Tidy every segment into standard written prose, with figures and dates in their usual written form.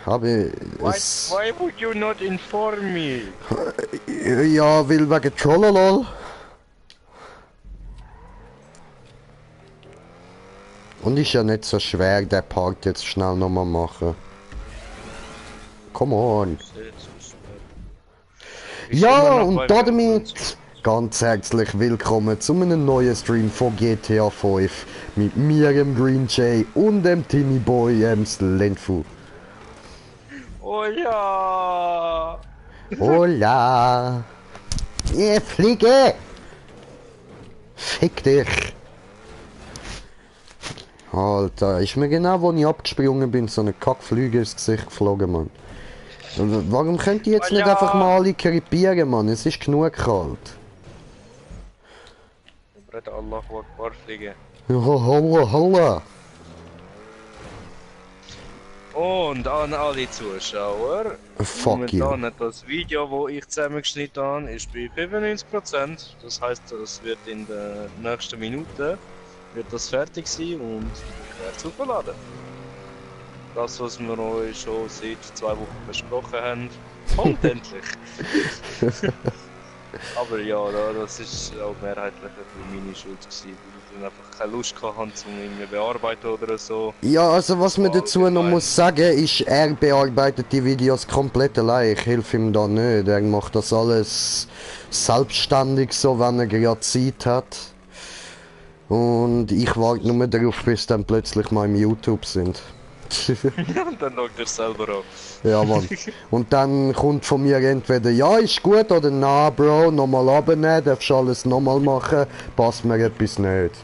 Aber Why, es... why would you not inform me? Ja, weil wegen Trollolol. Und ist ja nicht so schwer, den Part jetzt schnell nochmal machen. Come on. Ja, und damit ganz herzlich willkommen zu einem neuen Stream von GTA 5 mit mir, dem Green Jay und dem Timmy Boy, Lenfu. Oh ja! Hola! Ich fliege! Fick dich! Alter, ist mir genau, wo ich abgesprungen bin, so eine Kackflüge ins Gesicht geflogen, Mann. Warum könnt ihr jetzt nicht einfach mal alle krepieren, Mann? Es ist genug kalt. Allahu Akbar fliegen. Holla, holla! Und an alle Zuschauer. Fuck you. Momentan das Video, das ich zusammengeschnitten habe, ist bei 95%. Das heisst, es wird in den nächsten Minuten wird das fertig sein und ich werde es hochladen. Das, was wir euch schon seit 2 Wochen versprochen haben, kommt endlich. Aber ja, das ist auch mehrheitlich meine Schuld gewesen, weil ich dann einfach keine Lust hatte, um irgendwie bearbeiten oder so. Ja, also was man dazu noch muss sagen, ist, er bearbeitet die Videos komplett allein. Ich helfe ihm da nicht. Er macht das alles selbstständig, so wenn er gerade Zeit hat. Und ich warte nur darauf, bis dann plötzlich mal im YouTube sind. Und dann schaut er selber an. Ja, Mann. Und dann kommt von mir entweder ja, ist gut oder na, Bro, nochmal abnehmen, darfst alles nochmal machen, passt mir etwas nicht.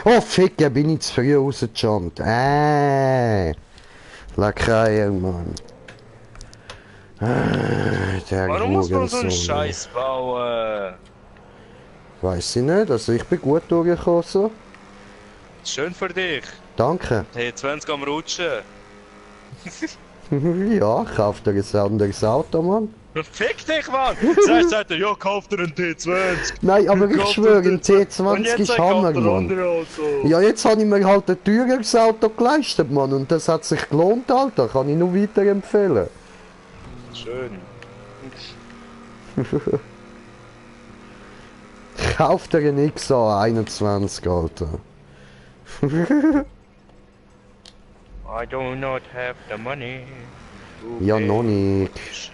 Oh, Ficke, bin ich zu früh rausgejumpt. Leckereier, Mann. Der Warum muss man so einen Hurensohn. Scheiß bauen? Weiß ich nicht, also ich bin gut durchgekommen so. Schön für dich. Danke. Hey, 20 am Rutschen. Ja, kauf dir ein anderes Auto, Mann. Fick dich, Mann! Zuerst sagt er, ja, kauf dir einen T20. Nein, aber ich Kauf schwöre, dir ein Und T20 jetzt ist kauft Hammer, er Mann. andere Auto. Ja, jetzt habe ich mir halt ein teures Auto geleistet, Mann. Und das hat sich gelohnt, Alter. Kann ich nur weiterempfehlen. Schön. Kauf dir einen XA21, Alter. I do not have the money. Ja, noch nicht. Shit.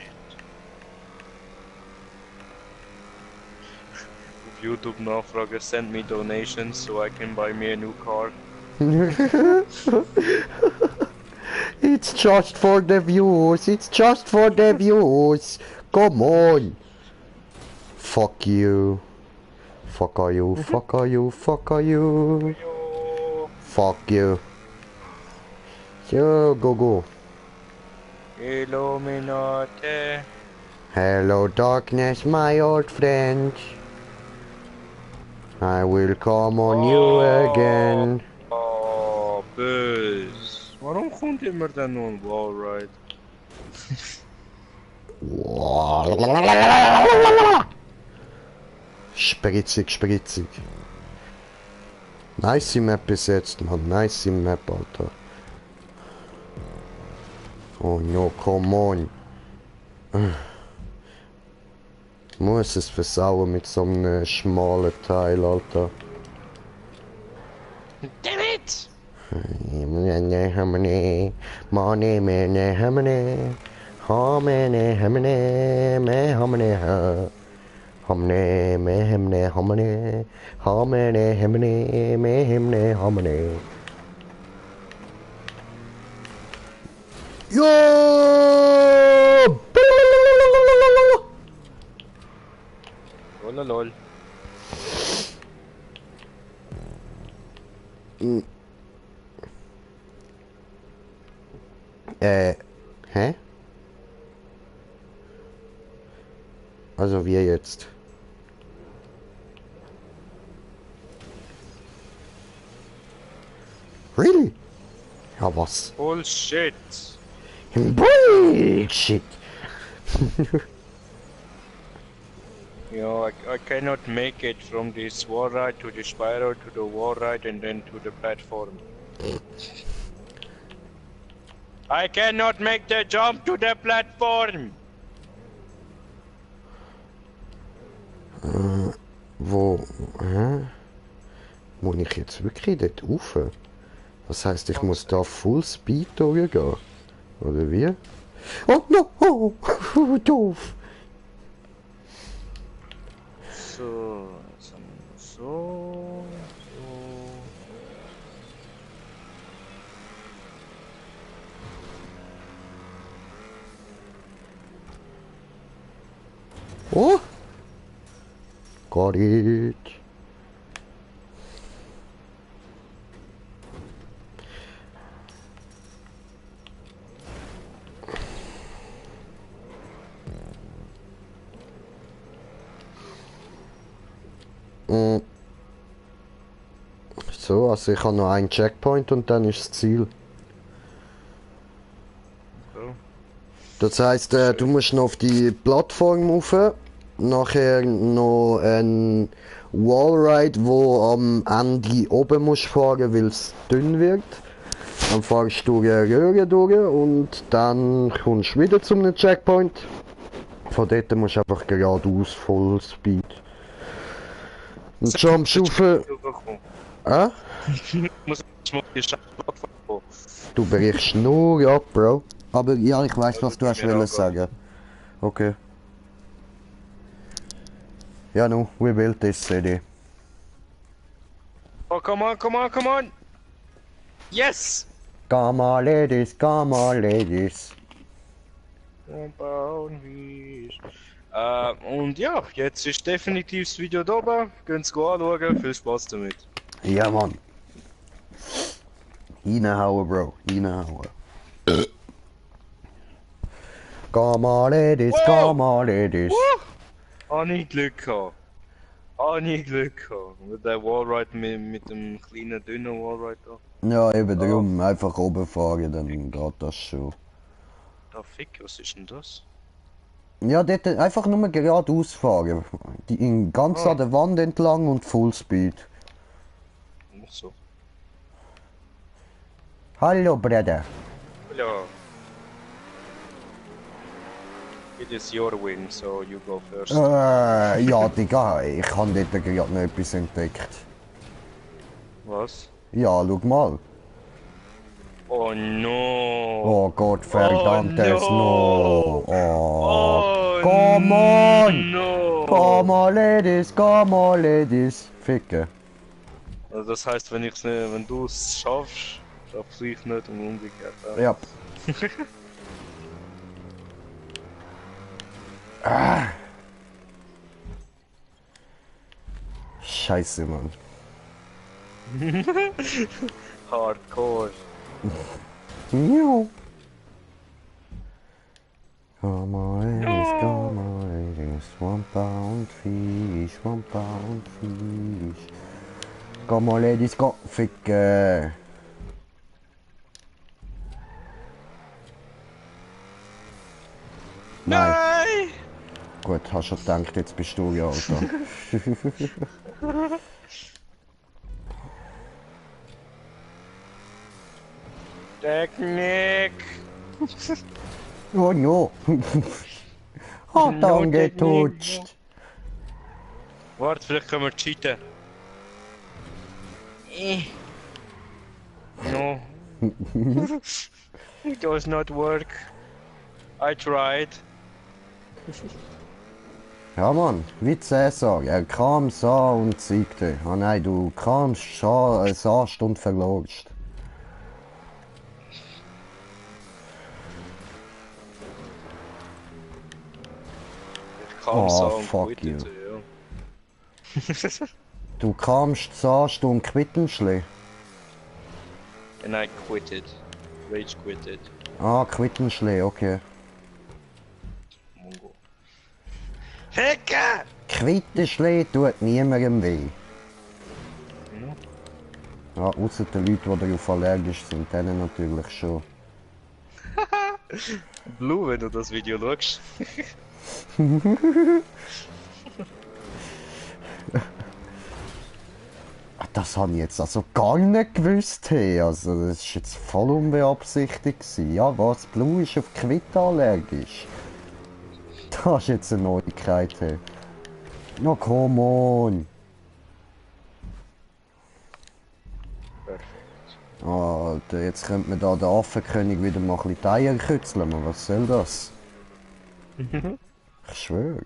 Auf YouTube nachfragen, send me donations so I can buy me a new car. It's just for the views. It's just for the views. Come on. Fuck you. Fuck are you. Fuck are you. Fuck are you. Yo, Fuck you. So, go. Illuminati. Hello, darkness, my old friend. I will come on you again. Oh, Buzz. Warum kommt immer dann nur ein Wallride? Spritzig. Nice Map bis jetzt, man. Nice Map, Alter. Oh no, come on. Muss es versauen mit so einem schmalen Teil, Alter. Damn it! Yo! Lol. Hä? Also wir jetzt. Really? Ja, was? Bullshit. Bullshit! Yeah, I cannot make it from this wall ride to the spiral to the wall ride and then to the platform. I cannot make the jump to the platform. Wo? Hä? Muss ich jetzt wirklich dort rauf? Das heisst, ich muss da Full Speed durchgehen? Oder wie? Oh no! Oh, doof! So, so. Oh! Got it! So, also ich habe noch einen Checkpoint und dann ist das Ziel. So. Das heisst, du musst noch auf die Plattform rauf, nachher noch ein Wallride, wo am Ende oben musst fahren, weil es dünn wird. Dann fahrst du durch eine Röhre durch und dann kommst du wieder zum Checkpoint. Von dort musst du einfach geradeaus Full Speed. Und jumpst rauf. Muss mal die Plattform kommen. Du brichst nur ab, Bro. Aber ja, ich weiß, was du hast wollen sagen. Okay. Ja, nu, we built this city. Oh, come on, come on, come on! Yes! Come on, ladies, come on, ladies. Und ja, jetzt ist definitiv das Video da oben. Könnt es anschauen, viel Spaß damit. Ja, Mann. Reinhauen, Bro, reinhauen. Come on, ladies, come on, ladies. Habe ich Glück gehabt. Habe ich Glück gehabt. Mit der Wallride, mit dem kleinen, dünnen Wallride da. Ja, eben darum, einfach oben fahren, dann geht das schon. Da fick, was ist denn das? Ja, dort einfach nur geradeaus fahren. Ganz an der Wand entlang und Full Speed. Ach so. Hallo, Bruder. Ja. It is your win, so you go first. Ja, Digga, ich habe dort gerade noch etwas entdeckt. Was? Ja, schau mal. Oh no! Oh Gott, verdammtes no. No! Oh, come on! No! Come on, ladies, come on, ladies! Ficken. Also das heißt, wenn du es schaffst, schaffst ich nicht und umgekehrt. Ja. Scheiße, Mann. Hardcore. Miau. Come on, ladies, come on, ladies. 1 pound fish, 1 pound fish. Come on, ladies, go. Ficken. Nein. Gut, hast schon gedacht, jetzt bist du ja, Alter. Technik! Oh no! Hat No angetutscht! Warte, vielleicht können wir cheaten. No. It does not work. I tried. Ja, Mann, wie Cäsar, er kam, sah und siegte. Ah nein, du kamst, sahst und verlorst. Ich kam so und fuck quittete, ja. Du kamst, sahst und quittenschle. And I quitted. Rage quitted. Ah, quittenschle, okay. Mongo. Hecke! Quittenschle tut niemandem weh. Ja. Ja, außer den Leuten, die darauf allergisch sind, denen natürlich schon. Blue, wenn du das Video schaust. Das habe ich jetzt also gar nicht gewusst. Hey. Also das ist jetzt voll unbeabsichtigt gewesen. Ja was, Blue ist auf Quitte allergisch. Das ist jetzt eine Neuigkeit. Hey. Na come on. Perfekt. Alter, jetzt könnte man da den Affenkönig wieder mal ein bisschen die Eier kützeln. Aber was soll das? Ich schwöre.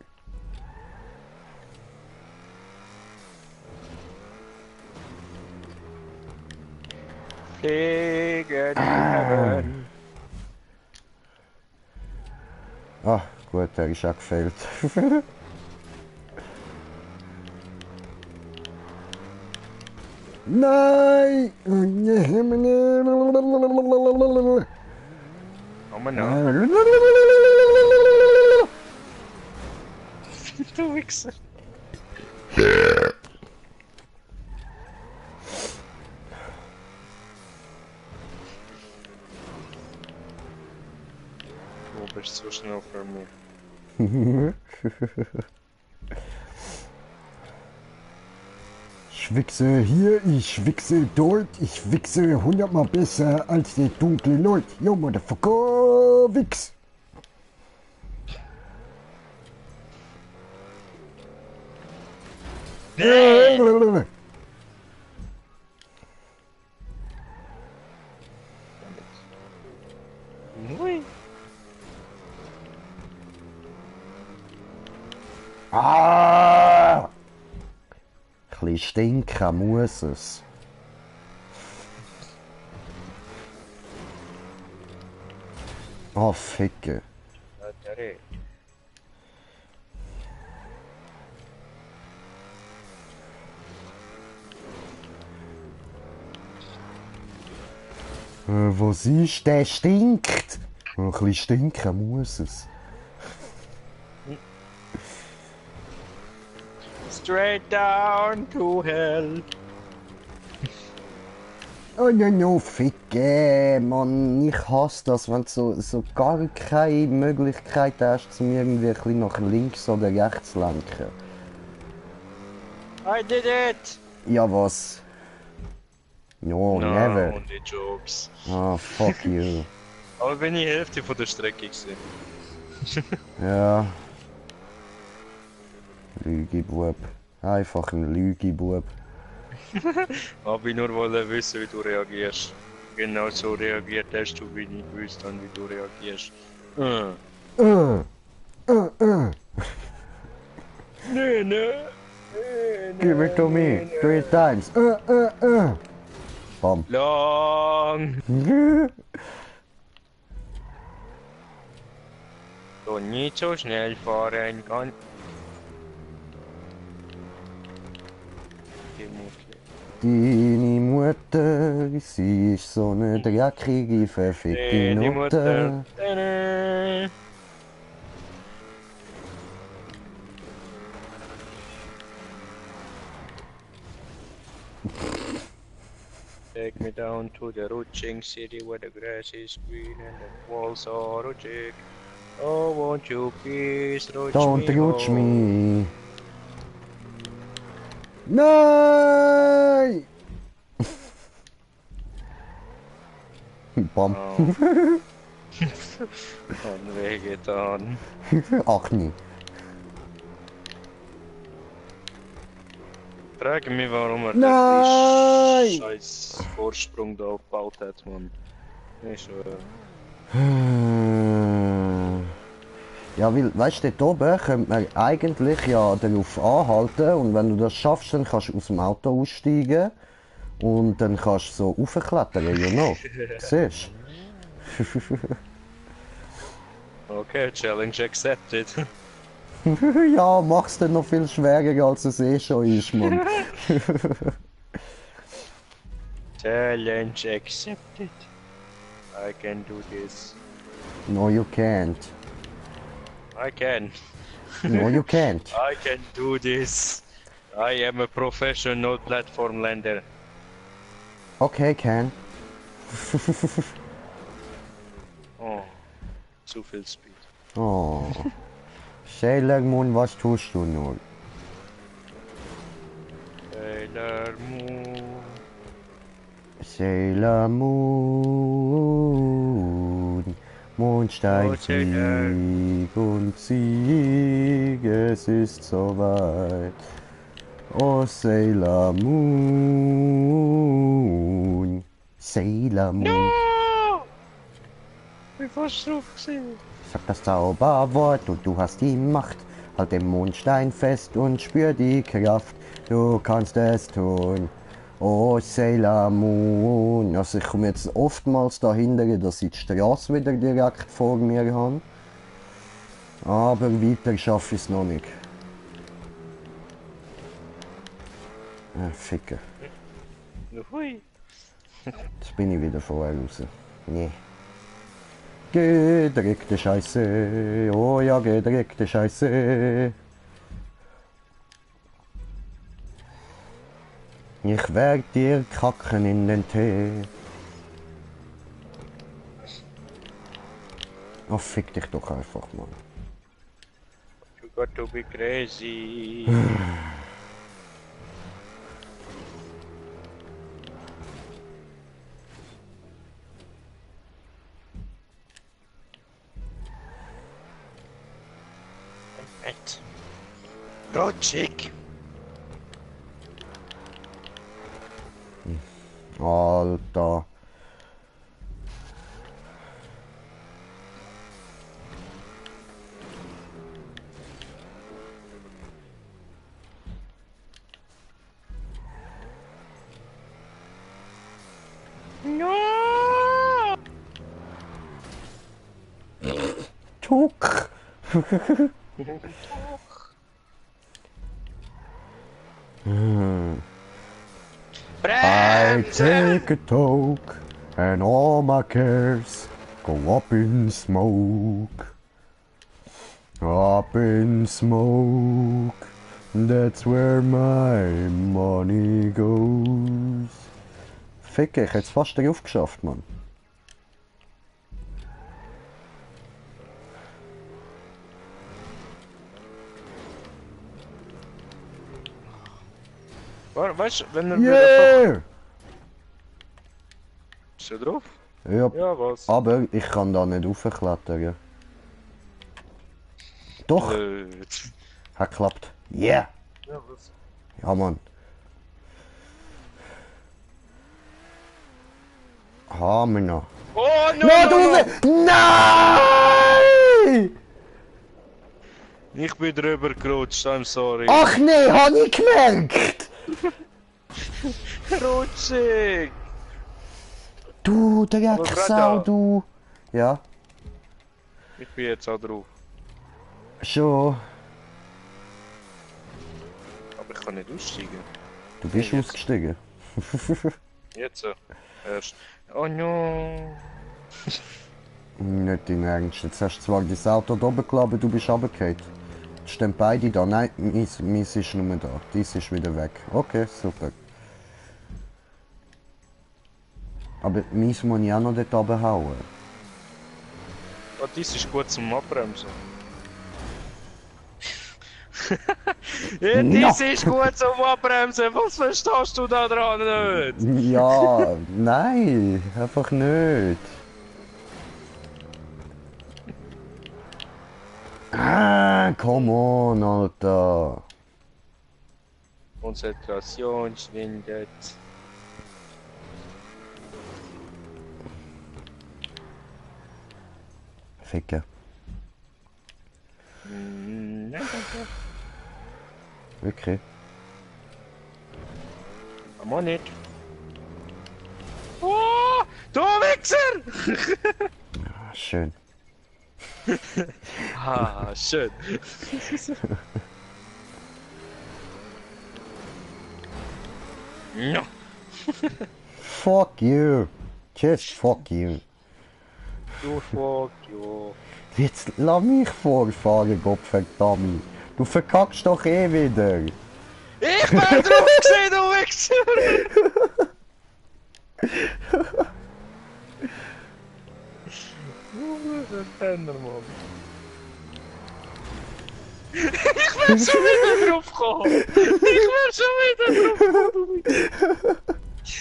Fliegen heaven. Ah, gut, der ist auch gefällt. Nein! Komm mal Du Wichser. Du bist so schnell für mich. Ich wichse hier, ich wichse dort, ich wichse 100-mal besser als der dunkle Lord. Yo, Motherfucker, Wichs! Ui. Ah! Ein bisschen stinken muss es. Oh, Ficke. Was ist? Der stinkt! Ein bisschen stinken muss es. Straight down to hell. Oh no, Ficke, Mann, ich hasse das, wenn du so gar keine Möglichkeit hast, zum irgendwie ein bisschen nach links oder rechts zu lenken. I did it! Ja, was? No, never. Only jokes. Ah, fuck you. Aber bin ich Hälfte von der Strecke gewesen. Ja. Lügibub. Einfach ein Lügibub. Hab ich nur wollen wissen, wie du reagierst. Genau so reagiert hast du, wie ich gewusst habe, wie du reagierst. Nee, nee. Give it to me. 3 times. Bam. Lang. So nicht so schnell fahren kann. Deine Mutter, sie ist so eine dreckige, verfickte Die Mutter. Nutte. Take me down to the rutsching city where the grass is green and the walls are rutschig. Oh, won't you please rutsch Don't me touch home. me. Nein! Bam. Oh. An wehgetan. Ach nie. Frage mich, warum er Nein! den scheiß Vorsprung da gebaut hat, Mann. Ich schwöre. Ja, weil, weißt du, dort oben könnte man eigentlich ja darauf anhalten und wenn du das schaffst, dann kannst du aus dem Auto aussteigen und dann kannst du so raufklettern, you know. Siehst Okay, Challenge accepted. du? Ja, mach's dann noch viel schwerer, als es eh schon ist, Mann. Challenge accepted. I can do this. No, you can't. I can. No, you can't. I can do this. I am a professional platform lander. Okay, can. Oh, zu viel Speed. Oh. Sailor Moon, was tust du nur? Sailor Moon. Sailor Moon, Mondstein, flieg und sieg, es ist soweit. Oh Sailor Moon, Sailor Moon. No! Ich bin fast drauf gewesen. Sag das Zauberwort und du hast die Macht. Halt den Mondstein fest und spür die Kraft. Du kannst es tun. Oh Sailor Moon. Also ich komme jetzt oftmals dahinter, dass ich die Straße wieder direkt vor mir habe. Aber weiter schaffe ich es noch nicht. Ficker. Hui. Jetzt bin ich wieder vorher raus. Nee. Gedreckte Scheiße. Oh ja, gedreckte Scheiße. Ich werd dir kacken in den Tee. Oh, fick dich doch einfach, Mann. You got to be crazy. Echt. Rutschig. Alter. No! Tuck. I take a toke and all my cares go up in smoke. Up in smoke. That's where my money goes. Fick, ich hätte es fast drauf geschafft, Mann. Weißt du, wenn er Yeah! Ist er drauf? Ja, Ja, was? aber ich kann da nicht raufklettern. Doch, hat geklappt. Yeah! Ja, was? Ja, Mann. Haben wir noch. Oh, no, No, no, no. du... Nein! Ich bin drüber gerutscht, I'm sorry. Ach nee, hab ich gemerkt! Rutschig! Du, der Was Drecksau, grad da? du. Ja, Ich bin jetzt auch drauf. schon. Aber ich kann nicht aussteigen. Du bist Jetzt. ausgestiegen. Jetzt erst. Oh no! Nicht dein Ernst. Jetzt hast du zwar dein Auto da oben gelassen, aber du bist runtergefallen. Jetzt stehen beide da. Nein, meins ist nur da. Dies ist wieder weg. Okay, super. Aber meins muss ich auch noch dort oben hauen. Oh, dies ist gut zum Abbremsen. Ja, dies ist gut zum Abbremsen. Was verstehst du da dran nicht? Ja, nein, einfach nicht. Ah, come on, Alter. Konzentration schwindet. Ficken. Nein, danke. Wirklich. Aber nicht. Oh, du Wichser! Ah, schön. Ah, schön. Ja. Fuck you. Just fuck you. Du fuck, jo. Jetzt lass mich vorfahren, Gottverdammt. Du verkackst doch eh wieder. Ich bin drauf gesehen, du Wichser! Der Penner, Mann. Ich wär schon wieder drauf gekommen! Ich wär schon wieder drauf gekommen!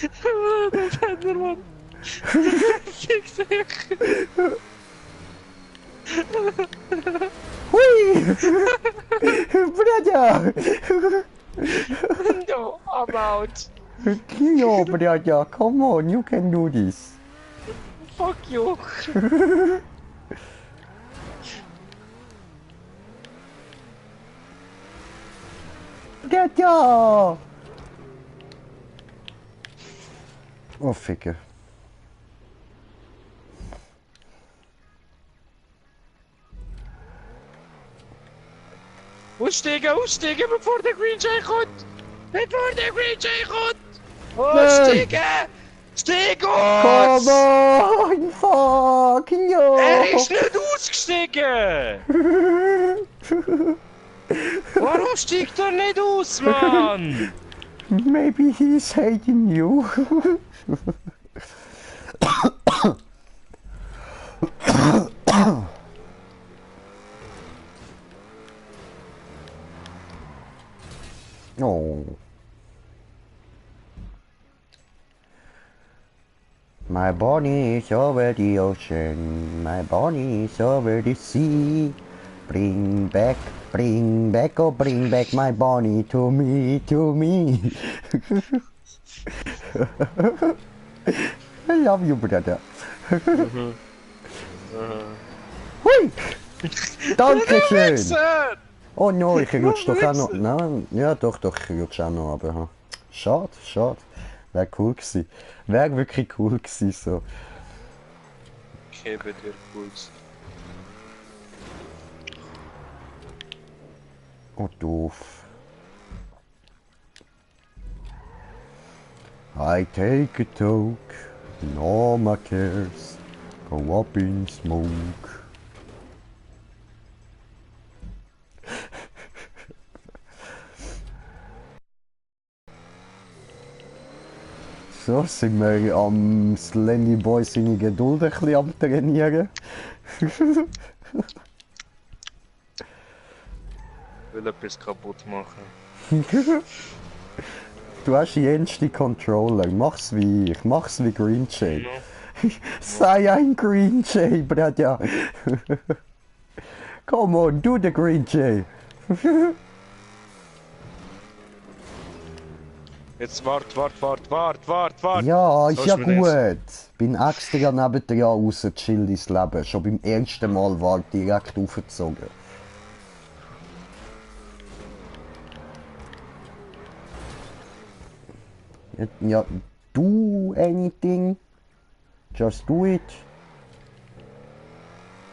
Der Penner, Mann. Fick dich. Hui! Brother! No, I'm out. Yo, brother, come on, you can do this. Fuck you. Brother! Oh, Ficke. Aussteigen, bevor der Green Jay kommt! Bevor der Green Jay kommt! Aussteigen! Steig Come aus! on, fuck, yo! Er ist nicht ausgestiegen! Warum steigt er nicht aus, Mann? Maybe he's hating you. Oh. My bunny is over the ocean, my bunny is over the sea. Bring back, oh bring back my bunny to me, to me. I love you, brother. Hui! Dankeschön! Oh no, ich rutsch doch auch noch. Nein, ja doch, ich rutsch auch noch, aber schade, schade. Wäre cool gewesen. Wäre wirklich cool gewesen, so. Okay, bei dir cool. Oh, doof. I take a toke, and all my cares go up in smoke. So sind wir am Lenny Boy seine Geduld ein bisschen am trainieren. Ich will etwas kaputt machen. Du hast jenste Controller, mach's wie ich, mach's wie Green Jay. No. Sei ein Green Jay, Braja. Come on, do the Green Jay. Jetzt wart. Ja, ist ja Sollst du mir gut. Bin extra neben dir raus, chill dein Leben. Schon beim ersten Mal war ich direkt aufgezogen. Ja, do anything. Just do it.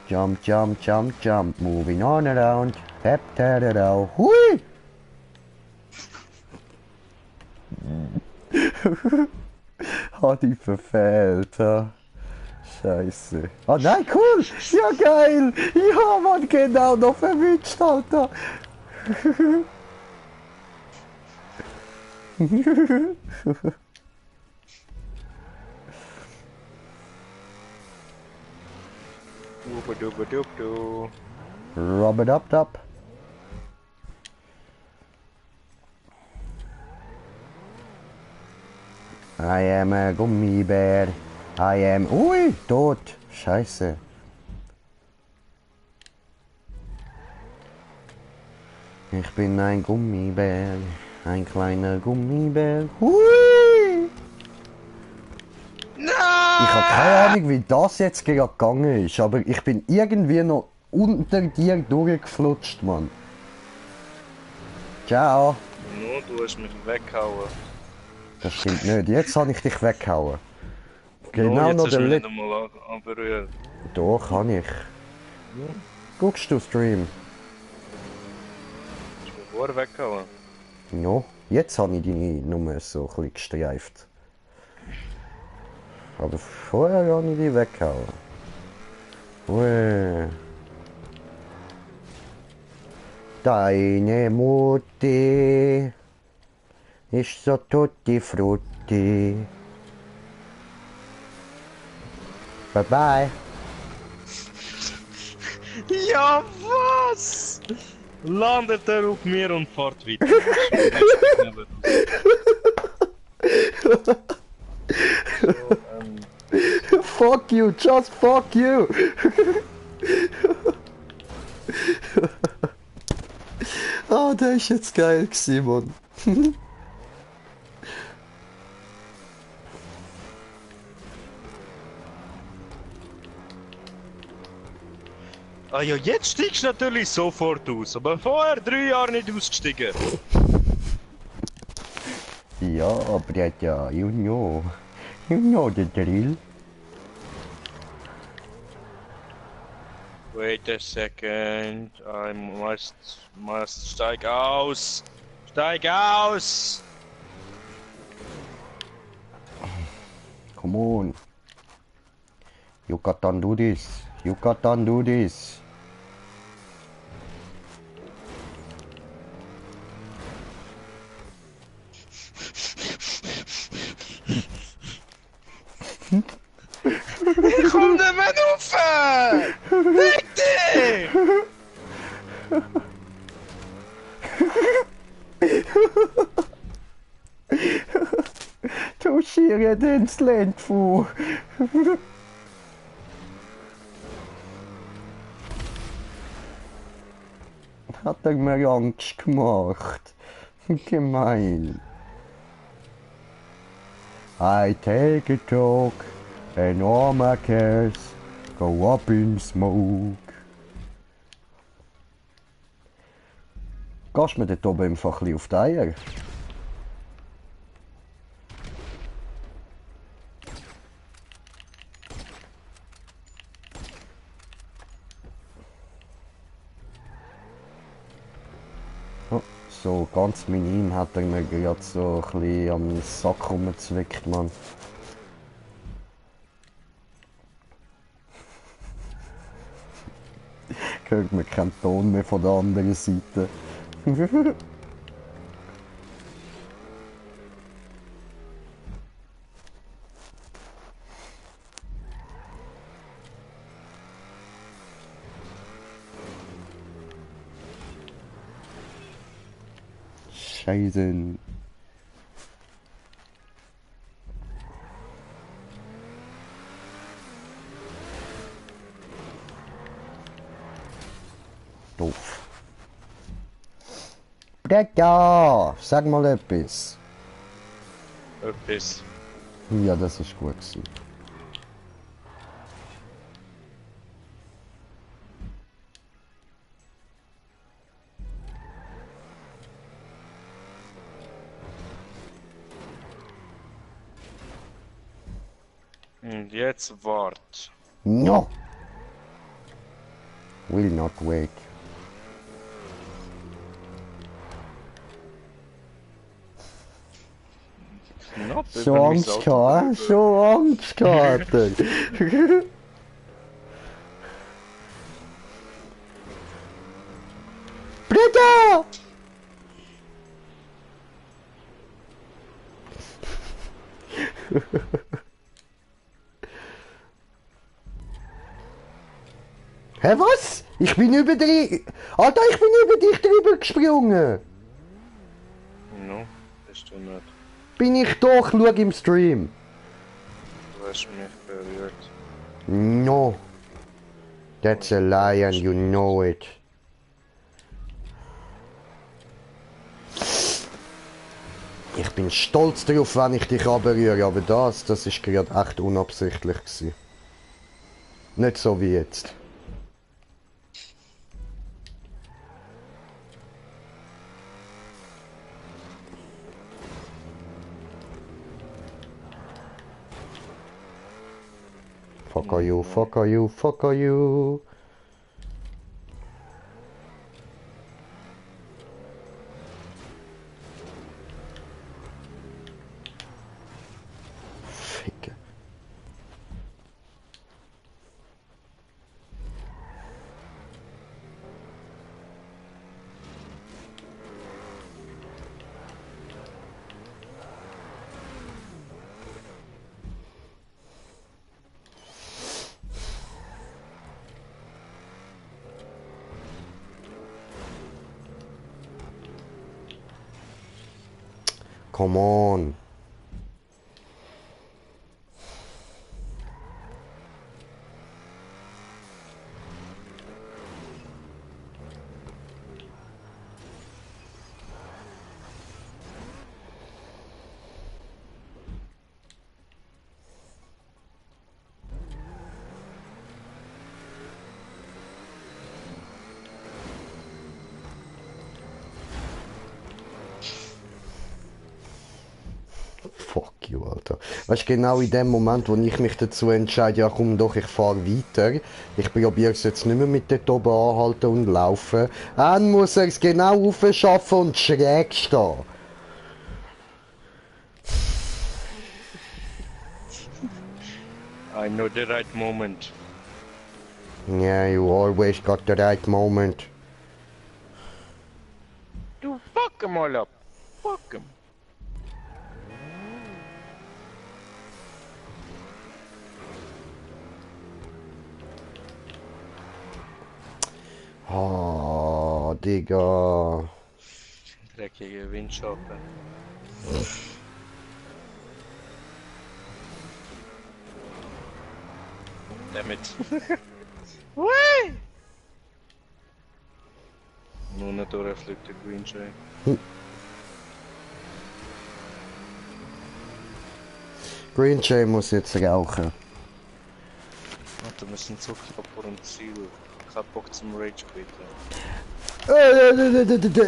Jump, jump, jump, jump. Moving on around. Tap, tap, tap, hui! Hat ich verfehlt, ha? Scheiße. Ah nein, cool! Ja geil! Ja man, genau, noch verwünscht, Alter! Du. Rub it up, up. I am a Gummibär. I am... Ui, tot. Scheiße. Ich bin ein Gummibär. Ein kleiner Gummibär. Hui! Nein! Ich habe keine Ahnung, wie das jetzt gegangen ist, aber ich bin irgendwie noch unter dir durchgeflutscht, Mann. Ciao. No, du hast mich weggehauen. Das stimmt nicht. Jetzt habe ich dich weggehauen. No, Genau jetzt noch hast du der mich nicht letzte. einmal anberührt. Doch, kann ich. Guckst du Stream? Du hast mich vorher weggehauen. No. Jetzt habe ich deine Nummer so ein bisschen gestreift. Aber vorher habe ich die weggehauen. Ui. Deine Mutti ist so tutti frutti. Bye bye. Ja, was? Landet er auf mir und fährt weiter. So, Fuck you, just fuck you! Ah, der ist jetzt geil gewesen, Mann. ah ja, jetzt steigst du natürlich sofort aus, aber vorher 3 Jahre nicht ausgestiegen. Ja, Bretja, you know the drill. Wait a second, I must steig aus! Steig aus! Come on. You can do this. You can do this. Ich komm nicht mehr rauf! Fick dich! Du schier dir ins Land fu. Hat er mir Angst gemacht. Gemein. I take a talk and all my cares go up in smoke. Gehst du mir dort oben einfach ein bisschen auf die Eier? Oh, so ganz minim hat er mir gerade so ein bisschen am Sack rumgezwickt, Mann. Hört mir keinen Ton mehr von der anderen Seite. Scheiße. Doof. Bretja, sag mal etwas. Etwas. Ja, das ist gut gewesen. Und jetzt wart. No! Will not wait. Knapp So über mein Angst Auto gehabt, so Angst gehabt. Britta! Hä, was? Ich bin über die... Alter, ich bin über dich drüber gesprungen. No, bist du nicht. Bin ich doch, schau im Stream. Du hast mich berührt. No. That's a lie and you know it. Ich bin stolz darauf, wenn ich dich berühre, aber das ist gerade echt unabsichtlich gewesen. Nicht so wie jetzt. Fuck are you, fuck are you, fuck are you. Ficke. Come on. Fuck you, Alter. Weißt du, genau in dem Moment, wo ich mich dazu entscheide, ja komm doch, ich fahre weiter. Ich probiere es jetzt nicht mehr mit dort oben anhalten und laufen. Dann muss er es genau aufschaffen und schräg stehen. I know the right moment. Yeah, you always got the right moment. Du fuck him all up. Fuck him. Oh, Digga. Dreckige Windschatten. Damit. Nur nicht durchfliegt der Green Jay. Green Jay muss jetzt rauchen. Warte, wir sind so knapp vor dem Ziel. Ich hab Bock zum Rage quitten.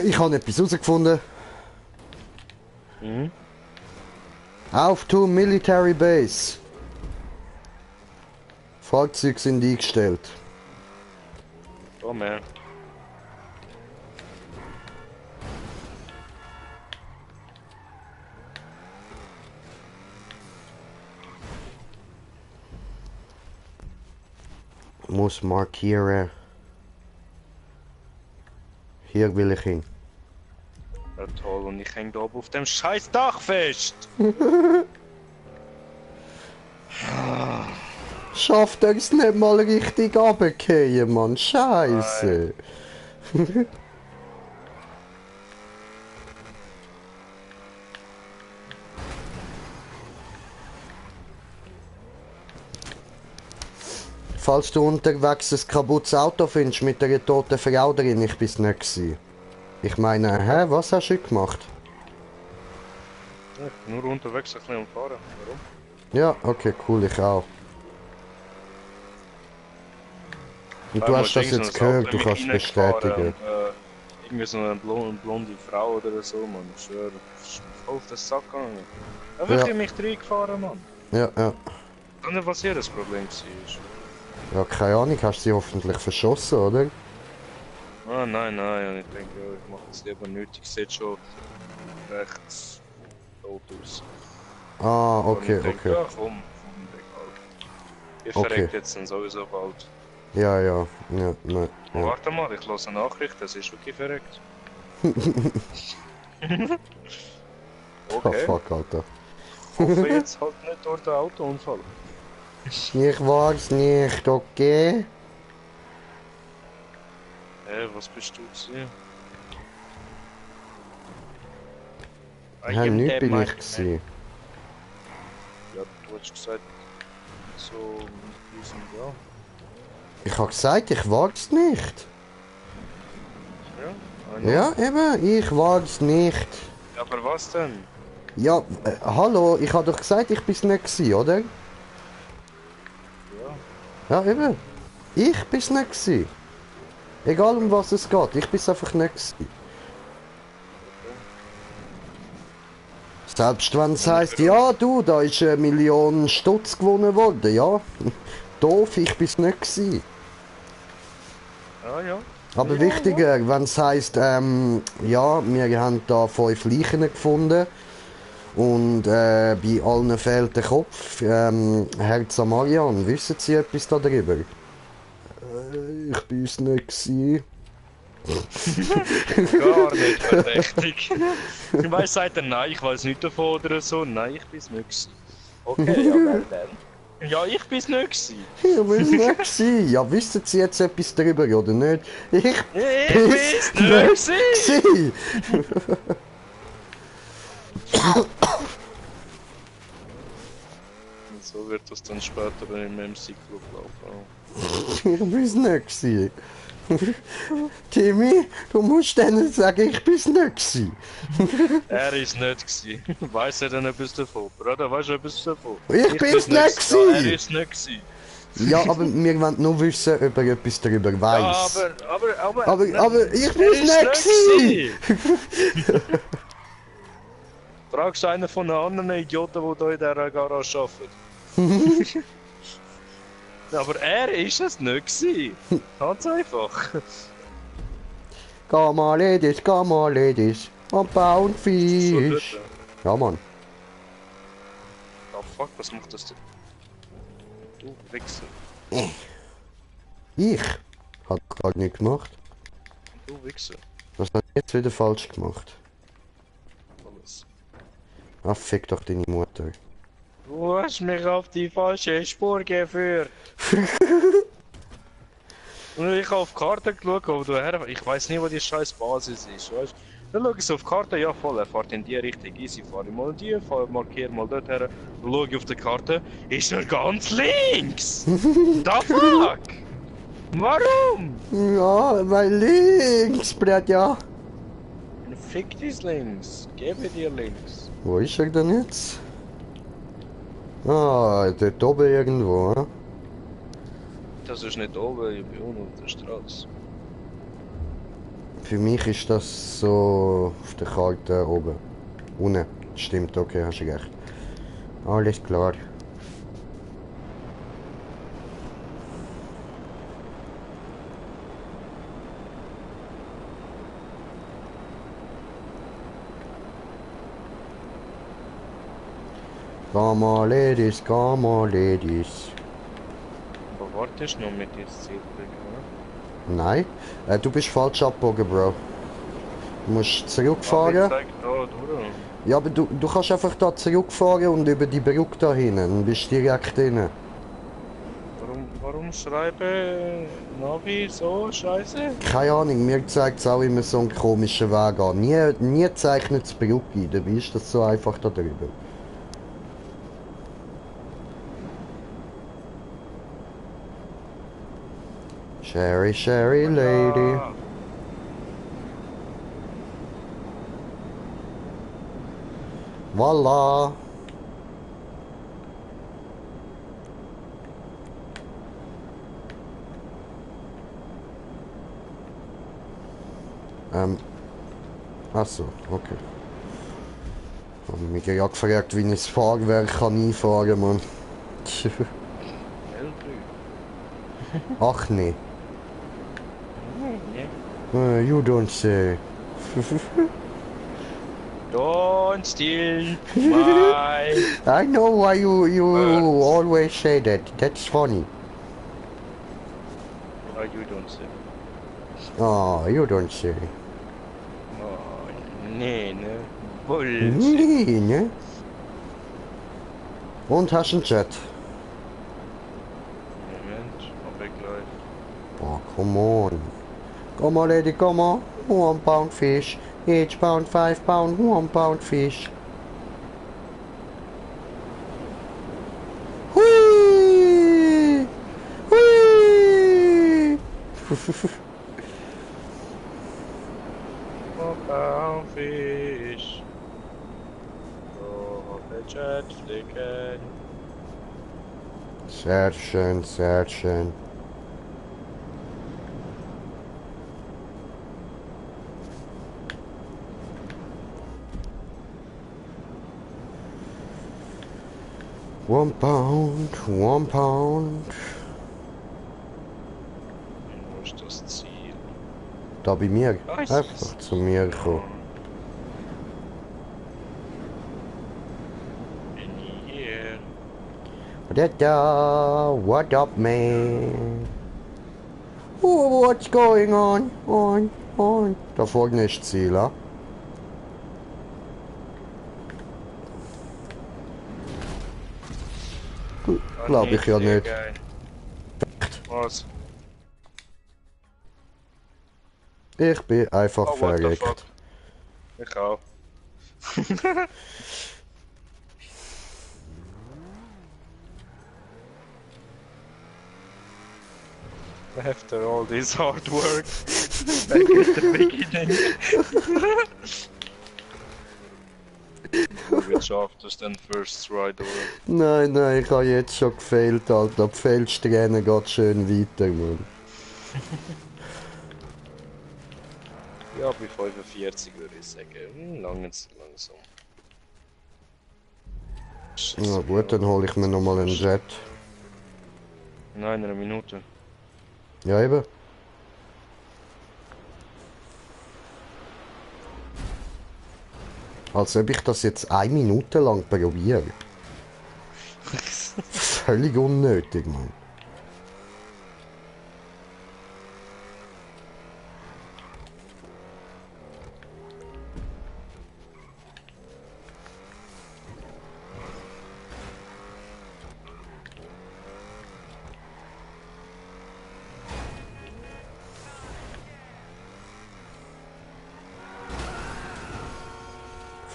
Ich habe etwas herausgefunden. Mhm. Auf to Military Base. Fahrzeuge sind eingestellt. Oh man. Muss markieren. Hier will ich hin. Ja toll, und ich häng da oben auf dem scheiß Dach fest! Schafft er es nicht mal richtig runtergehen, Mann. Scheiße. Falls du unterwegs ein kaputtes Auto findest mit einer toten Frau drin, ich bin's nicht gewesen. Ich meine, hä, was hast du gemacht? Ja, nur unterwegs ein bisschen am Fahren. Warum? Ja, okay, cool, ich auch. Und du hast das jetzt gehört, du kannst bestätigen. Und, irgendwie so eine blonde Frau oder so, man. Ich schwöre, voll auf den Sack gegangen. Da wirklich Ja. mich reingefahren, Mann. Ja, ja. Dann nicht, was hier das Problem war. Ja, keine Ahnung, hast du sie hoffentlich verschossen, oder? Ah, nein, nein, und ich denke, ja, ich mache das lieber nötig. Sieht schon recht tot aus. Ah, okay, und ich denke, okay. ja, komm, egal. Ich Okay. verreckt jetzt dann sowieso bald. Ja, ja, ja, ne, ja. Warte mal, ich lasse eine Nachricht, das ist wirklich verreckt. Oh Okay, fuck, Alter. hoffe jetzt halt nicht durch den Autounfall. Ich weiß nicht, okay? Was bist du gewesen? Ja, nicht bin ich gewesen. Ja, du hast gesagt, so in diesem Jahr. Ich habe gesagt, ich wag's nicht. Ja, I know. Ja, eben, ich wag's nicht. Ja, aber was denn? Ja, hallo, ich habe doch gesagt, ich bin's nicht gewesen, oder? Ja, Ja, eben. Ich bin's nicht gewesen. Egal um was es geht, ich bin's einfach nicht gewesen. Selbst wenn es heisst, ja du, da ist 1 Million Stutz gewonnen worden, ja. Doof, ich bin's nicht gewesen. ja. Aber Ja, wichtiger, wenn es heisst, ja, wir haben da 5 Leichen gefunden und bei allen fehlt der Kopf. Herr Samarian, wissen Sie etwas darüber? Ich bin's nicht gewesen. Gar nicht verdächtig. Ich weiß, sagt er, nein, ich weiß nicht davon oder so. Nein, ich bin's nicht gewesen. Okay, ja, well dann. Ja, ich bin's nicht gewesen. Ich bin's nicht gewesen. Ja, wissen Sie jetzt etwas darüber oder nicht? Ich Ich bin's nicht gewesen. gewesen. Und so wird das dann später in meinem Cyclus laufen. Ich bin's nicht gewesen. Timmy, du musst denen sagen, ich bin's nicht gewesen. Er ist nicht gewesen. Weiss er denn etwas davon? Bruder, weißt du etwas davon? Ich bin's nicht Ja, gewesen. er ist nicht gewesen. Ja, aber wir wollen nur wissen, ob er etwas darüber Ja, weiss. aber Aber ich er bin's ist nicht gewesen. gewesen. Fragst du einen von den anderen Idioten, die hier in dieser Garage arbeiten? Aber er ist es nicht gewesen. Ganz einfach. Come on, ladies. Und bauen So dort. Fisch. Ja, Mann. Oh fuck, was macht das denn? Du Wichser. Ich? Hat gerade nicht gemacht. Du Wichser. Was hat ich jetzt wieder falsch gemacht? Alles. Ah, fick doch deine Mutter. Du hast mich auf die falsche Spur geführt. Und ich habe auf die Karte geschaut, wo du her... Ich weiß nicht, wo die scheiß Basis ist, weißt du? Dann schaue ich auf die Karte, ja voll, er fährt in die Richtung, easy, fahre ich mal in die, markiere mal dort her. Dann schaue ich auf die Karte, ist er ganz links! The fuck? Warum? Ja, weil links, Bratja. Fick dies links, gebe dir links. Wo ist er denn jetzt? Ah, dort oben irgendwo, hm? Das ist nicht oben, ich bin unten auf der Straße. Für mich ist das so auf der Karte oben. Unten. Stimmt, okay, hast du recht. Alles klar. Come on, ladies, come on, ladies. Aber wartest noch mit diesem Zielblick, oder? Nein, du bist falsch abgebogen, Bro. Du musst zurückfahren. Aber ich zeig da durch. Ja, aber du kannst einfach da zurückfahren und über die Brücke da hinten. Dann bist du direkt drin. Warum schreibe Navi so scheiße? Keine Ahnung, mir zeigt es auch immer so einen komischen Weg an. Nie zeichnet es Brücke ein, dabei ist das so einfach da drüber. Sherry, Sherry, Lady. Voila! Achso, okay. Ich habe mich gerade gefragt, wie ich das Fahrwerk kann einfahren kann, Mann. Ach nee. You don't say. Don't steal my... I know why you always say that. That's funny. Oh, you don't say. Oh, you don't say. Oh, nee, ne? Bullshit. Nee, ne? Und hast du einen Chat? Moment, hab ich gleich. Oh, come on. Come on, lady, come on. 1 pound fish. Each pound, 5 pound, 1 pound fish. Hui! Hui! Ein Fisch. Oh, der Jet fliegen. Sehr schön, sehr schön. One pound, 1 pound. Wo ist das Ziel? Da bei mir. Ah, ist Einfach es? zu mir kommen. In here. What up, man? Oh, what's going on? On. Da vorne ist das Ziel, ah? Glaube ich ja nicht. Geil. Was? Ich bin einfach Oh, what the fuck? verreckt. Ich auch. After all this hard work, back at the beginning. Wie schafft es denn first try durch? Nein, ich habe jetzt schon gefehlt, Alter. Die Feldsträhne geht schön weiter, Mann. Ja, bei 45 würde ich sagen. Langsam. Na gut, dann hole ich mir nochmal einen Jet. In einer Minute. Ja eben. Als ob ich das jetzt 1 Minute lang probiere. Völlig unnötig, Mann.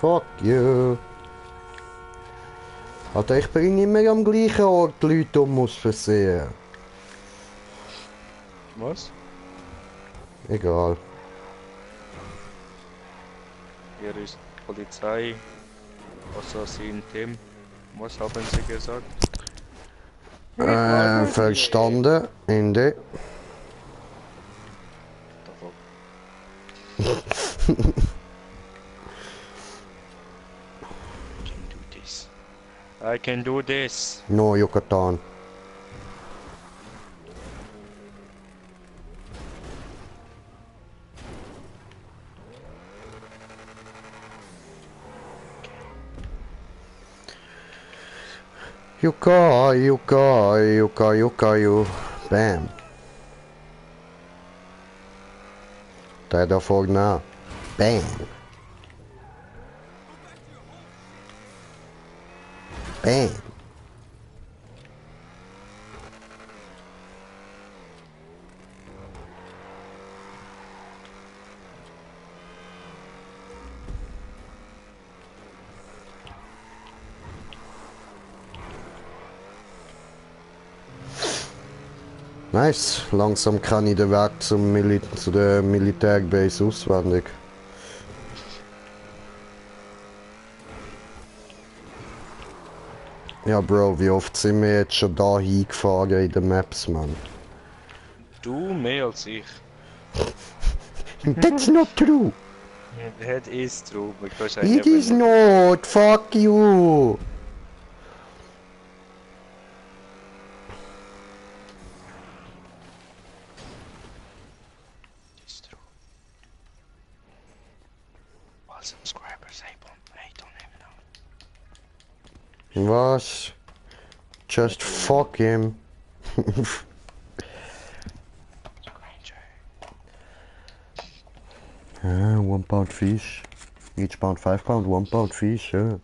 Fuck you. Alter, ich bringe immer am gleichen Ort die Leute um aus Versehen. Was? Egal. Hier ist Polizei. Assassin Tim. Was haben Sie gesagt? Verstanden. Ende. The fuck? I can do this. No, Yucatan. You. Bam. Der da vorne. Bam. Bam. Nice. Langsam kann ich den Weg zu der Militärbase auswendig. Ja, Bro, wie oft sind wir jetzt schon da hingefahren in den Maps, Mann? Du mehr als ich. That's not true. That is true because I It never is not. Fuck you. It's true. Well, subscribers, I don't even know. Was? Just fuck him. Ah, 1 pound fish. Each pound 5 pound, 1 pound fish, yeah.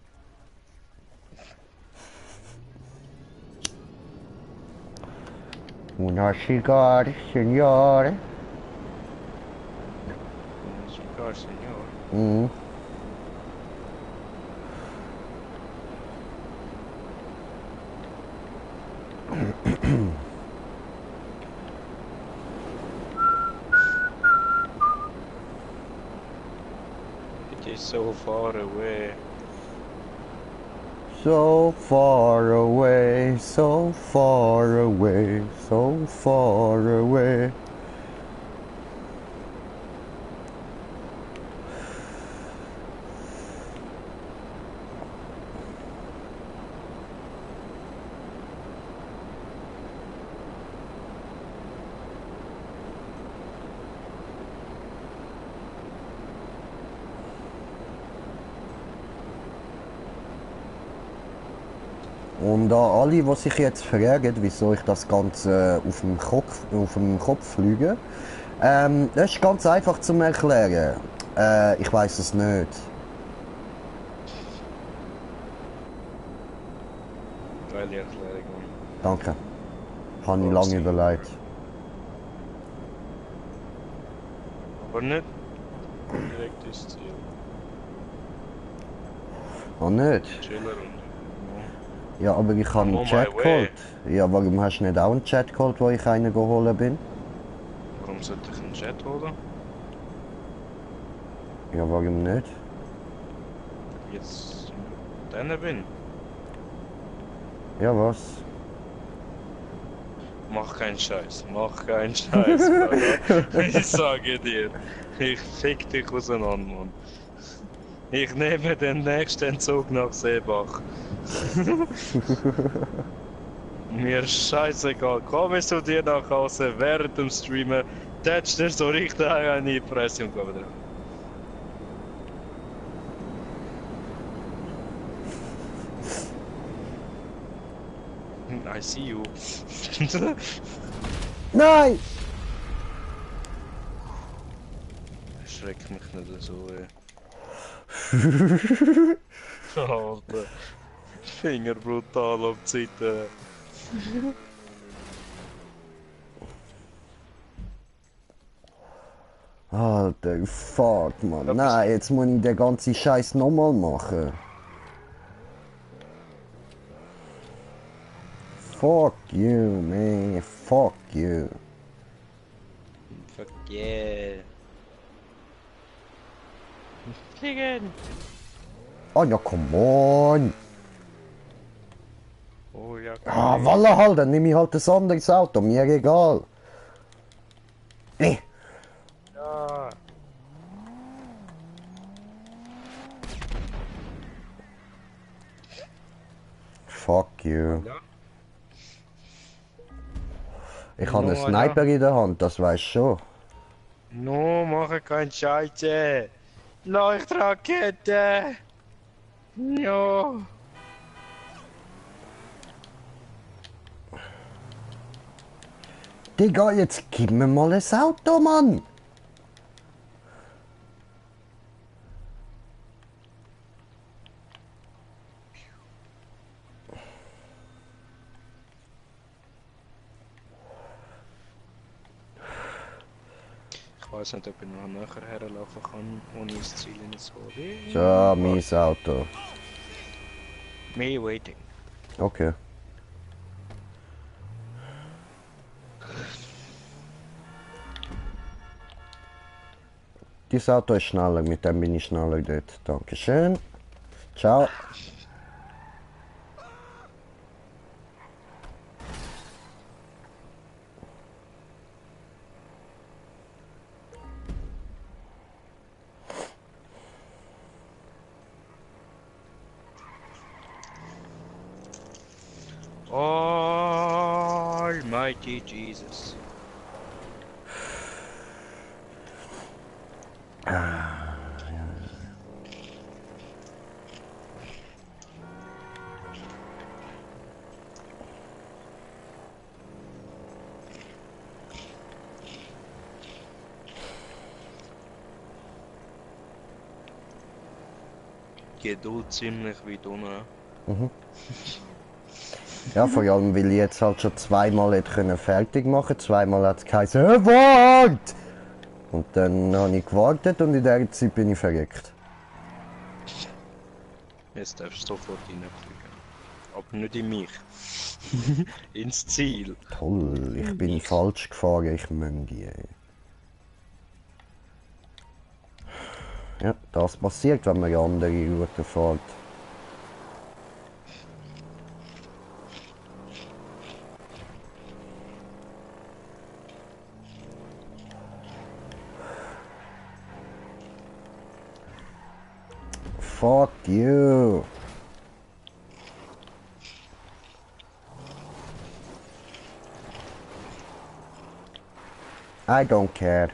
Una cigar, signore. Cigar, senor. Mm. It is so far away. So far away, so far away, so far away. Und an alle, die sich jetzt fragen, wieso ich das Ganze auf dem Kopf fliege, das ist ganz einfach zum Erklären. Ich weiß es nicht. Geile Erklärung. Danke. Habe ich lange überlegt. Aber nicht direkt ins Ziel. Ah, nicht? Chiller und... Ja, aber ich habe einen On Chat my way. geholt. Ja, warum hast du nicht auch einen Chat geholt, wo ich einen geholt bin? Warum sollte ich einen Jet holen? Ja, warum nicht? Jetzt dann bin. Ja, was? Mach keinen Scheiß, mach keinen Scheiß, Bruder. Ich sage dir, ich fick dich auseinander, Mann. Ich nehme den nächsten Zug nach Seebach. Mir ist scheißegal. Komm ich zu dir nach Hause während dem Streamen, tätsch dir so richtig in die Presse und komm wieder. I see you. Nein! Schreck mich nicht so, ey. Alter. Finger brutal auf die Seite. Alter, fuck, Mann. Etwas- Nein, jetzt muss ich den ganzen Scheiß nochmal machen. Fuck you, man. Fuck you. Fuck yeah. Fliegen! Oh ja, come on. Oh ja, Ah, Walla halt, dann nehme ich halt ein anderes Auto. Mir egal. Nee. ja. Fuck you. Ja. Ich habe einen No, Sniper in der Hand, das weißt du schon. No, mache kein Scheiße. Leuchtrakete. Ja. Digga, jetzt gib mir mal ein Auto, Mann. Ich weiß nicht, ob ich noch näher herlaufen kann, ohne das Ziel nicht zu holen. So, mein Auto. Me waiting. Okay. Dieses Auto ist schneller, mit dem bin ich schneller dort. Dankeschön. Ciao. Almighty Jesus. Geduld ziemlich weit unten. Ja, vor allem, weil ich jetzt halt schon zweimal hätte können fertig machen. Zweimal hat es geheißen, wart! Und dann habe ich gewartet und in der Zeit bin ich verreckt. Jetzt darfst du sofort reinfliegen. Aber nicht in mich. Ins Ziel. Toll, ich bin falsch gefahren, ich Möngi. Ey. Ja, das passiert, wenn man andere Routen fährt. Fuck you. I don't care.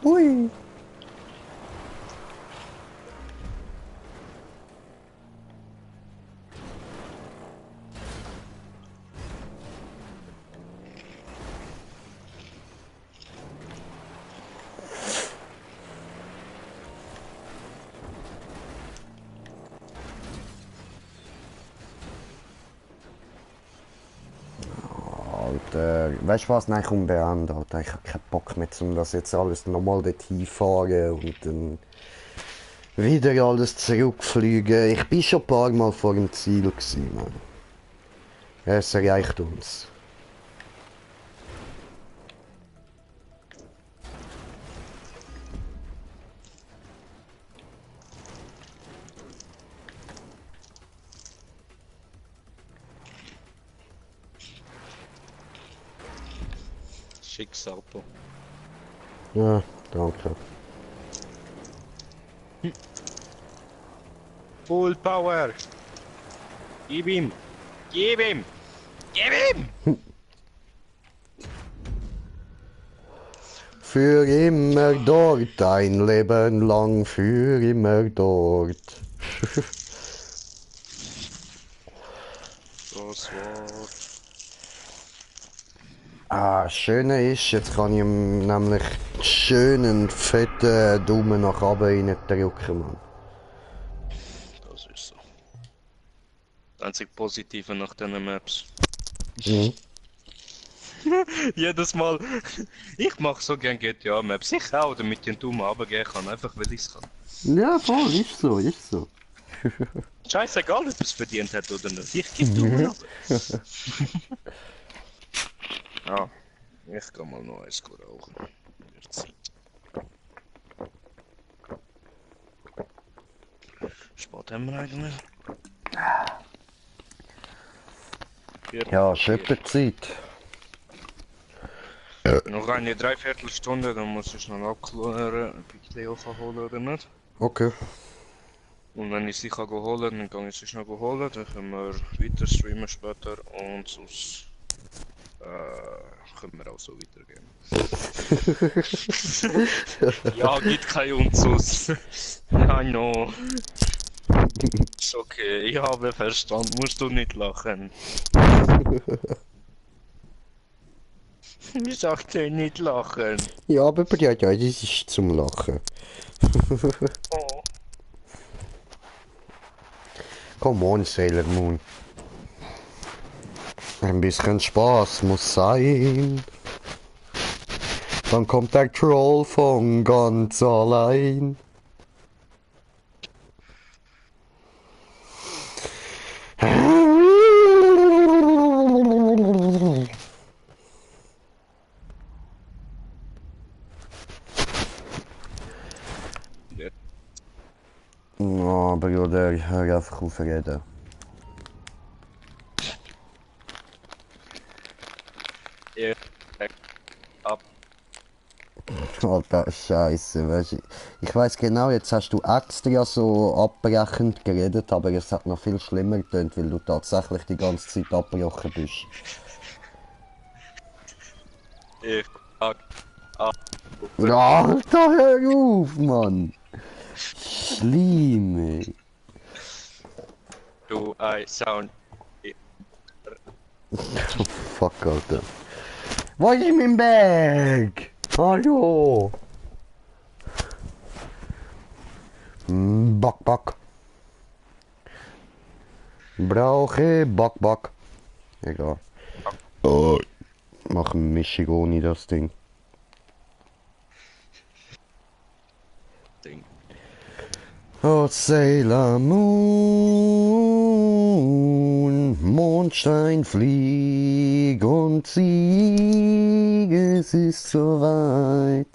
Hui. Alter, weißt du was? Nein, komm beenden, Alter. Ich habe keinen Bock mehr, um das jetzt alles nochmal dorthin fahren und dann wieder alles zurückfliegen. Ich bin schon ein paar Mal vor dem Ziel gewesen, Mann. Es reicht uns. Schickes Auto. Ja, danke. Full Power! Gib ihm! Gib ihm! Gib ihm! Für immer dort, ein Leben lang, für immer dort. Das war... Das Schöne ist, jetzt kann ich ihm nämlich schönen, fetten Daumen nach oben reindrücken, Mann. Das ist so. Das einzig Positive nach diesen Maps. Mhm. Jedes Mal. Ich mache so gern GTA-Maps. Ich auch, damit ich den Daumen runtergehen kann. Einfach weil ich es kann. Ja, voll, ist so, ist so. Scheißegal, ob es verdient hat oder nicht. Ich gebe Daumen runter. Ja, ich kann mal noch eins rauchen. Wird Zeit. Spät haben wir eigentlich. Ja, Schöpperzeit. Noch eine Dreiviertelstunde, dann muss ich noch abklären, ob ich Leo kann holen oder nicht. Okay. Und wenn ich sie kann holen, dann kann ich sie schnell holen, dann können wir weiter streamen später und sonst können wir auch so weitergehen. Ja, gibt kein und sonst. I know. Ist okay, ich habe verstanden, musst du nicht lachen. Ich sagte nicht lachen. Ja, aber ja, das ist zum Lachen. Oh. Come on, Sailor Moon. Ein bisschen Spaß muss sein. Dann kommt der Troll von ganz allein. Oh, Bruder, hör einfach auf reden. Ja, ab. Alter, Scheiße, weißt du. Ich weiß genau, jetzt hast du extra so abbrechend geredet, aber es hat noch viel schlimmer getönt, weil du tatsächlich die ganze Zeit abgebrochen bist. Ich sag ab. Alter, hör auf, Mann! Schlimm, ey. Du, I sound. Fuck, Alter. Wo ist mein Bag? Hallo? Back, back. Brauche Back, back. Egal. Oh. Mach eine Mischung ohne das Ding. Ding. Oh, Sailor Moon, Mondstein, flieg und sieg, es ist soweit.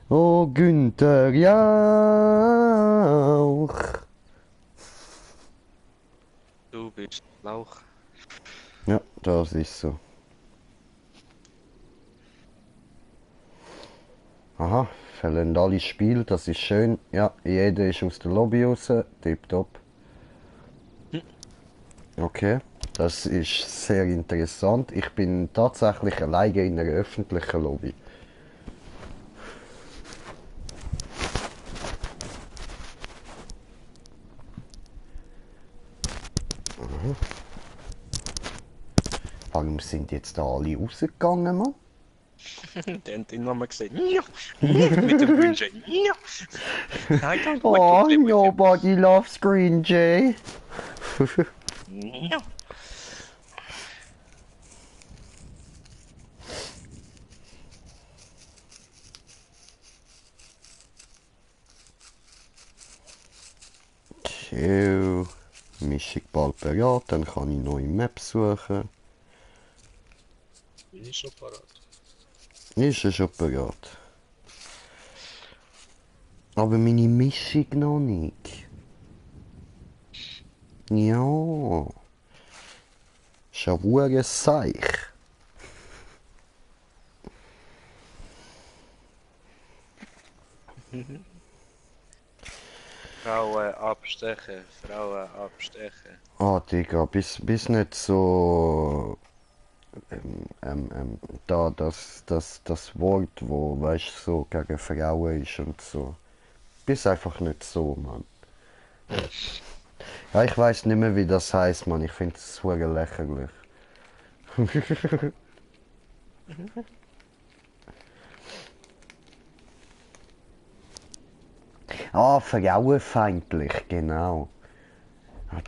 Oh, Günther Jauch. Du bist Lauch. Ja, das ist so. Aha, verlieren alle Spiel, das ist schön. Ja, jeder ist aus der Lobby raus, tipptopp. Okay, das ist sehr interessant. Ich bin tatsächlich alleine in einer öffentlichen Lobby. Mhm. Warum sind jetzt da alle rausgegangen, Mann? Der hat den Namen gesehen. Ja, mit dem Wünschen. Ja. I don't want Oh, to play with you. nobody loves Green Jay. Ja. Chill. Mischung bald bereit, dann kann ich neue Maps suchen. Bin ich schon parat. Ist ja schon bereit. Aber meine Mischung noch nicht. Ja. Ist ja ein Seich. Frauen abstechen, Frauen abstechen. Oh, Digga, bis nicht so. Da das Wort, wo, weißt du, so gegen Frauen ist und so. Bis einfach nicht so, Mann. Ja, ich weiß nicht mehr, wie das heißt, Mann. Ich finde es super lächerlich. Ah, frauenfeindlich, genau.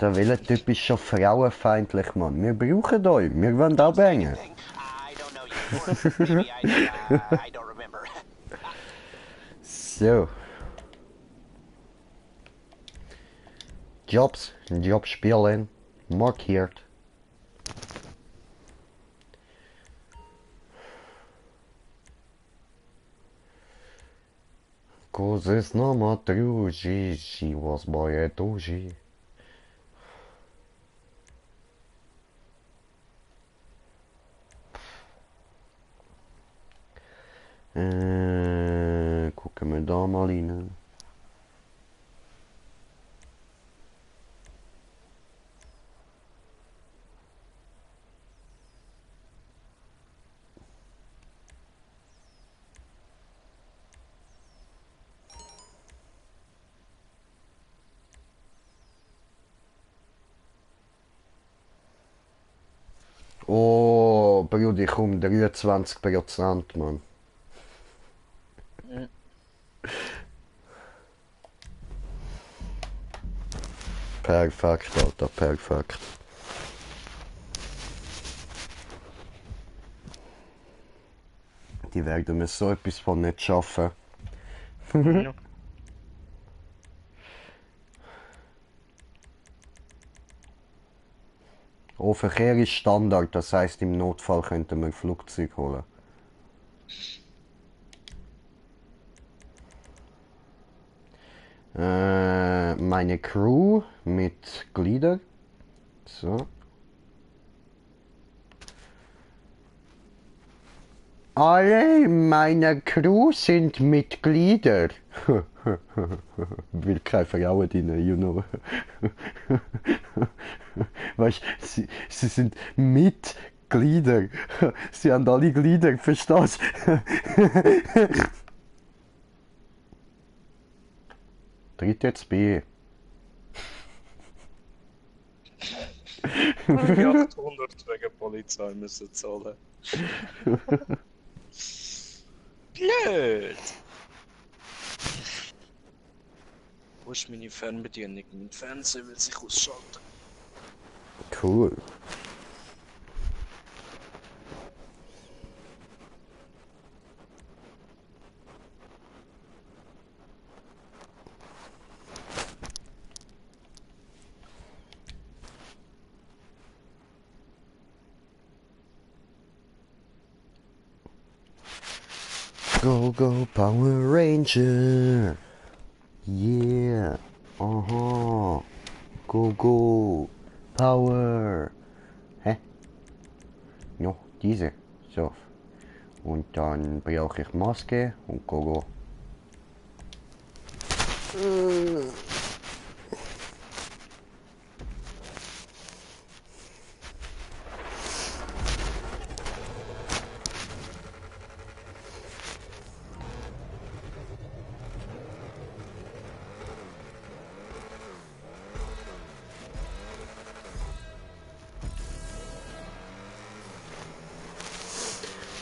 Der Wellentyp ist schon frauenfeindlich, Mann. Wir brauchen euch. Wir wollen auch bangen. I don't know you before. Maybe I don't remember. So. Jobs. Job spielen. Markiert. Coisas não matruji. She was by a doji. Gucken wir da mal rein. Oh, Bruder, ich komme 23%, Mann. Mhm. Perfekt, Alter, perfekt. Die werden mir so etwas von nicht schaffen. Ja. Oh, Verkehr ist Standard, das heißt im Notfall könnten wir ein Flugzeug holen. Meine Crew mit Glieder. So. Alle meiner Crew sind Mitglieder. Will keine Frauen drin, you know. Weißt du, sie sind Mitglieder. Sie haben alle Glieder, verstehst du? Tritt jetzt B. 800 wegen Polizei müssen zahlen. Blöd! Wo ist meine Fernbedienung? Mein Fernseher will sich ausschalten. Cool. Go, go, Power Ranger. Yeah. Aha. Go, go. Power. Hä? No, diese. So. Und dann brauche ich Maske und go, go.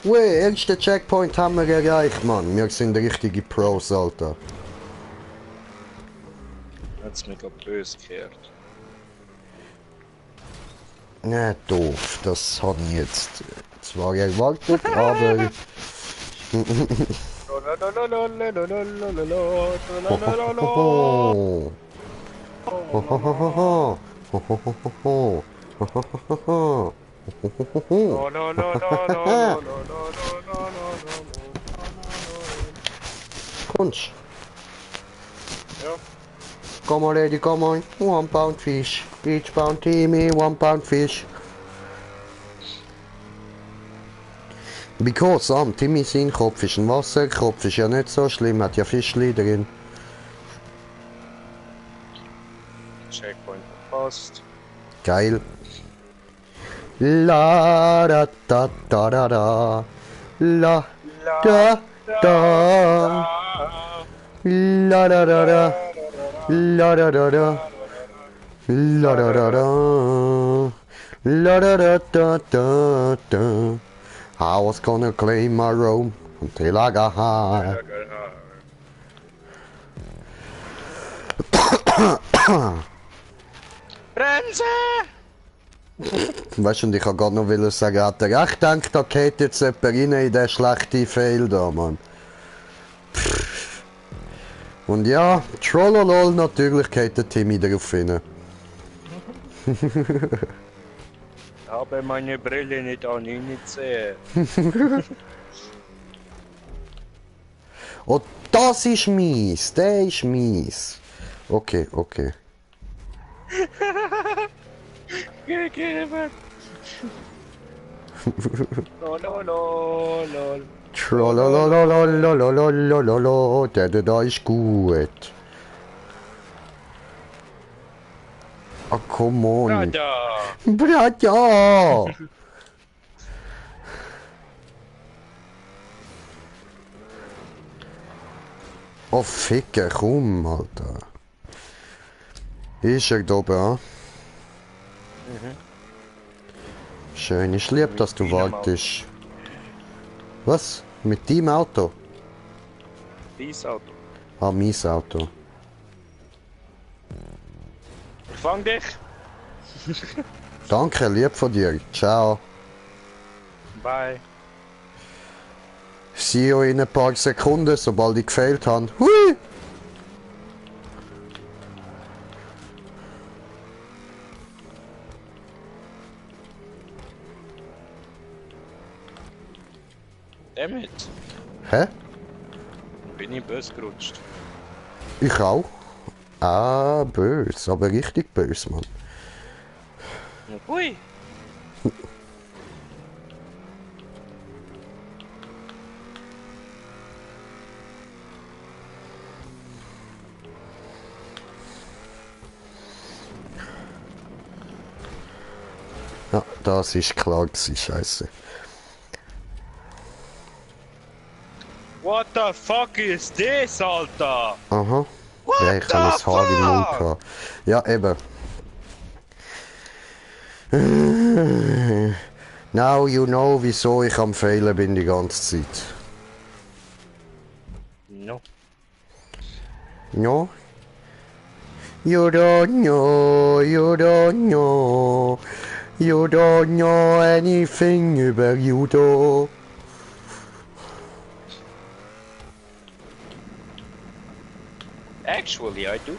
Wey, ersten Checkpoint haben wir erreicht, Mann. Wir sind richtige Pros, Alter. Hat's mich grad böse gehört. Ne, doof. Das habe ich jetzt zwar erwartet, aber... Kunst. Ja. Come on, lady, come on. 1 pound fish. Each pound Timmy, 1 pound fish. Because Timmy sein Kopf ist ein Wasserkopf, ist ja nicht so schlimm, hat ja Fischli drin. Checkpoint verpasst. Geil. La da da da da da. La da da. La da da da. La da da da. La da da da. La da da da da da. I was gonna claim my room until I got high. Bremse! Weißt du, und ich kann gerade noch sagen, hat er echt gedacht, da geht jetzt jemand rein in den schlechten Fail da, Mann. Pff. Und ja, Trollolol, natürlich geht der Timmy darauf hin. Habe meine Brille nicht an ihn gesehen. Oh, das ist mies, der ist mies. Okay, okay. Gegeben! Lolololol. Trollololololololololololol, der da ist gut. Ah, come on. Brada! Braja! Oh, Ficker, komm, Alter. Ist er da oben, ah? Schön, ich lieb, dass du wartest. Was? Mit deinem Auto? Dies Auto. Ah, mein Auto. Ich fang dich! Danke, lieb von dir. Ciao. Bye. See you in ein paar Sekunden, sobald ich gefehlt habe. Hui! Damit Hä? bin ich böse gerutscht. Ich auch. Ah, böse, aber richtig böse, Mann. Hui! Ja, das ist klar gewesen, Scheiße. What the fuck is this, Alter? Aha. What Ja, ich habe the ein Haar im Mund fuck? gehabt. Ja, eben. Now you know, wieso ich am Fehlen bin die ganze Zeit. No. No? You don't know, you don't know. You don't know anything über Judo. Actually, I do.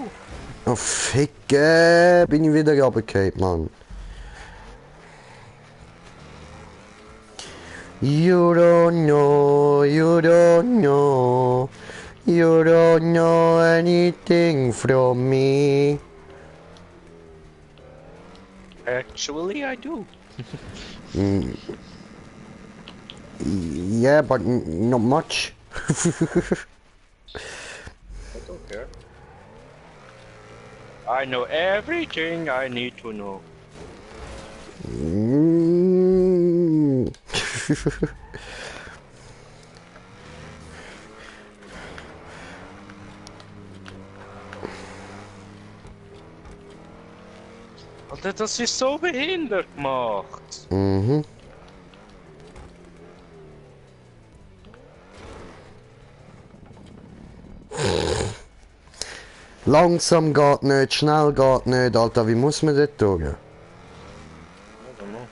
Oh, Ficke, bin ich wieder runtergefallen, Mann. You don't know, you don't know. You don't know anything from me. Actually, I do. Yeah, but not much. I don't care. I know everything I need to know. Mm. Alter, das ist so behindert gemacht. Mhm. Langsam geht nicht, schnell geht nicht, Alter, wie muss man das tun? I don't know.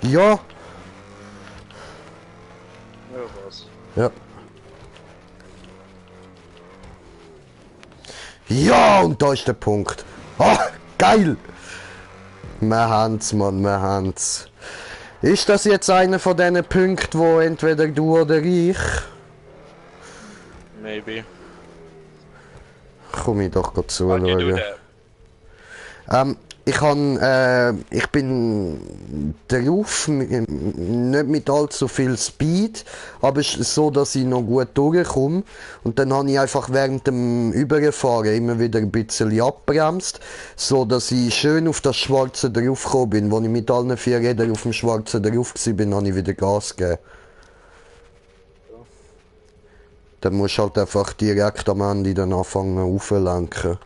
Ja, Ja, was? ja. Ja, und da ist der Punkt. Ah, geil! Wir haben's, Mann, wir haben's. Ist das jetzt einer von diesen Punkten, wo entweder du oder ich? Maybe. Komm ich doch grad Okay, du zuschauen. der. Ich bin drauf, nicht mit allzu viel Speed, aber es ist so, dass ich noch gut durchkomme. Und dann habe ich einfach während dem Überfahren immer wieder ein bisschen abbremst, so dass ich schön auf das Schwarze draufgekommen bin. Als ich mit allen 4 Rädern auf dem Schwarzen drauf bin, habe ich wieder Gas gegeben. Dann musst du halt einfach direkt am Ende dann anfangen aufzulenken.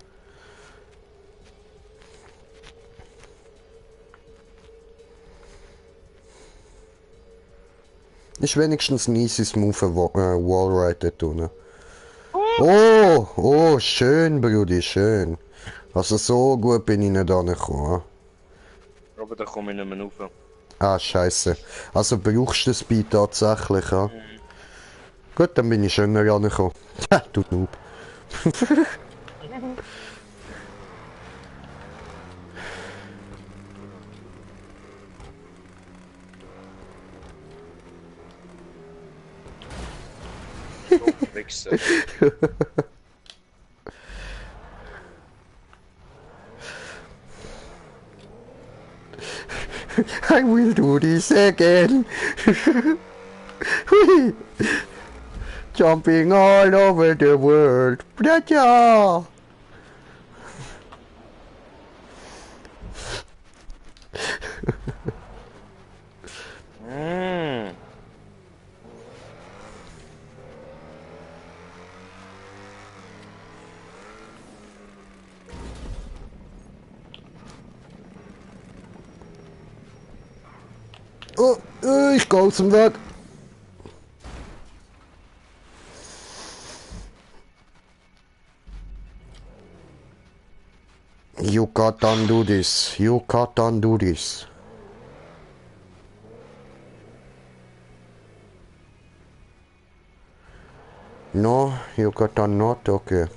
Ist wenigstens ein easy smooth Wallride dort unten. Oh, schön, Brudi, schön. Also so gut bin ich nicht angekommen. Aber da komme ich nicht mehr rauf. Ah, scheiße. Also brauchst du den Speed tatsächlich, ja? Gut, dann bin ich schöner angekommen. Ha, du Noob. Wichser. I will do this again. Jumping all over the world. Braja! Mm. Oh, ich gehe aus dem Weg. You can't do this. You can't do this. No, you can't not. Okay.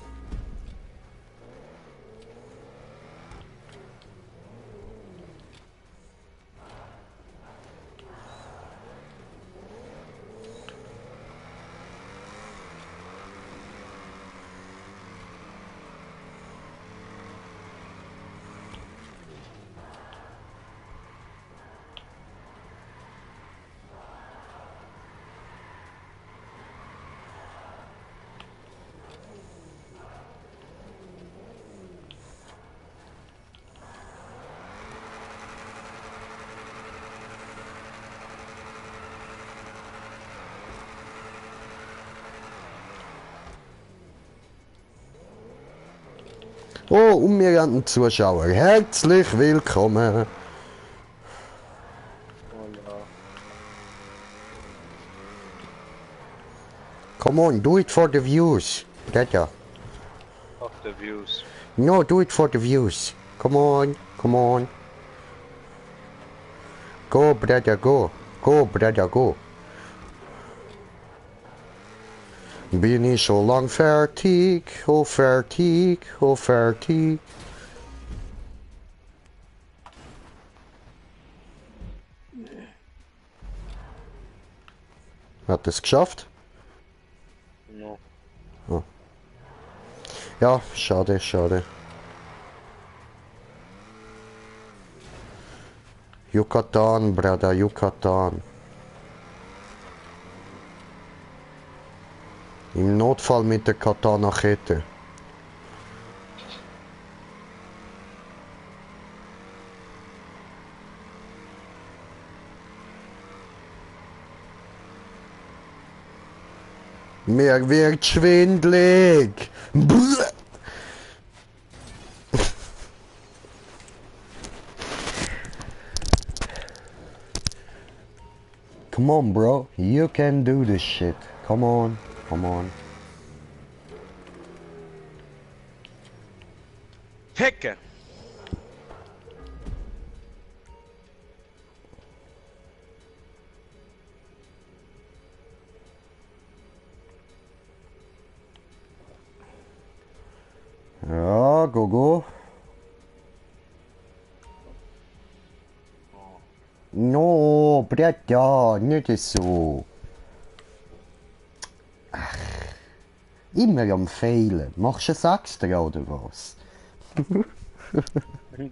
Oh, unbekannten Zuschauer, herzlich willkommen. Oh ja. Come on, do it for the views. Braja. Fuck the views. No, do it for the views. Come on, come on. Go, Braja, go. Go, Braja, go. Bin ich so lang fertig, oh fertig, oh fertig. Hat es geschafft? No. Ja, schade, schade. Yucatan, Brother, Yucatan. Im Notfall mit der Katana-Kette. Mir wird schwindlig. Bäh. Come on, bro. You can do this shit. Come on. Come on. Hecke! Ja, go, go. No, Britta, nicht so. Immer am Fehlen. Machst du ein Extra oder was?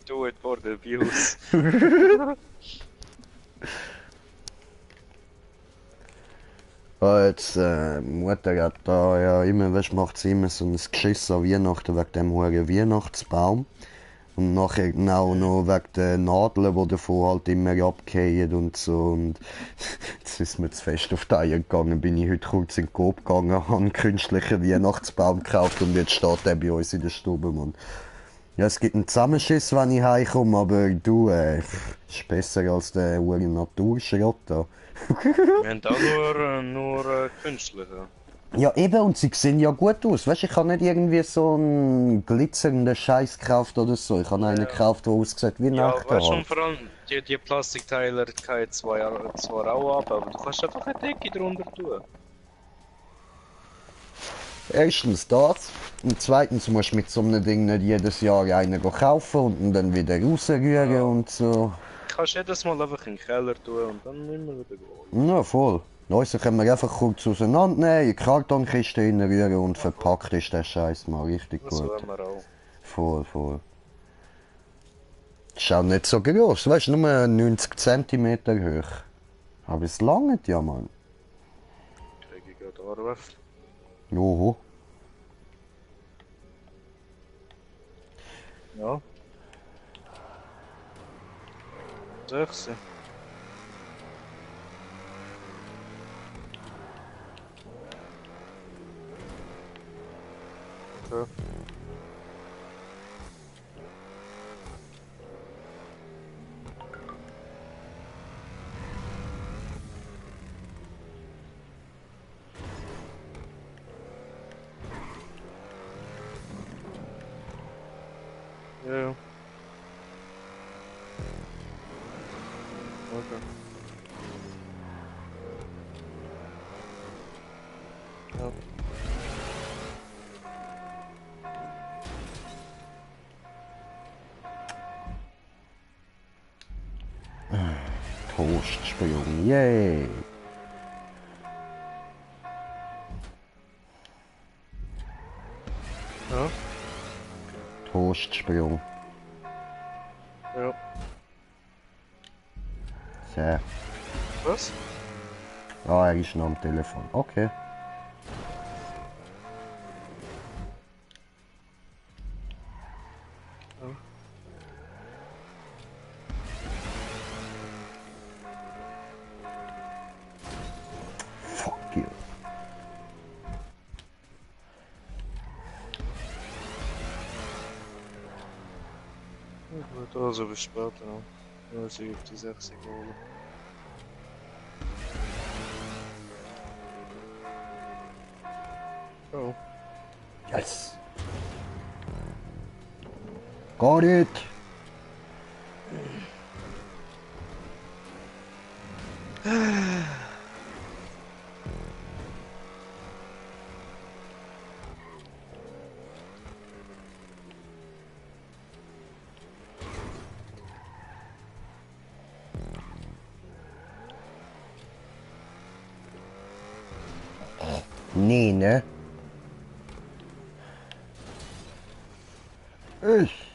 Do it for the views. Jetzt, Mutter hat da ja immer, weißt, macht sie immer so ein Geschiss an Weihnachten wegen dem hohen Weihnachtsbaum. Und nachher genau noch wegen den Nadeln, die davon halt immer abgehen und so. Und jetzt ist mir zu fest auf die Eier gegangen. Bin ich heute kurz in den Coop gegangen, habe einen künstlichen Weihnachtsbaum gekauft und jetzt steht der bei uns in der Stube, Mann. Ja, es gibt einen Zusammenschiss, wenn ich heimkomme, aber du, ist besser als der hure Naturschrott da. Wir haben auch nur künstliche. Ja, eben, und sie sehen ja gut aus. Weißt du, ich habe nicht irgendwie so einen glitzernden Scheiß gekauft oder so. Ich habe einen gekauft, der aussieht wie Ja, Nacht. weißt du, und vor allem die Plastikteile gehen zwar auch ab, aber du kannst einfach eine Decke drunter tun. Erstens das. Und zweitens musst du mit so einem Ding nicht jedes Jahr einen kaufen und ihn dann wieder rausrühren Ja. und so. Du kannst jedes Mal einfach in den Keller tun und dann immer wieder gehen. Ja, voll. Unseren können wir einfach kurz auseinandernehmen, in die Kartonkiste reinrühren und verpackt ist der Scheiß mal richtig Das gut. haben wir auch. Voll, voll. Ist auch nicht so groß, weißt du, nur 90 cm hoch. Aber es langt ja, Mann. Kriege ich gerade Anruf. Joho. Ja. 6. Okay. Ja, ja. Okay. Ja. Toastsprung, yay. Ja. Toastsprung. Ja. So. Was? Ah, er ist noch am Telefon. Okay. Ja. Fuck you. Gut, also bis später. Ja, ja, sie auf die 6 holen. Oh. Yes. Got it. Nee, ne? Ich.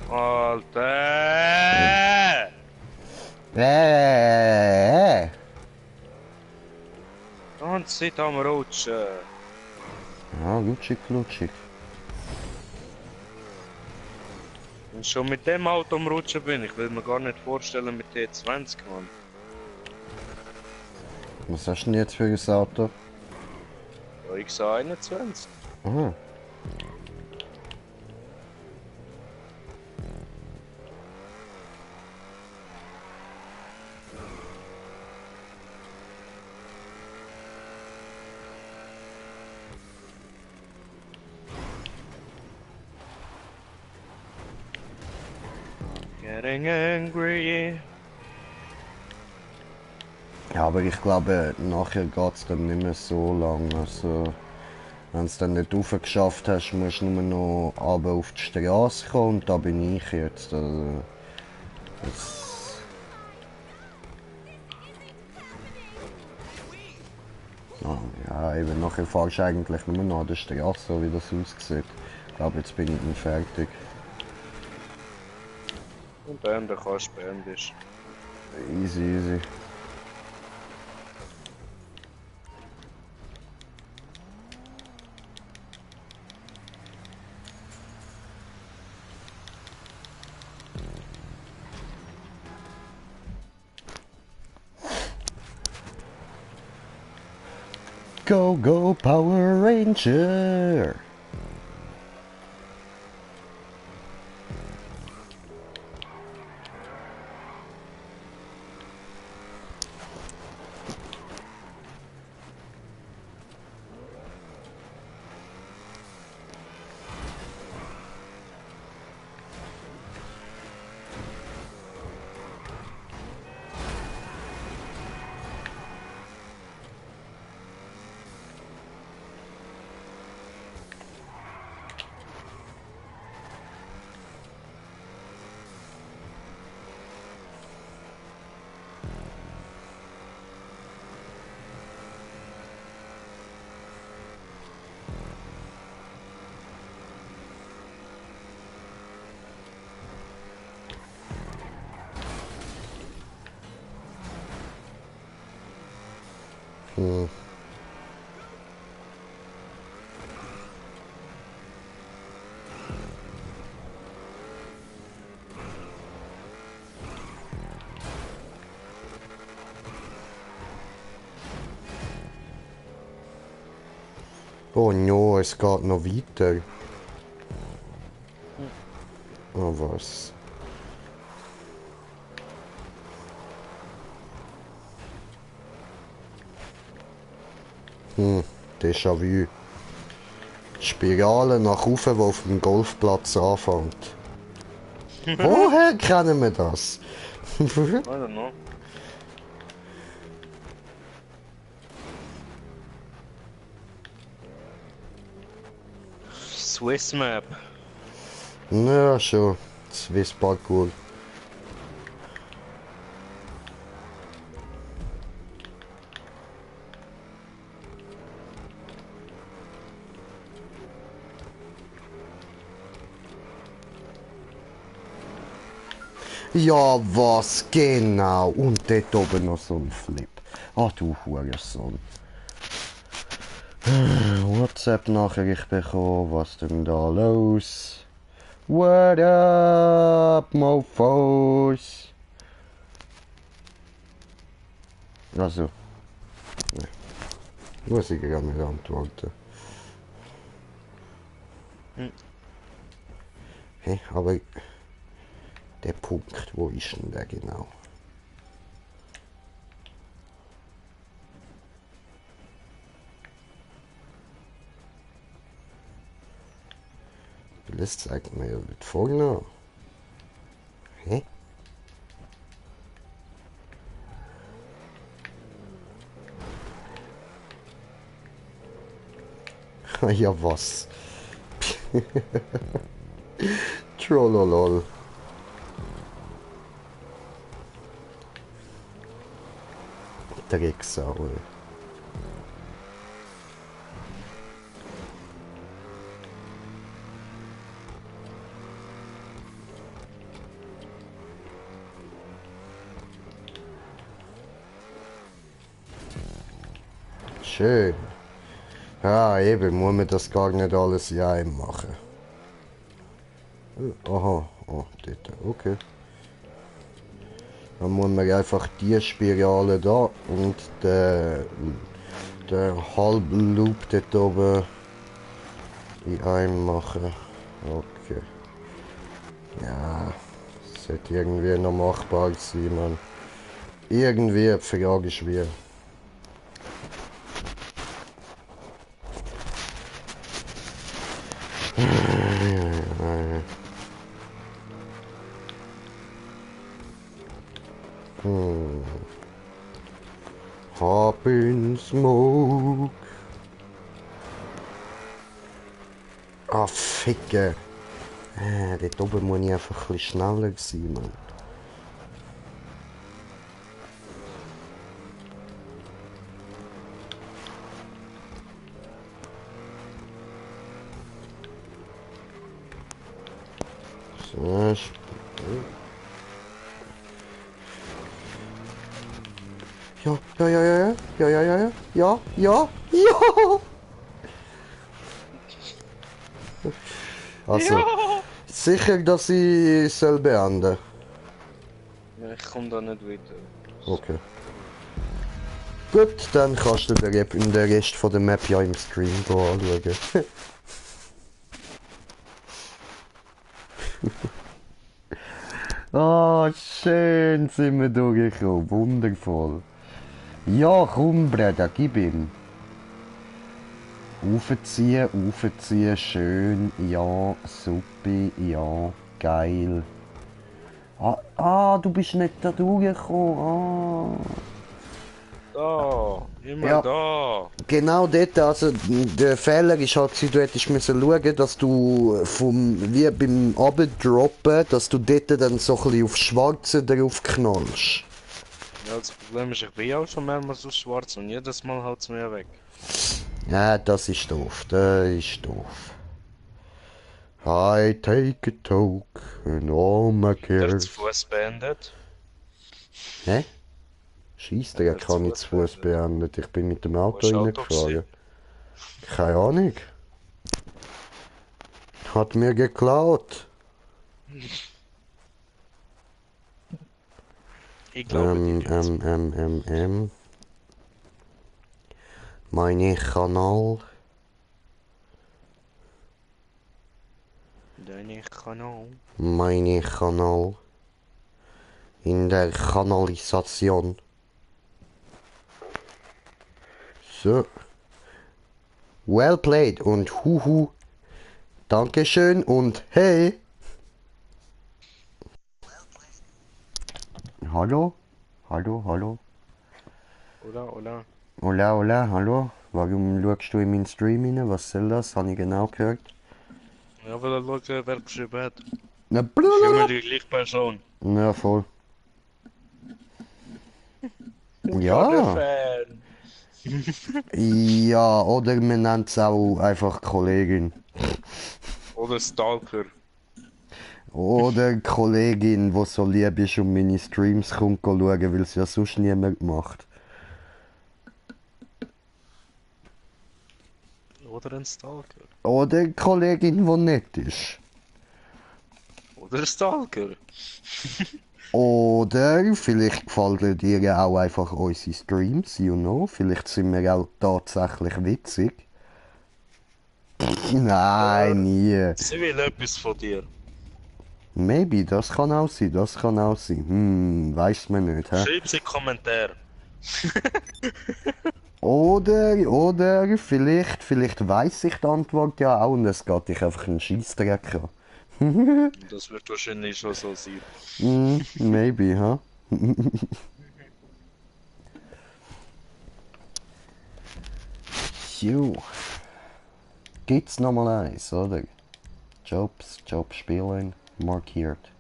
Alter! Ganze Zeit am Rutschen. Ja, lutschig, lutschig. Wenn ich schon mit dem Auto am Rutschen bin, ich will mir gar nicht vorstellen mit T20, Mann. Was hast du denn jetzt für ein Auto? Ja, X21. Aha. Getting angry. Ja, aber ich glaube, nachher geht es dann nicht mehr so lang. Also, wenn es dann nicht raufgeschafft hast, musst du nur noch runter auf die Straße kommen und da bin ich jetzt. Also, das, ja, eben, nachher fahrst du eigentlich nur noch an der Straße, so wie das aussieht. Ich glaube, jetzt bin ich dann fertig. Und dann kannst du beenden. Easy, easy. Go, go, Power Ranger! Hm. Oh no, es geht noch weiter. Oh was. Déjà-vu. Spirale nach oben, die auf dem Golfplatz anfängt. Woher kennen wir das? I don't know. Swiss Map. Ja, schon. Swiss Parkour. Ja, was genau? Und dort oben noch so ein Flip. Ah, du Hurensohn. WhatsApp-Nachricht bekommen, was denn da los? What up, Mofos? Also, ne, muss ich gar nicht antworten. Hey, aber der Punkt, wo ist denn der genau? Das zeigt mir mit vorne. Hä? Ja, was? Trollolol. Drecksau. Schön. Ja, eben, muss man das gar nicht alles in einem machen. Aha, oh, dort, okay. Dann muss man einfach die Spirale da und der halben Loop dort oben in einem machen. Okay. Ja, sollte irgendwie noch machbar sein, man. Irgendwie, die Frage ist wie. Hop in smoke. Ah, Ficke. Dort oben muss ich einfach ein bisschen schneller sein, Mann. So, ja, ja, ja, ja, ja, ja, ja, ja, ja, ja. Also, Ja! sicher, dass ich soll beenden. Ja, ich komme da nicht weiter. Okay. Gut, dann kannst du den Rest von der Map ja im Stream anschauen. Ah, schön sind wir durchgekommen. Wundervoll. Ja, komm, Bruder, gib ihm. Aufziehen, schön. Ja, super, ja, geil. Du bist nicht da durchgekommen. Da! Immer Ja. da! Genau dort, also der Fehler ist halt, du hättest müssen schauen, dass du wie beim Abendroppen, dass du dort dann so ein bisschen auf Schwarze drauf knallst. Ja, das Problem ist, ich bin auch schon mehrmals so schwarz und jedes Mal haut es mir weg. Ja, das ist doof. I take a toke and all my Der zu cares. Fuß beendet. Hä? Scheisse, Hat der er zu kann ich Fuß zu Fuß beendet. Ich bin mit dem Wo Auto ist Auto reingefahren. gewesen? Keine Ahnung. Hat mir geklaut. Ich glaube dir jetzt. Meine Kanal. Deine Kanal. Meine Kanal. In der Kanalisation. So. Well played und huhu. Dankeschön und hey. Hallo? Hallo, hallo? Oder? Hola, hola, hallo? Warum schaust du in meinen Stream rein? Was soll das? Habe ich genau gehört. Ja, weil er schaut, wer geschrieben hat. Na, Ist immer blablabla. die gleiche Person. Ja, voll. Ja, der Ja. Fan. Ja, oder man nennt es auch einfach Kollegin. Oder Stalker. Oder Kollegin, die so lieb ist und meine Streams kommt schauen, weil es ja sonst niemand macht. Oder ein Stalker. Oder Kollegin, die nett ist. Oder ein Stalker. Oder vielleicht gefallen dir auch einfach unsere Streams, you know. Vielleicht sind wir auch tatsächlich witzig. Nein, nie. Sie will etwas von dir. Maybe, das kann auch sein, Weiß man nicht, hä? Schreib sie in die Kommentare. Oder vielleicht weiss ich die Antwort ja auch und es geht dich einfach einen Scheissdreck an. Das wird wahrscheinlich schon so sein. Maybe, huh? Jo. Gibt's nochmal eins, oder? Jobs spielen, markiert.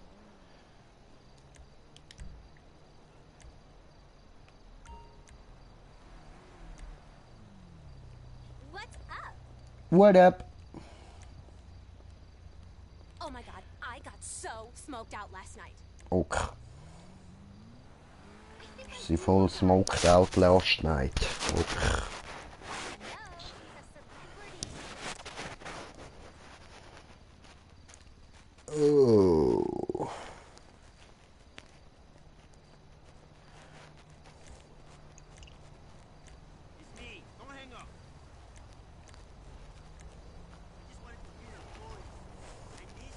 What's up? What up? Oh my god, I got so smoked out last night. Okay. Sie voll smoked out last night. Okay. Oh. It's me. Don't hang up. I just wanted to hear your voice. Like this?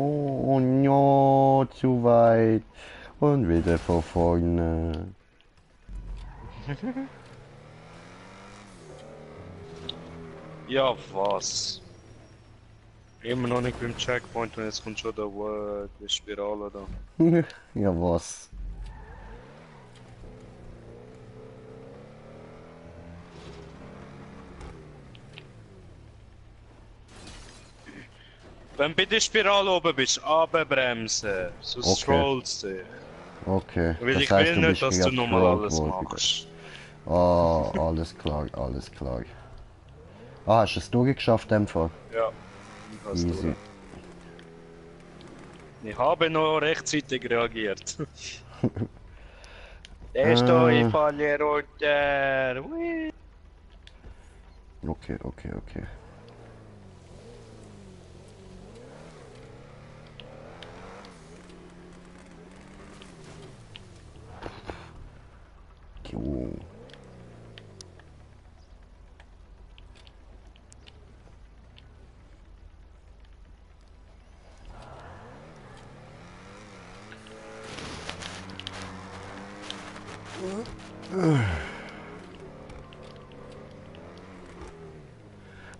Oh, no, zu weit. Und wieder von vorne. Ja, was? Immer noch nicht beim Checkpoint und jetzt kommt schon die Spirale da. Ja, was? Wenn du bei der Spirale oben bist, runterbremsen, sonst Okay. rollst du dich. Okay. Weil Das ich heißt, will du nicht, bist dass du gerade nochmal gerollt alles worden. machst. Ah, alles klar, alles klar. Ah, hast du es durchgeschafft, in dem Fall? Ja, hast Easy. du. Ich habe noch rechtzeitig reagiert. Der ist da, ich falle runter. Hui. Okay, okay, okay. you.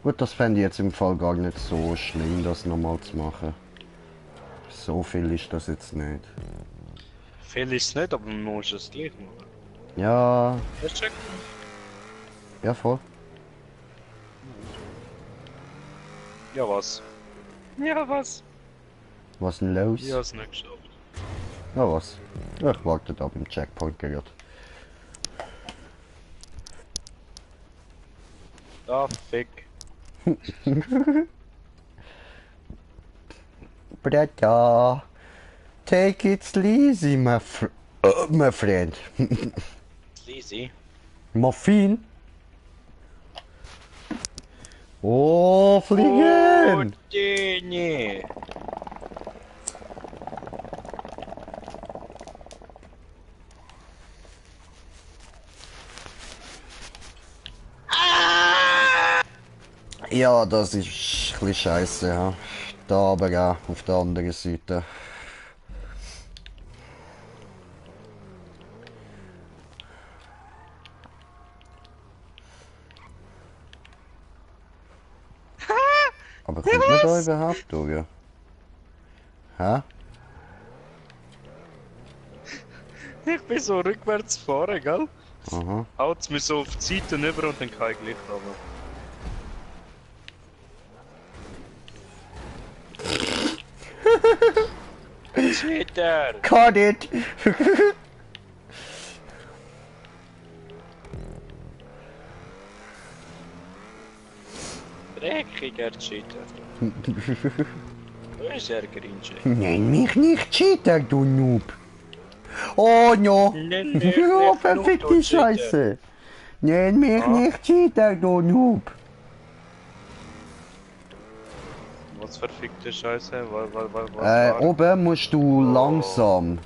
Gut, das fände ich jetzt im Fall gar nicht so schlimm, das nochmal zu machen. So viel ist das jetzt nicht. Viel ist es nicht, aber man muss es gleich machen. Ja, Hast du checken? ja voll. Ja, was? Ja, was? Was denn los? Ich hab's nicht geschafft. Ja, was? Ja, ich warte da beim Checkpoint gerade. Ah, fick. Bretta, take it easy, my friend. Easy. Morphin? Oh, fliegen! Dini. Ja, das ist ein bisschen scheiße, ja. Da aber auch auf der anderen Seite. Aber kommt man da überhaupt durch? Hä? Ich bin so rückwärts fahren, gell? Aha. Haut's mir so auf die Seite rüber und dann kann ich gleich runter. Cheater! Cut it! Dreckiger Cheater. Du bist ja Grinche. Nenn mich nicht Cheater, du Noob! Oh no! Nenn mich Oh, nicht verfickte Noob, du Cheater. Scheiße! Nenn mich Ah. nicht Cheater, du Noob! Was verfickte Scheiße? Was war? Oben musst du Oh. langsam.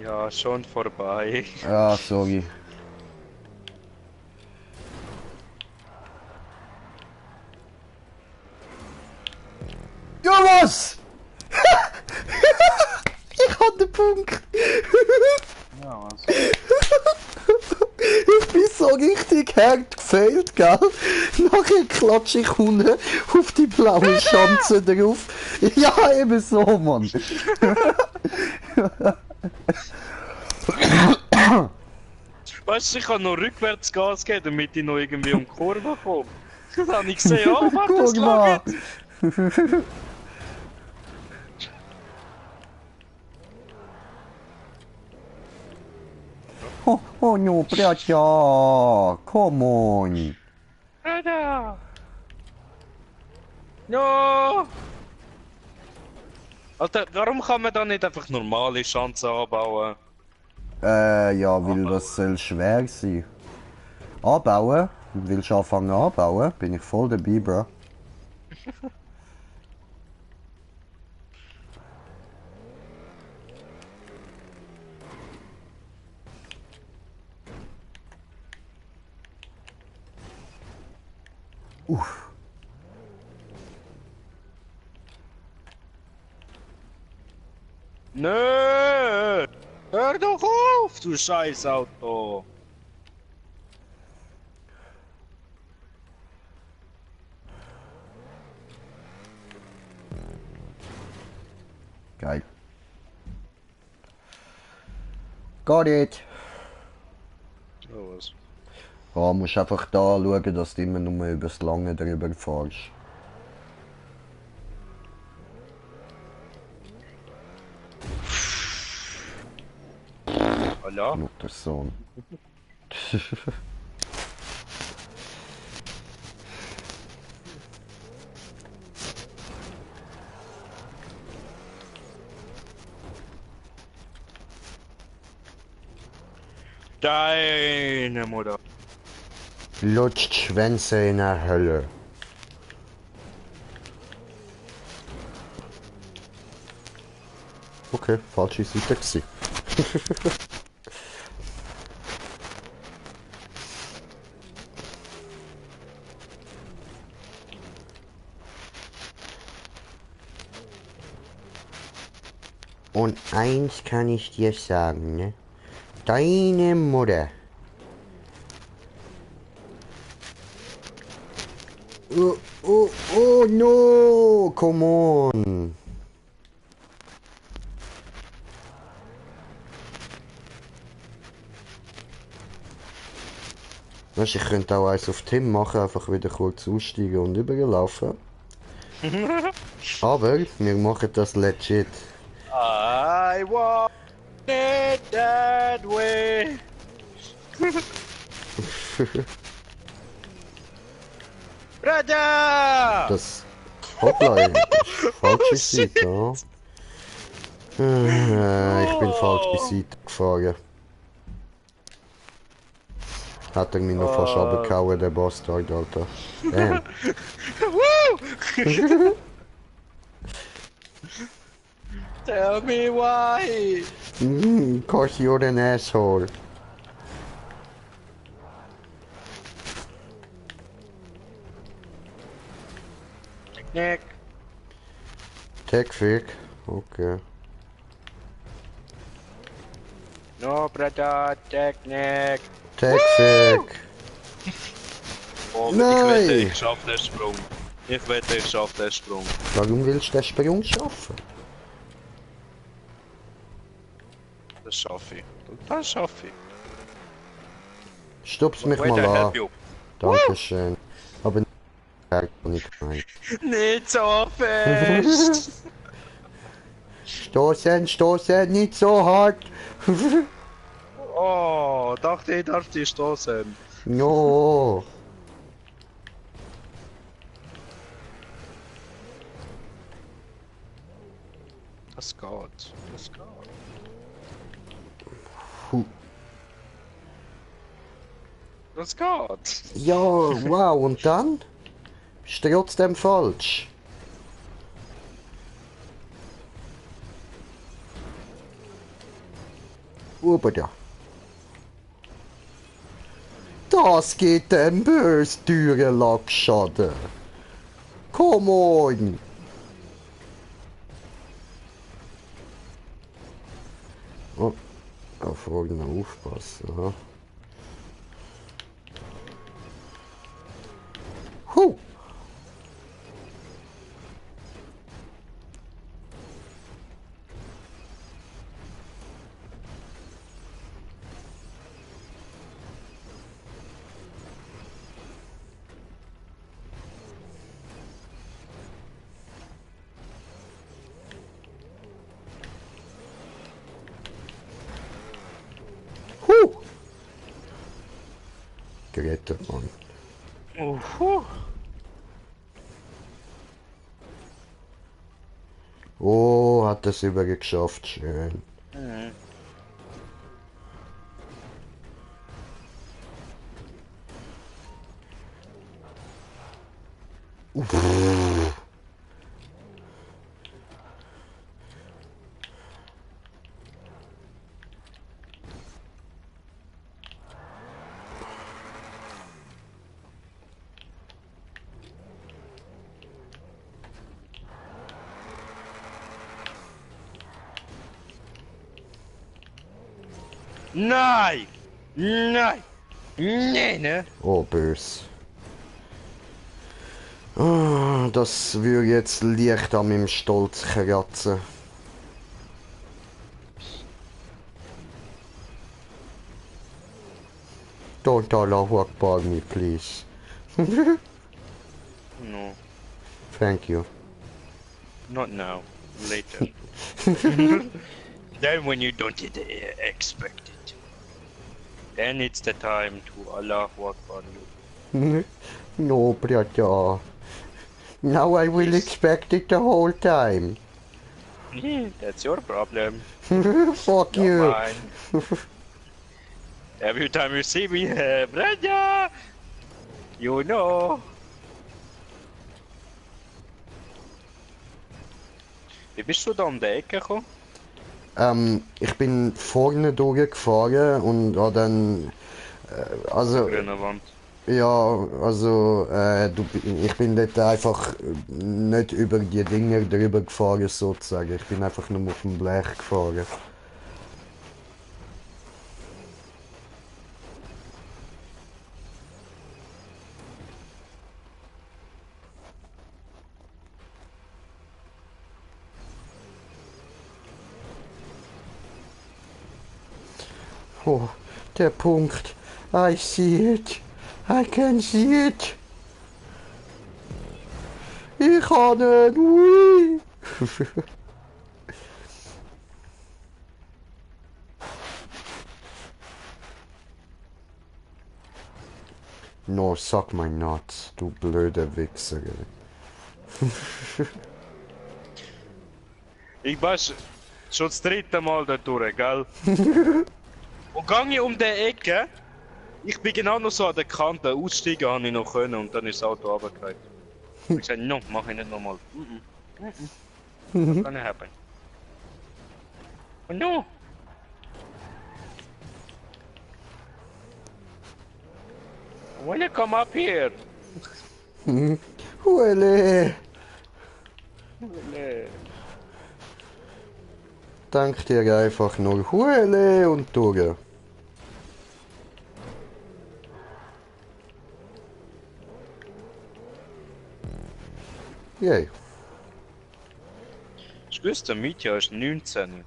Ja, schon vorbei. Ja, sorry. Ja, was? Ich hab den Punkt. Ja, was? Ich bin so richtig hart gefailt, gell? Nachher klatsche ich unten auf die blaue Schanze drauf. Ja, eben so, Mann. Weißt du, ich kann noch rückwärts Gas geben, damit ich noch irgendwie um die Kurve komme. Dann habe ich gesehen, oh, warte, das Guck mal. langt. Oh no, bratja. Come on. Alter! No! Alter, warum kann man da nicht einfach normale Schanzen anbauen? Ja, weil was soll schwer sein? Anbauen? Willst du anfangen anbauen? Bin ich voll dabei, bro. Nö! Hör doch auf, du scheiß Auto! Geil. Got it. Oh, was? Ja, musst einfach da schauen, dass du immer nur über das Lange drüber fährst. Hallo? Muttersohn. Deine Mutter. Lutscht Schwänze in der Hölle. Okay, falsche Seite gewesen. Und eins kann ich dir sagen, ne? Deine Mutter. Oh no, come on. Weißt, ich könnte auch eins auf Tim machen, einfach wieder kurz aussteigen und überlaufen. Aber wir machen das legit. I want it that way. Brother! Das... Hoppla, das ist falsche Seite, ja. Ich bin falsch Seite gefahren. Hat er mich noch fast runtergehauen, der Bastard, Alter. Damn. Tell me why. Cause you're an asshole. Nick. Techfix. Okay. No, brother, Technik. Techfix. Oh, Nein. ich wette, ich schaff den Sprung. Ich wette, ich schaff den Sprung. Warum willst du den Sprung schaffen? Das schaffe ich. Das schaffe ich. Stupst mich Wait, mal I an. help you. Dankeschön. Aber nicht gemeint. Nicht so fest. Stoßen, stoßen, nicht so hart. Oh, dachte ich darf die stoßen. No. Das geht. Das geht. Puh. Das geht. Ja, wow, und dann? Ist trotzdem falsch. Aber da. Das geht dem bös teuren Lackschaden. Come on. Oh, auf vorne aufpassen. Aha. Huh. Huh. Gerettet, Mann. Oh, hat es übergeschafft, schön. Uff. Nein! Nein! Nee, ne? Oh, bös. Ah, das würde jetzt leicht an meinem Stolz kratzen. Don't Allahu Akbar me, please. No, Thank you. not now. Later. Then when you don't expect it. Then it's the time to Allahu Akbar you. No, brother. Now I will expect it the whole time. Yeah, that's your problem. Fuck Not you. mine. Every time you see me, brother, you know. Wie bist du da um die Ecke gekommen? Ich bin vorne durchgefahren und habe dann, also, Grüne Wand. Ja, also ich bin dort einfach nicht über die Dinger drüber gefahren sozusagen. Ich bin einfach nur auf dem Blech gefahren. Oh, der Punkt. I see it. I can see it. Ich kann nicht. Ui. No, suck my nuts, du blöde Wichser. Ich weiß schon das dritte Mal dort durch, gell? Und gehe ich um die Ecke, ich bin genau noch so an der Kante, aussteigen habe ich noch können und dann ist das Auto runtergefallen. Ich gesagt, no, mach ich nicht nochmal. Das kann nicht happen. Und no! I wanna come up here! Huele! Nee. Dank dir einfach nur Huele und durch. Yay. Ich wusste, der Mietja ist 19.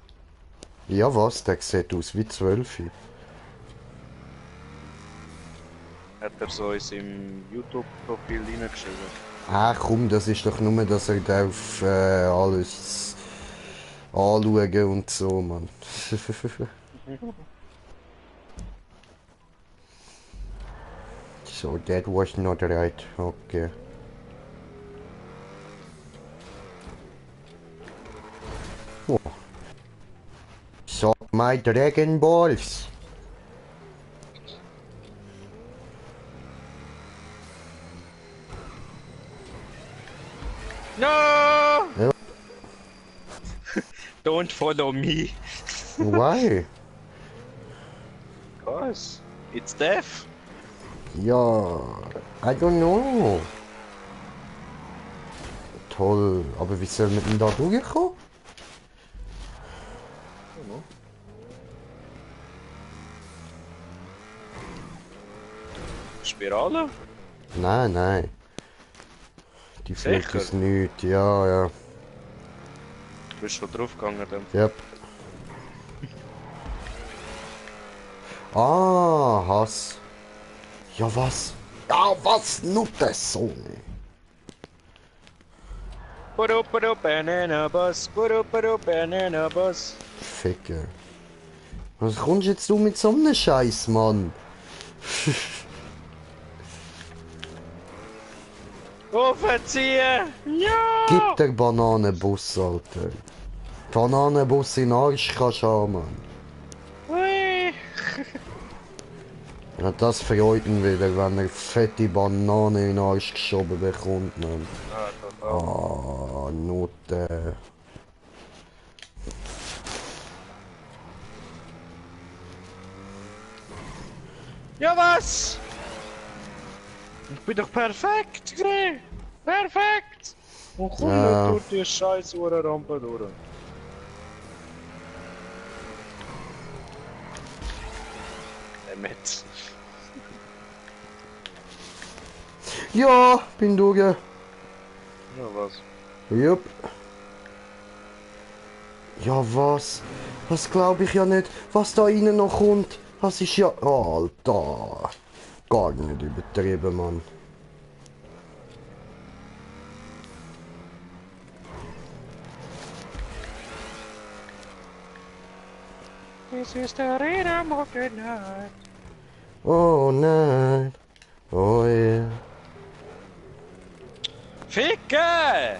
Ja was, der sieht aus wie 12. Hat er so in seinem YouTube-Profil reingeschrieben. Ach komm, das ist doch nur, dass er darf alles anschauen und so, Mann. So, that was not right. Okay. Oh. So, my Dragon Balls. No! Ja. Don't follow me. Why? Because it's death. Ja, I don't know. Toll, aber wie soll man denn da durchkommen? Spirale? Nein, nein. Die führt Sicher? uns nicht, ja, ja. Du bist schon draufgegangen dann. Yep. Ah, Hass. Ja, was? Ja, was? Nutte Sonne. Puru banana bus, puru banana bus. Ficker. Was kommst jetzt du mit so einem Scheiß, Mann? Aufziehen! Ja! Gib der Bananenbus, Alter. Bananenbus in den Arsch kannst du haben, Mann. Ui. Ja, das freut ihn wieder, wenn er fette Banane in den Arsch geschoben bekommt, Mann. Ja, total. Ah, Nutte. Ja, was? Ich bin doch perfekt, Gre. Perfekt! Und komm Ja. nicht durch die scheiß Rampe durch. Mit. Ja, bin durch. Ja, was? Jupp. Ja, was? Das glaube ich ja nicht. Was da innen noch kommt, das ist ja... Alter. Gar nicht übertrieben, Mann. This is the rhythm of the night. Oh nein. Oh yeah. Ficke!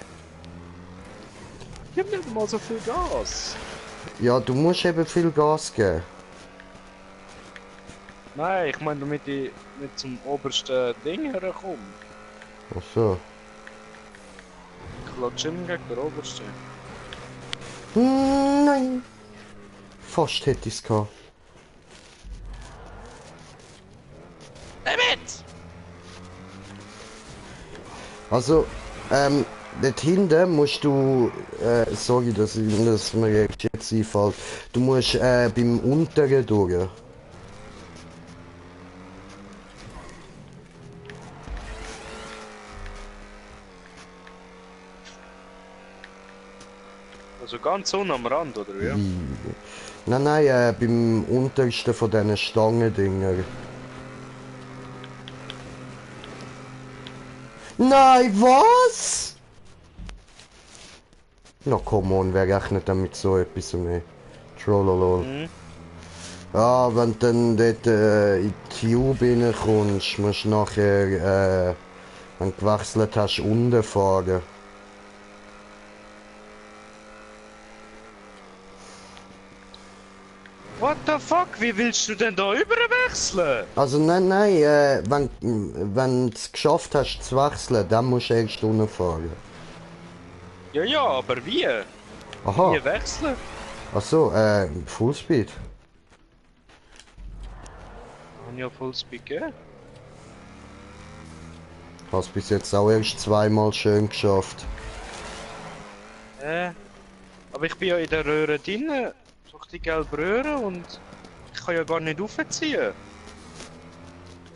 Gib nicht mal so viel Gas. Ja, du musst eben viel Gas geben. Nein, ich meine, damit ich nicht zum obersten Ding herkomme. Ach so. Ich klatsche immer gegen den obersten. Nein. Fast hätte ich es gehabt. Damit! Also, dort hinten musst du, sorry, dass mir jetzt einfällt, du musst beim unteren durch. Also ganz unten am Rand, oder wie? Nein, nein, beim untersten von diesen Stangendinger. Nein, was? Na come on, wer rechnet denn mit so etwas mehr? Trollolol. Mhm. Ja, wenn du dann dort in die Tube reinkommst, musst du nachher, wenn du gewechselt hast, unten fahren. What the fuck? Wie willst du denn da überwechseln? Also nein, nein, wenn du es geschafft hast zu wechseln, dann musst du erst unten fahren. Ja, ja, aber wie? Aha, Wie wechseln? achso, Fullspeed. Haben ja Fullspeed gegeben. Hast bis jetzt auch erst zweimal schön geschafft. Aber ich bin ja in der Röhre drin, durch die gelbe Röhre und ich kann ja gar nicht aufziehen.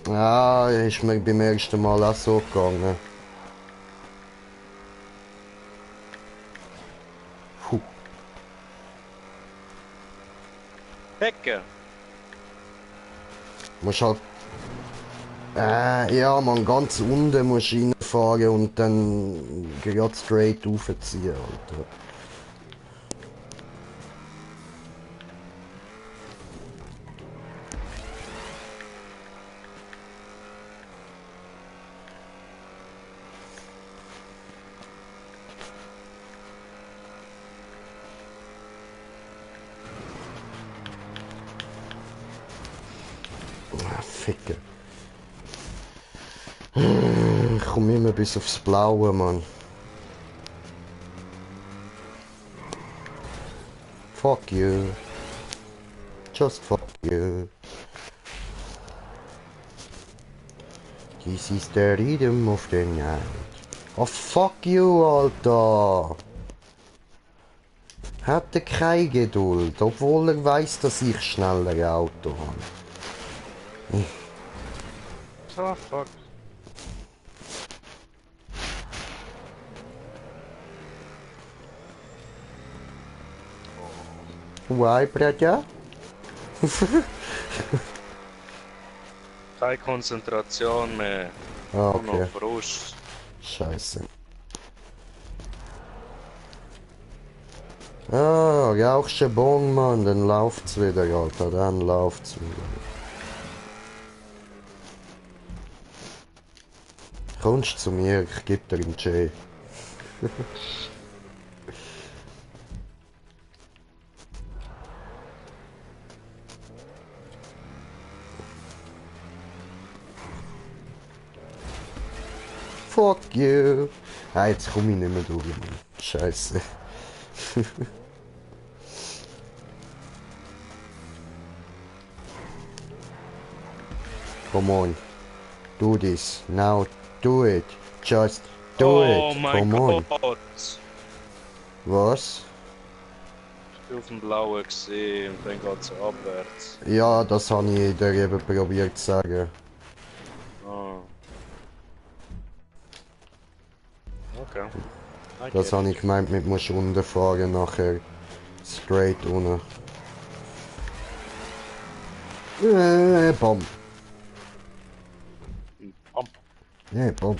Ja, ist mir beim ersten Mal auch so gegangen. Puh. Hecken. Musst halt. Ja, man, ganz unten musst du reinfahren und dann gerade straight aufziehen, Alter. Ah, Ficke. Ich komme immer bis aufs Blaue, Mann. Fuck you. Just fuck you. This is the rhythm of the night. Oh fuck you, Alter. Hat er keine Geduld, obwohl er weiß, dass ich schneller Auto habe. Oh fuck. Why, Brother? Keine Konzentration mehr. Ah, Nur noch okay. Frust. Scheiße. Ah, rauchst du Bon, Mann, dann läuft's wieder, Alter, dann läuft's wieder. Kommst zu mir, ich geb dir einen J. Fuck you. Ah, jetzt komm ich nicht mehr durch, Mann. Scheiße. Come on. Do this. Now do it. Just do Oh it. mein Come on. Gott! Was? Ich bin auf dem Blauen gesehen und dann geht's abwärts. Ja, das habe ich dir eben probiert zu sagen. Ah. Okay. Das habe ich gemeint mit musst unten fahren, nachher straight unten. Bom. Am. Bom.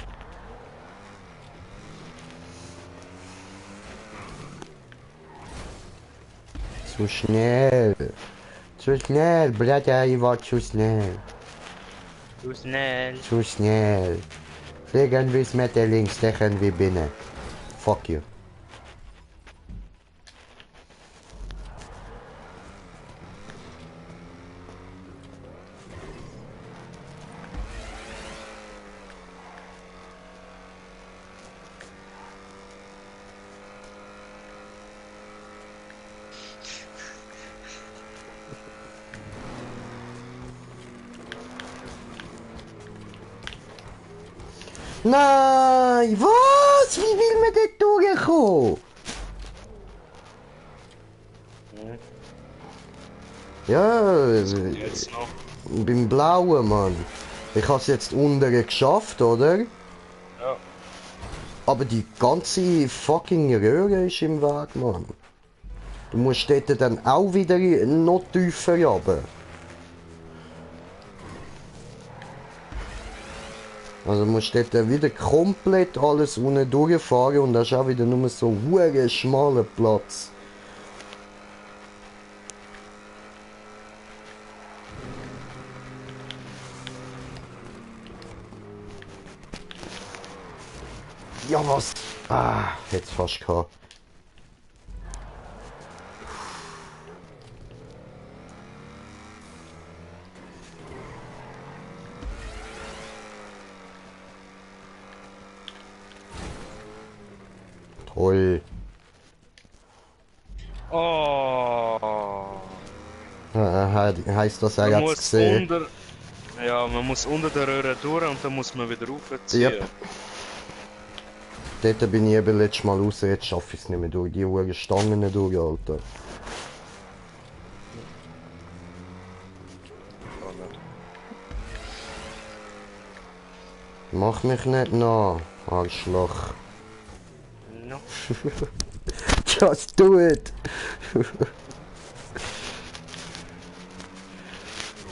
Zu schnell. Zu schnell, Bruder, ich war zu schnell. Zu schnell. Zu schnell. Fliegen wie Schmetterling, stechen wie Biene. Fuck you. Nein, Nein, was? Wie will man dort durchkommen? Ja, Jetzt noch. beim Blauen, Mann. Ich hab's jetzt unten geschafft, oder? Ja. Aber die ganze fucking Röhre ist im Weg, Mann. Du musst dort dann auch wieder noch tiefer runter. Also musst du dort wieder komplett alles unten durchfahren und hast auch wieder nur so einen schmalen Platz. Ja, was? Ah, jetzt fast gehabt. Toll. Oh. Heißt das, er Man hat's muss gesehen? unter. Ja, man muss unter der Röhre durch und dann muss man wieder raufziehen. Yep. Dort bin ich eben letztes Mal raus, jetzt schaffe ich es nicht mehr durch die hohen Stangen durch, Alter. Mach mich nicht nach, Arschloch. No. Just do it!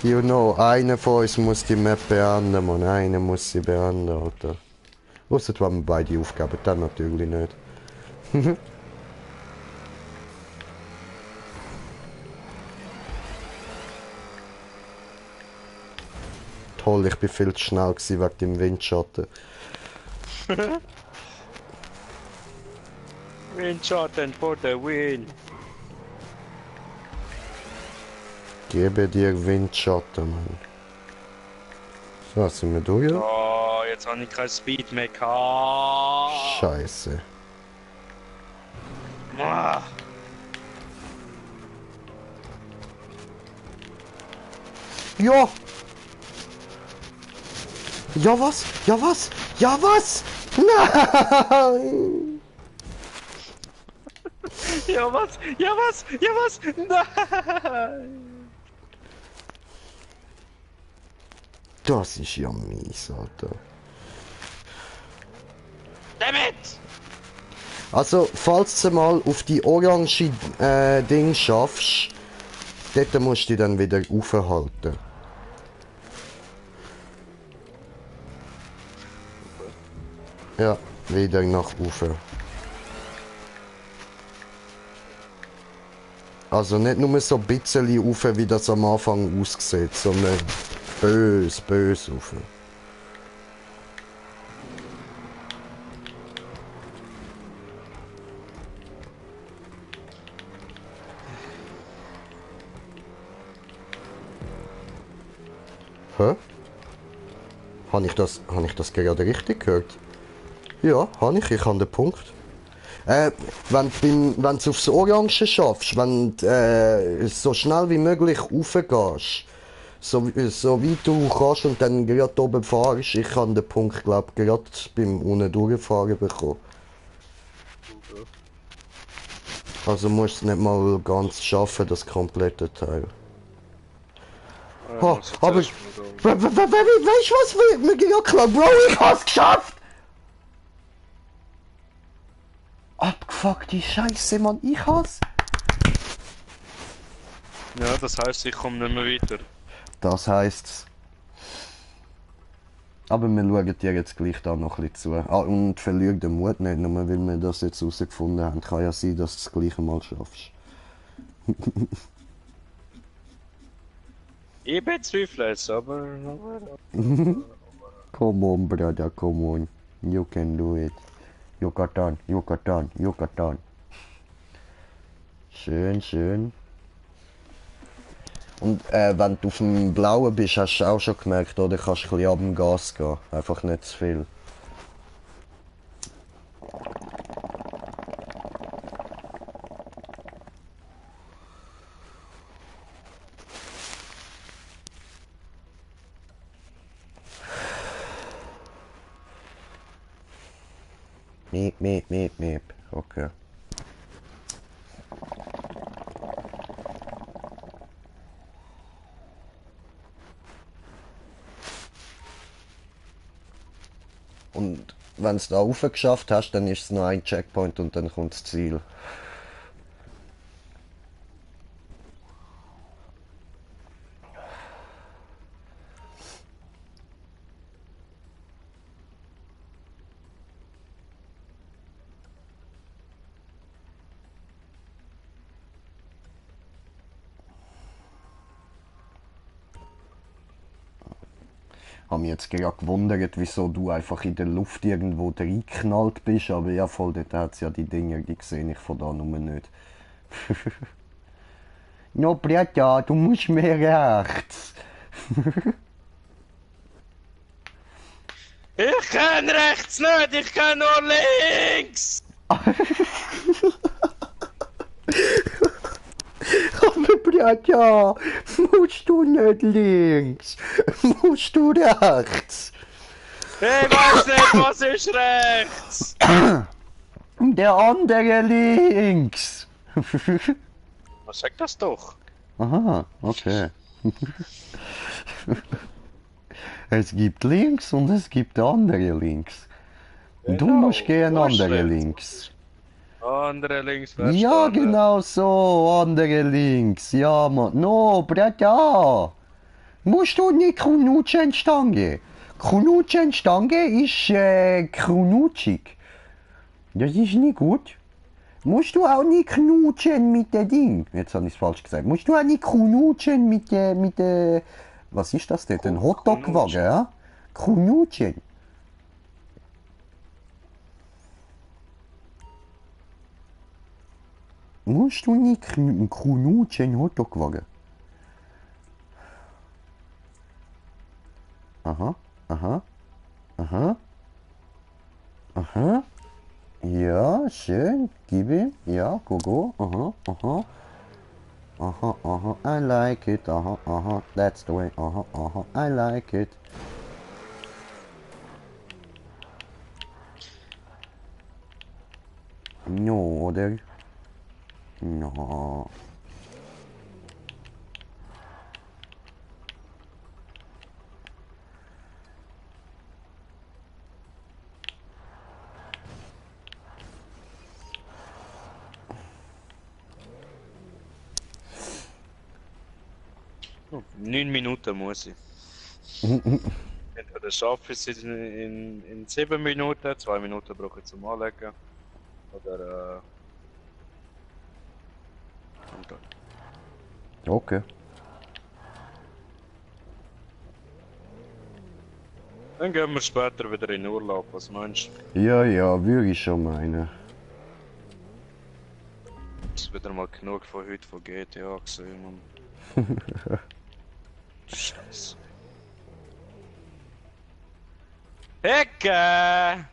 You know, einer von uns muss die Map beenden, Mann. Einer muss sie beenden, Alter. Ausser wenn wir beide aufgeben, dann natürlich nicht. Toll, ich bin viel zu schnell gewesen wegen dem Windschatten. Windschatten for the win. Gebe dir Windschatten, Mann. So, sind wir durch? Oh, jetzt habe ich kein Speed mehr gehabt. Scheiße. Ah. Ja! Ja was? Ja was? Ja was? Nein! Ja was? Ja was? Ja was? Nein! Das ist ja mies, Alter. Damn it! Also, falls du mal auf die orange Ding schaffst, dort musst du dich dann wieder aufhalten. Ja, wieder nach oben. Also nicht nur so ein bisschen rauf, wie das am Anfang aussieht, sondern bös rauf. Hä? Habe ich das gerade richtig gehört? Ja, habe ich. Ich habe den Punkt. Wenn du aufs Orange schaffst, wenn du so schnell wie möglich raufgehst, so weit du kannst und dann gerade oben fahrst, ich habe den Punkt, glaube ich, gerade beim unten durchfahren bekommen. Also musst du nicht mal ganz schaffen, das komplette Teil. Oh, aber weißt du was? Mir geht klar, Bro, ich hab's geschafft! Abgefuckte Scheiße, Mann, ich hab's! Ja, das heisst, ich komme nicht mehr weiter. Das heisst's. Aber wir schauen dir jetzt gleich da noch ein bisschen zu. Ah, und verliere den Mut nicht, nur weil wir das jetzt herausgefunden haben. Kann ja sein, dass du das gleiche Mal schaffst. Ich bezweifle es, aber... Come on, brother, come on. You can do it. You got on, you got on, you got on. Schön, schön. Und wenn du auf dem Blauen bist, hast du auch schon gemerkt, oder? Kannst du ein bisschen ab dem Gas gehen. Einfach nicht zu viel. Miep, miep, miep, miep. Okay. Und wenn es da rauf geschafft hast, dann ist es noch ein Checkpoint und dann kommt das Ziel. Habe mich jetzt gerade gewundert, wieso du einfach in der Luft irgendwo reingeknallt bist, aber ja voll, dort hat es ja die Dinger, die sehe ich von da nur nicht. No, Bretta, du musst mehr rechts. Ich kann rechts nicht, ich kann nur links! Aber Bretta, musst du nicht links, musst du rechts. Ich weiß nicht, was ist rechts! Der andere links. Was sagt das doch? Aha, okay. Es gibt links und es gibt andere links. Und du Genau, musst gehen du hast andere recht. links. Andere links Ja, verstanden. genau so, andere links. Ja, Mann. No, Bretta. Musst du nicht Knutschenstange. Knutschenstange ist knutschig. Das ist nicht gut. Musst du auch nicht knutschen mit dem Ding. Jetzt habe ich es falsch gesagt. Musst du auch nicht knutschen mit der... Was ist das denn? Ein Hotdog-Wagen, ja? Knutschen. Musst du nicht knutschen Hotdog-Wagen. Aha, aha, aha, aha. Ja, schön, gib ihm. Ja, go. Aha, aha. Aha, aha, I like it. Aha, aha, that's the way. Aha, aha, I like it. No, oder? No. Oh, 9 Minuten muss ich. Entweder schaffe ich es in 7 Minuten, 2 Minuten brauche ich zum Anlegen. Oder und dann. Okay. Dann gehen wir später wieder in Urlaub, was meinst du? Ja, würde ich schon meinen. Es ist wieder mal genug von heute von GTA gesehen. Mann. Scheiße. Ecke!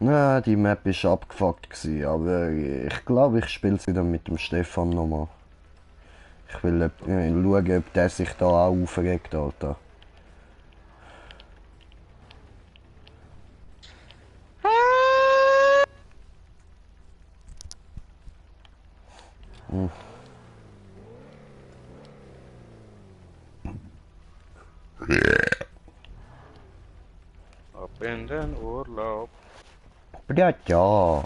Ja, die Map ist abgefuckt gewesen, aber ich glaube, ich spiele es wieder mit dem Stefan nochmal. Ich will schauen, ob der sich da auch aufregt, Alter. Ab in den Urlaub. Ja.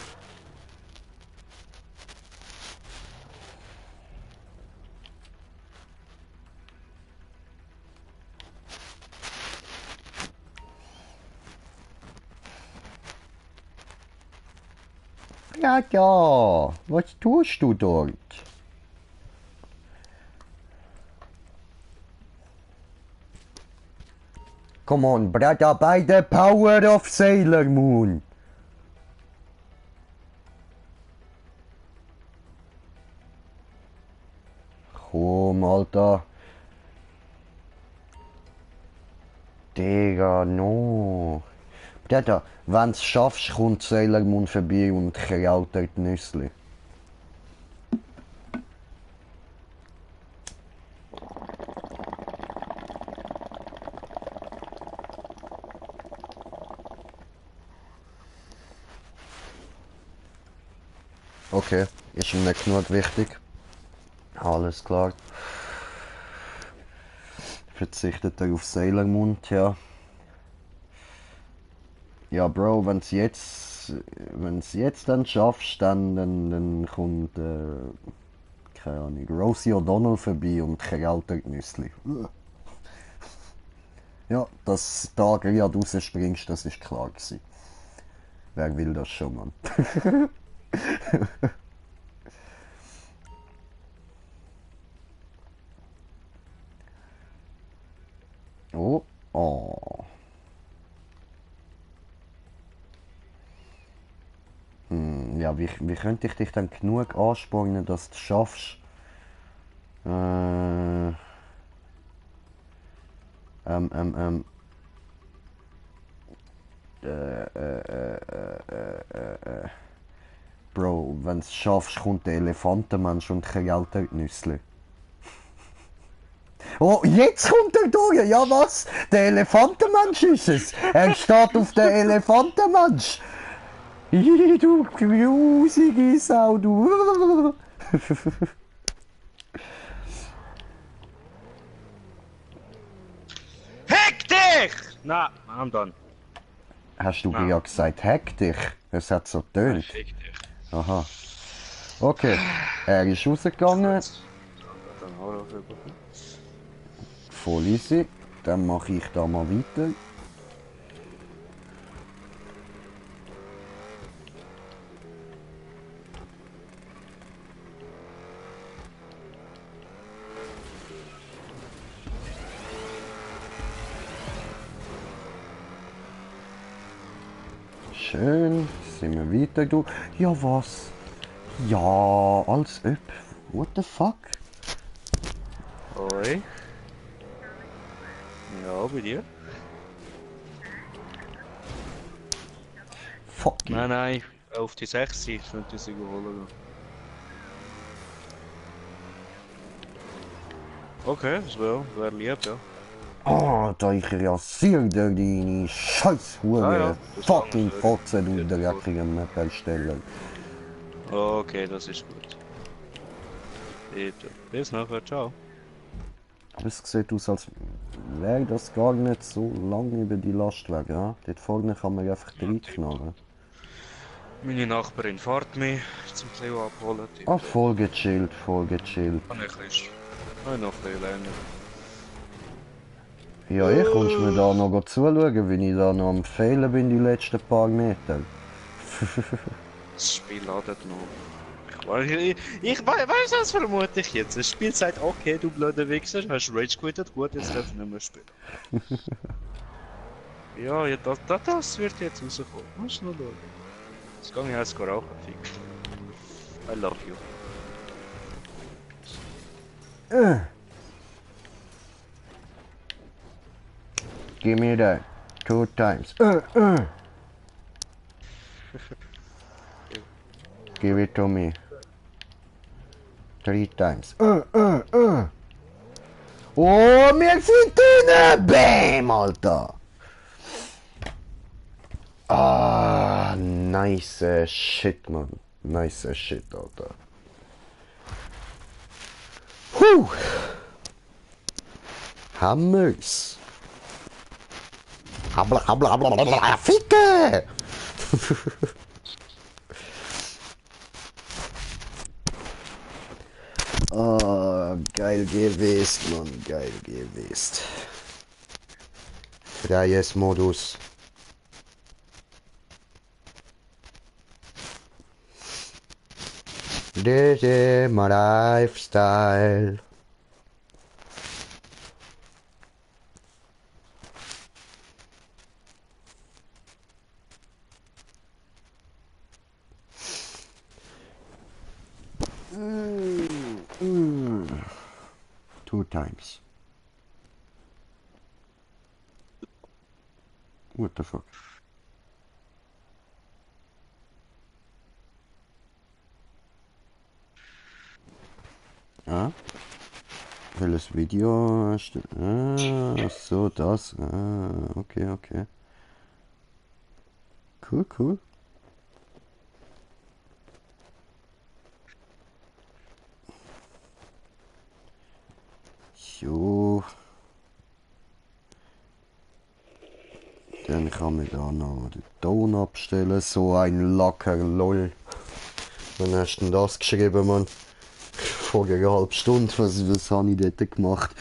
Ja, was tust du dort? Come on, brother, by the power of Sailor Moon. Komm, Alter. Digga, no. Brother, wenn du's schaffst, kommt Sailor Moon vorbei und kraut dort Nüssli. Okay, ist ihm nicht genug wichtig. Alles klar. Verzichtet er auf Sailor Moon, ja. Ja, Bro, wenn's jetzt dann schaffst, dann kommt, keine Ahnung, Rosie O'Donnell vorbei und krallt Nüssli. Ja, dass du da gerade rausspringst, das ist klar gewesen. Wer will das schon, Mann? Oh, oh. Ja, wie könnte ich dich dann genug anspornen, dass du es schaffst? Ähm, ähm, ähm. Bro, wenn du es schaffst, kommt der Elefantenmensch und krallt die Nüssli. Oh, jetzt kommt er durch! Ja, was? Der Elefantenmensch ist es! Er steht auf den Elefantenmensch! Ih, du grusige Sau, du! Hack dich! Na, I'm done. Hast du Nein. ja gesagt, hack dich? Es hat so tönt. Fick dich. Aha. Okay, er ist rausgegangen. Dann Horror bekommen. Voll easy. Dann mache ich da mal weiter. Schön, sind wir weiter, du. Ja, was? Ja, als ob. What the fuck? Oi. Ja, bei dir? Fuck you. Nein, auf die 6 könnte ich sie holen. Okay, das wär lieb, ja. Oh, da ich rasiere dir deine scheiß Hure. Ja, das Fucking kann ich Fotze, du sagen. dreckige Meppelsteller. Okay, das ist gut. Bitte. Bis nachher, ciao. Aber es sieht aus, als wäre das gar nicht so lang über die Lastwagen. Ja? Dort vorne kann man einfach reinknallen. Meine Nachbarin fährt mich zum Cleo abholen. Ah, voll gechillt, voll gechillt. Kann ich noch ein bisschen länger. Ja, ich kommst mir da noch zuschauen, wie ich da noch am Fehlen bin die letzten paar Meter. Das Spiel ladet noch. Ich weiß, was vermute ich jetzt. Das Spiel sagt, okay, du blöder Wichser, hast Rage quittet, gut, jetzt darf ich nicht mehr spielen. ja, das wird jetzt rauskommen. Musst du noch schauen. Jetzt gehe ich erst rauchen, Fick. I love you. Give me that. 2 times. Give it to me. 3 times. Oh, wir sind drinnen! Bam, Alter! Ah, nice shit, man. Nice shit, Alter. Puh! Hammers! Habla, habla, habla, habla, Ficke! Oh, geil gewesen, Mann, geil gewesen. Freies Modus. This is my lifestyle. Two times. What the fuck? Ah? Welches Video hast du? Ah, so, das. Ah, okay, okay. Cool, cool. So. Dann kann man da noch den Ton abstellen. So ein Lacker, lol. Wann hast du denn das geschrieben, Mann? Vor einer halben Stunde, was habe ich dort gemacht?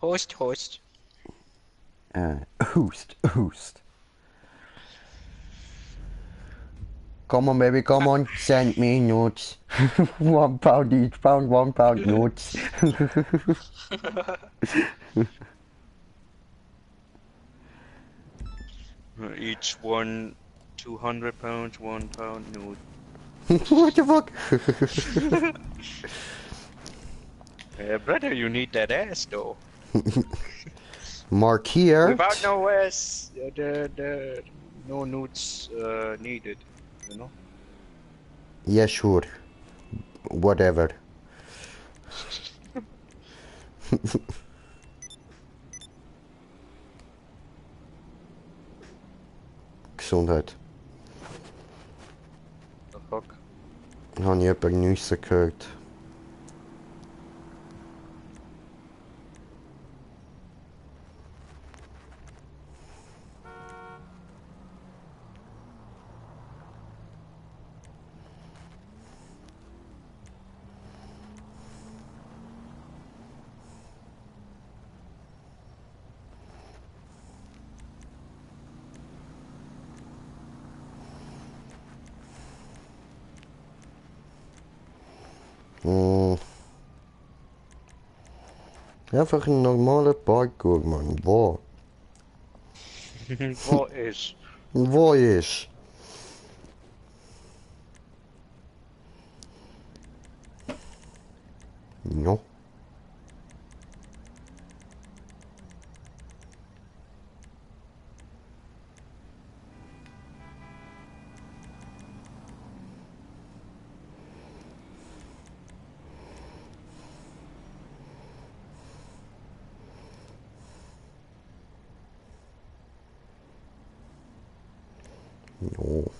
Host, Host. Hust, hust. Come on, baby, come on, send me nudes. £1 each pound, £1 nudes. Each one, £200, £1 nude. What the fuck? Brother, you need that ass though. Markiert. Without no ass, no nudes needed, you know? Yeah, sure. Whatever. Gesundheit. The fuck? Habe ich jemanden nüssen gehört? Hm. Einfach ein normaler Parkour, Mann. Wo? Wo ist? Wo ist? No. No.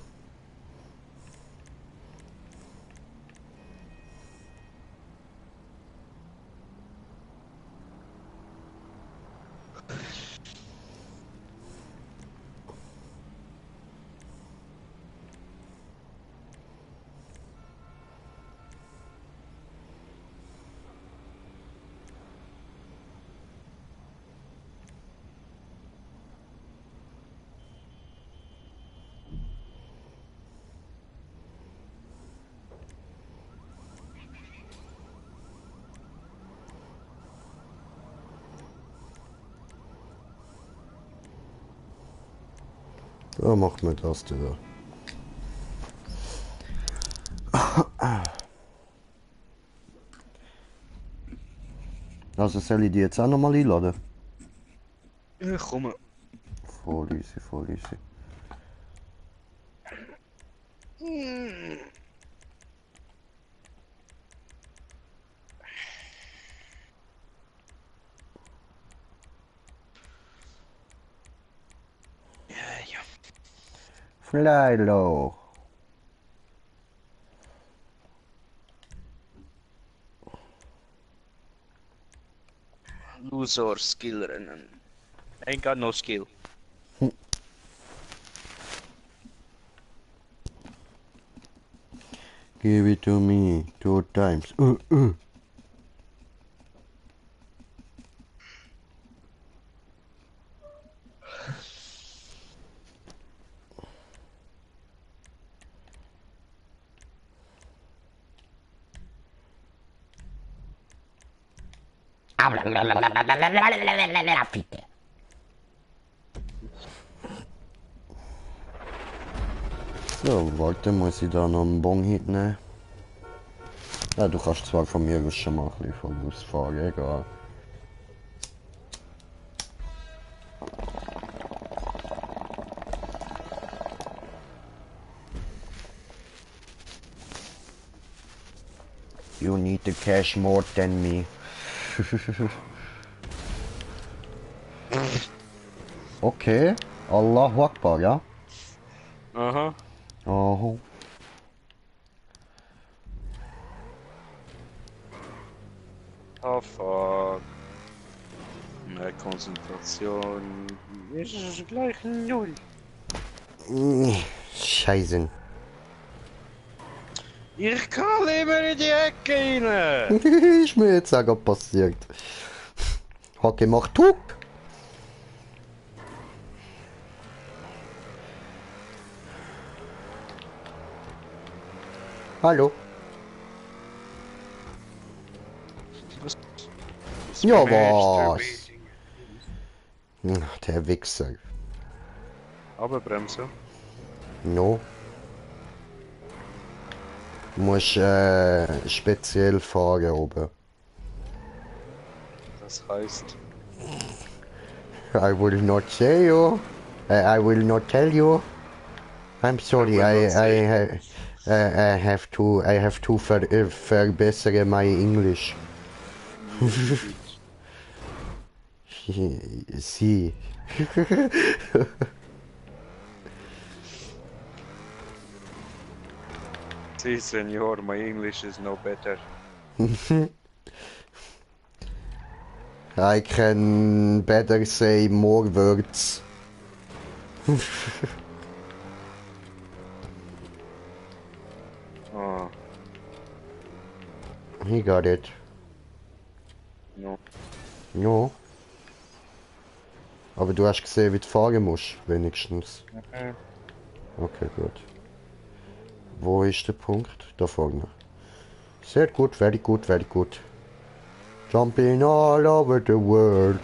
Da macht man das da. Also soll ich die jetzt auch nochmal einladen? Ja, komm. Voll easy, voll easy. Ja. Fly low. Loser skill rennen. Ain't got no skill. Give it to me 2 times. Fitte. So, warte, muss ich da noch einen Bon hinnehmen? Ja, du kannst zwar von mir aus schon mal ein bisschen vorausfahren, egal. You need the cash more than me. Okay. Allahu Akbar, ja? Aha. Aha. Oh fuck. Mehr Konzentration. Ist gleich null. Scheiße. Ich kann immer in die Ecke rein! Ist mir jetzt auch grad passiert. Hat gemacht, Tup. Hallo. Ja, was? Der Wichser. Aber Bremse. No. Du musst speziell fahren oben. Das heißt. I will not say you. I will not tell you. I'm sorry. I have to verbessere my English. Sie. Si, senor, my English is no better. I can better say more words. Oh, He got it. no. No. Aber du hast gesehen, wie du fahren musst, wenigstens. Okay, gut. Wo ist der Punkt? Da vorne. Sehr gut, very gut, very gut. Jumping all over the world.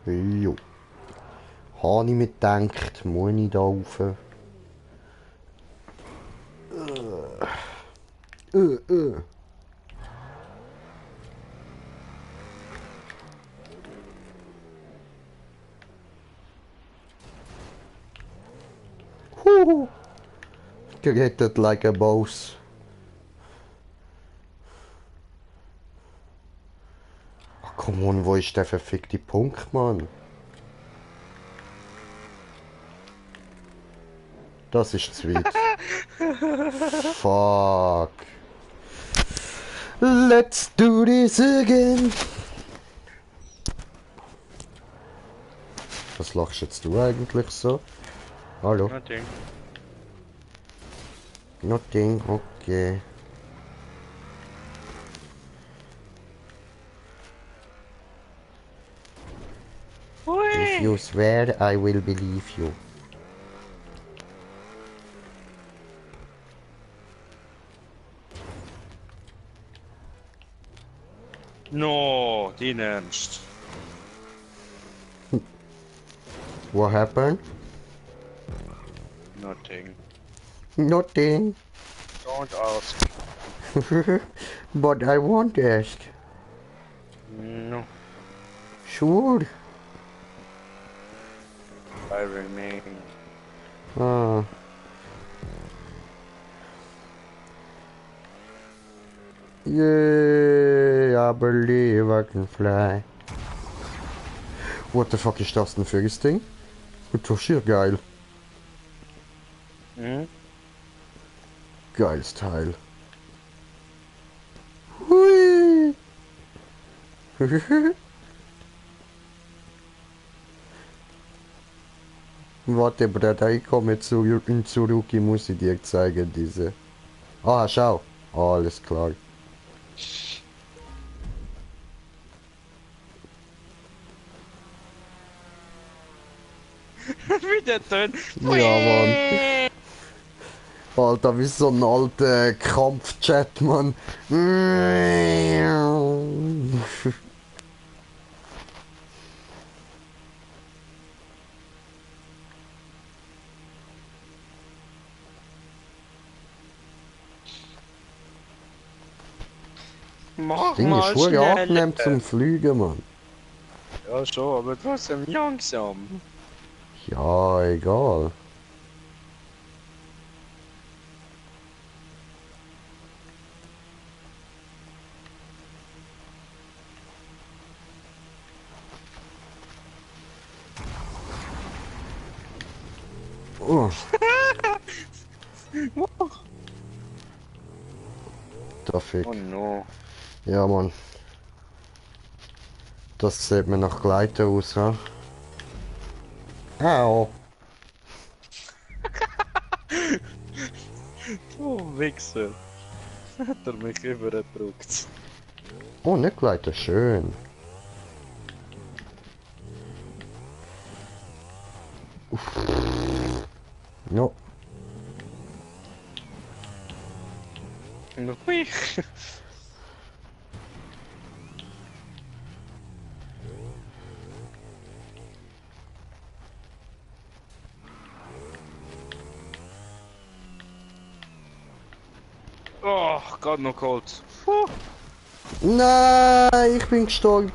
Jo. Habe ich mir gedacht, muss ich da rauf? Äh. Huhu. Gerettet like a boss. Ach, komm on, wo ist der verfickte Punkt, Mann? Das ist zu weit. Fuck. Let's do this again. Was lachst jetzt du eigentlich so? Hallo? Nothing. Nothing, okay. If you swear, I will believe you. No, den Ernst. What happened? Nothing. Nothing. Don't ask. But I won't ask. No. Sure. I remain. Ah. Yeah, I believe I can fly. What the fuck ist das denn für ein Ding? Das ist hier geil. Hm? Geiles Teil. Hui. Warte, Bruder, ich komme zurück, ich muss ich dir zeigen, diese. Ah, schau. Alles klar. Wie der Ton. Ja, Mann. Alter, wie so ein alter Kampfchat, Mann. Mach Ding mal ist schon angenehm schneller. zum Fliegen, Mann. Ja, schon, aber trotzdem langsam. Ja, egal. Oh. Der Fick. Oh no. Ja, Mann. Das sieht mir nach Gleiter aus, ha? Au. Oh, Wichser. Hat er mich übergedrückt. Oh, nicht Gleiter, schön. No. Hui. Oh, gerade noch geholt. Puh. Nein, ich bin gestorben.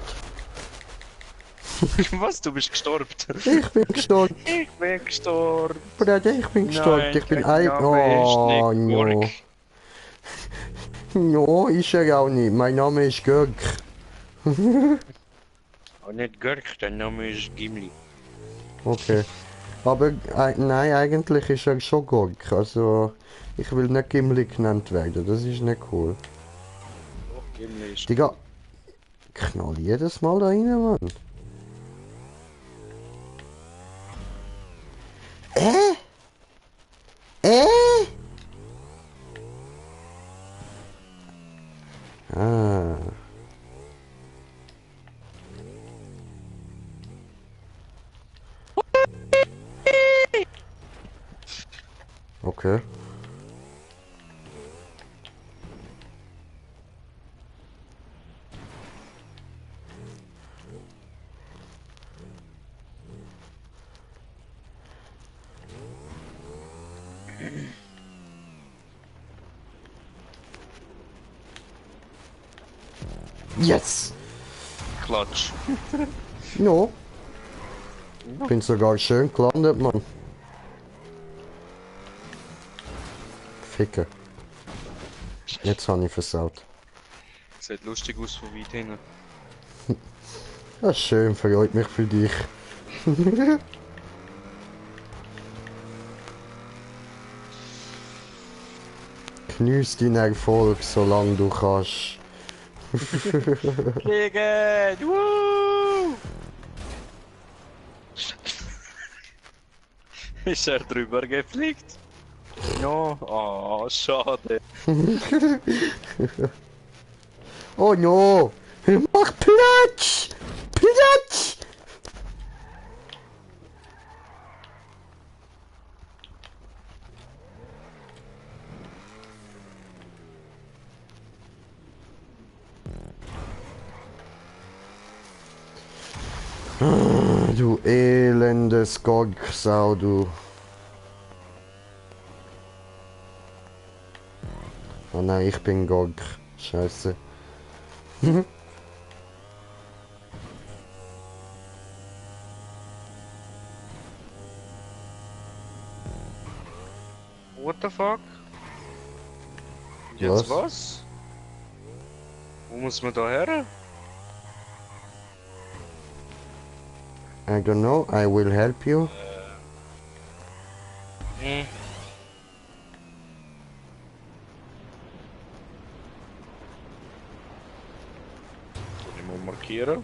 Was? Du bist gestorben? Ich bin gestorben. Ich bin gestorben. Bruder, ich bin gestorben. Nein, Ich bin dein Name ist Oh, nicht no. Gorg. No, ist er auch nicht. Mein Name ist Görg. Oh, nicht Görg, dein Name ist Gimli. Okay. Aber nein, eigentlich ist er schon Gorg. Also, ich will nicht Gimli genannt werden. Das ist nicht cool. Oh, Gimli ist... Digga, knall jedes Mal da rein, Mann. Ah. Okay. Yes! Klatsch. No. Bin sogar schön gelandet, Mann. Ficker. Jetzt habe ich versaut. Sieht lustig aus von weit hinten. Das ist schön, freut mich für dich. Genieß deinen Erfolg, solange du kannst. Fliegen! Woo! Ist er drüber gefliegt? No, oh, schade. Oh no! Mach Platz! Platz! Du elendes Gog-Sau, du. Oh nein, ich bin Gog. Scheiße. What the fuck? Jetzt Was? was? Wo muss man da her? I don't know, I will help you. Hm. Soll ich mal markieren?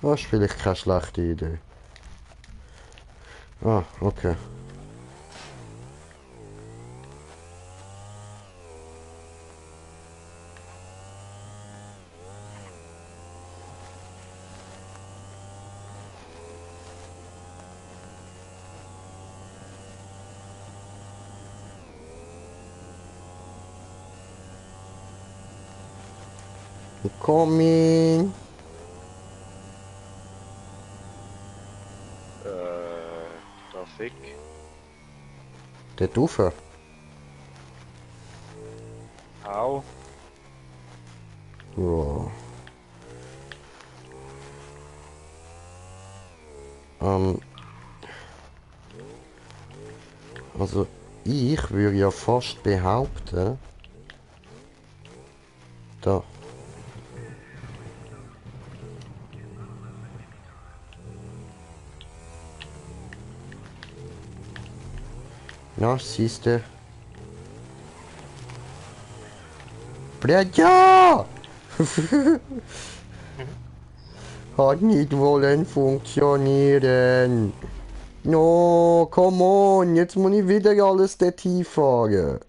Das ist vielleicht keine schlechte Idee. Ah, okay. Coming. Da fick. Der Ufer. Au. Ja. Also ich würde ja fast behaupten, da. Ja, siehste. Ja! Hat nicht wollen funktionieren. No, come on, jetzt muss ich wieder alles dorthin fahren.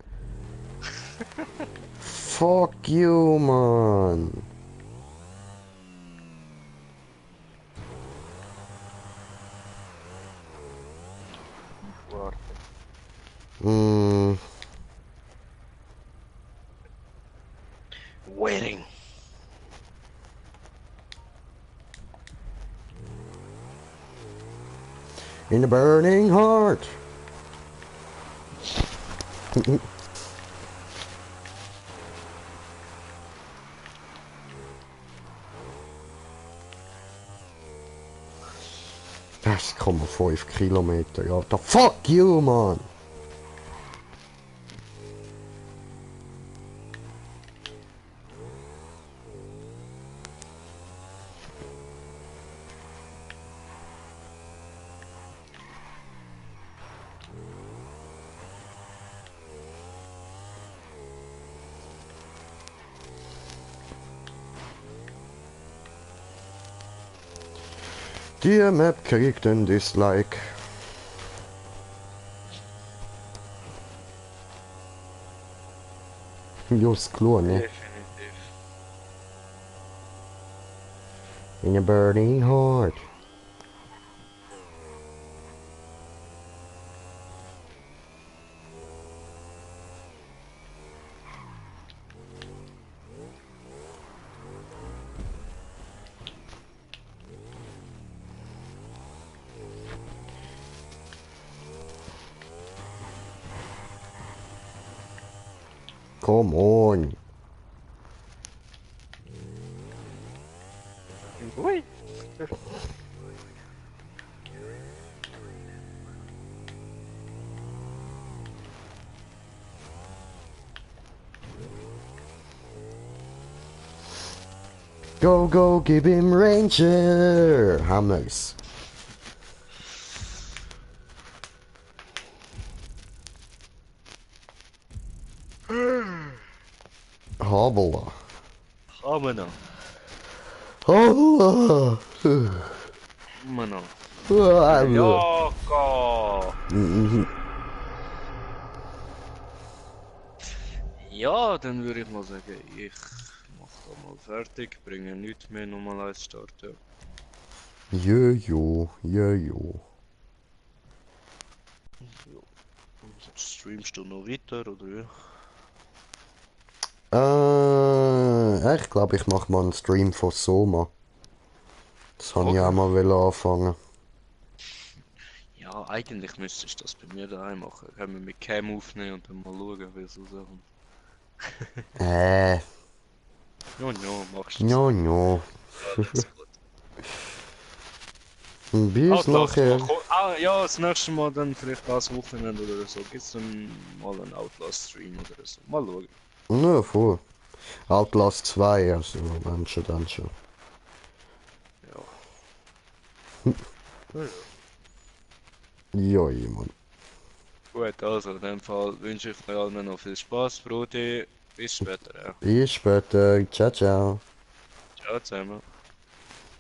Fuck you, man. Warte. Mm. Waiting. In a burning heart. Das 1,5 Kilometer, Alter. Fuck you, man. Die Map kriegt ein Dislike. Just klar, ne? Definitiv. In a burning heart. Come on. Ui. Go, go, give him Ranger. Hammers. Habela. Gaan we nou. Habela. Maar nou. Ja. Ja, ka. Ja, dann würde ich mal sagen, ich mach da mal fertig, bringe nichts mehr nochmal als Start. Ja. Jojo, jojo. Streamst du noch weiter oder wie? Ich glaube, ich mache mal einen Stream von Soma. Das habe ich Okay. auch mal wollen anfangen. Ja, eigentlich müsstest du das bei mir daheim machen. Können wir mit Cam aufnehmen und dann mal schauen, wie so Sachen. Ja, ja, machst du das. No. Ja, das ist gut. Bis Ah, nachher. ja, das nächste Mal dann vielleicht das Wochenende oder so. Gibt's dann mal einen Outlast-Stream oder so. Mal schauen. Na, voll. Outlast 2, also, dann schon. Ja. Joi, Mann. Gut, also in dem Fall wünsche ich euch allen noch viel Spaß, Brudi. Bis später. Ja. Bis später. Ciao, ciao. Ciao zusammen.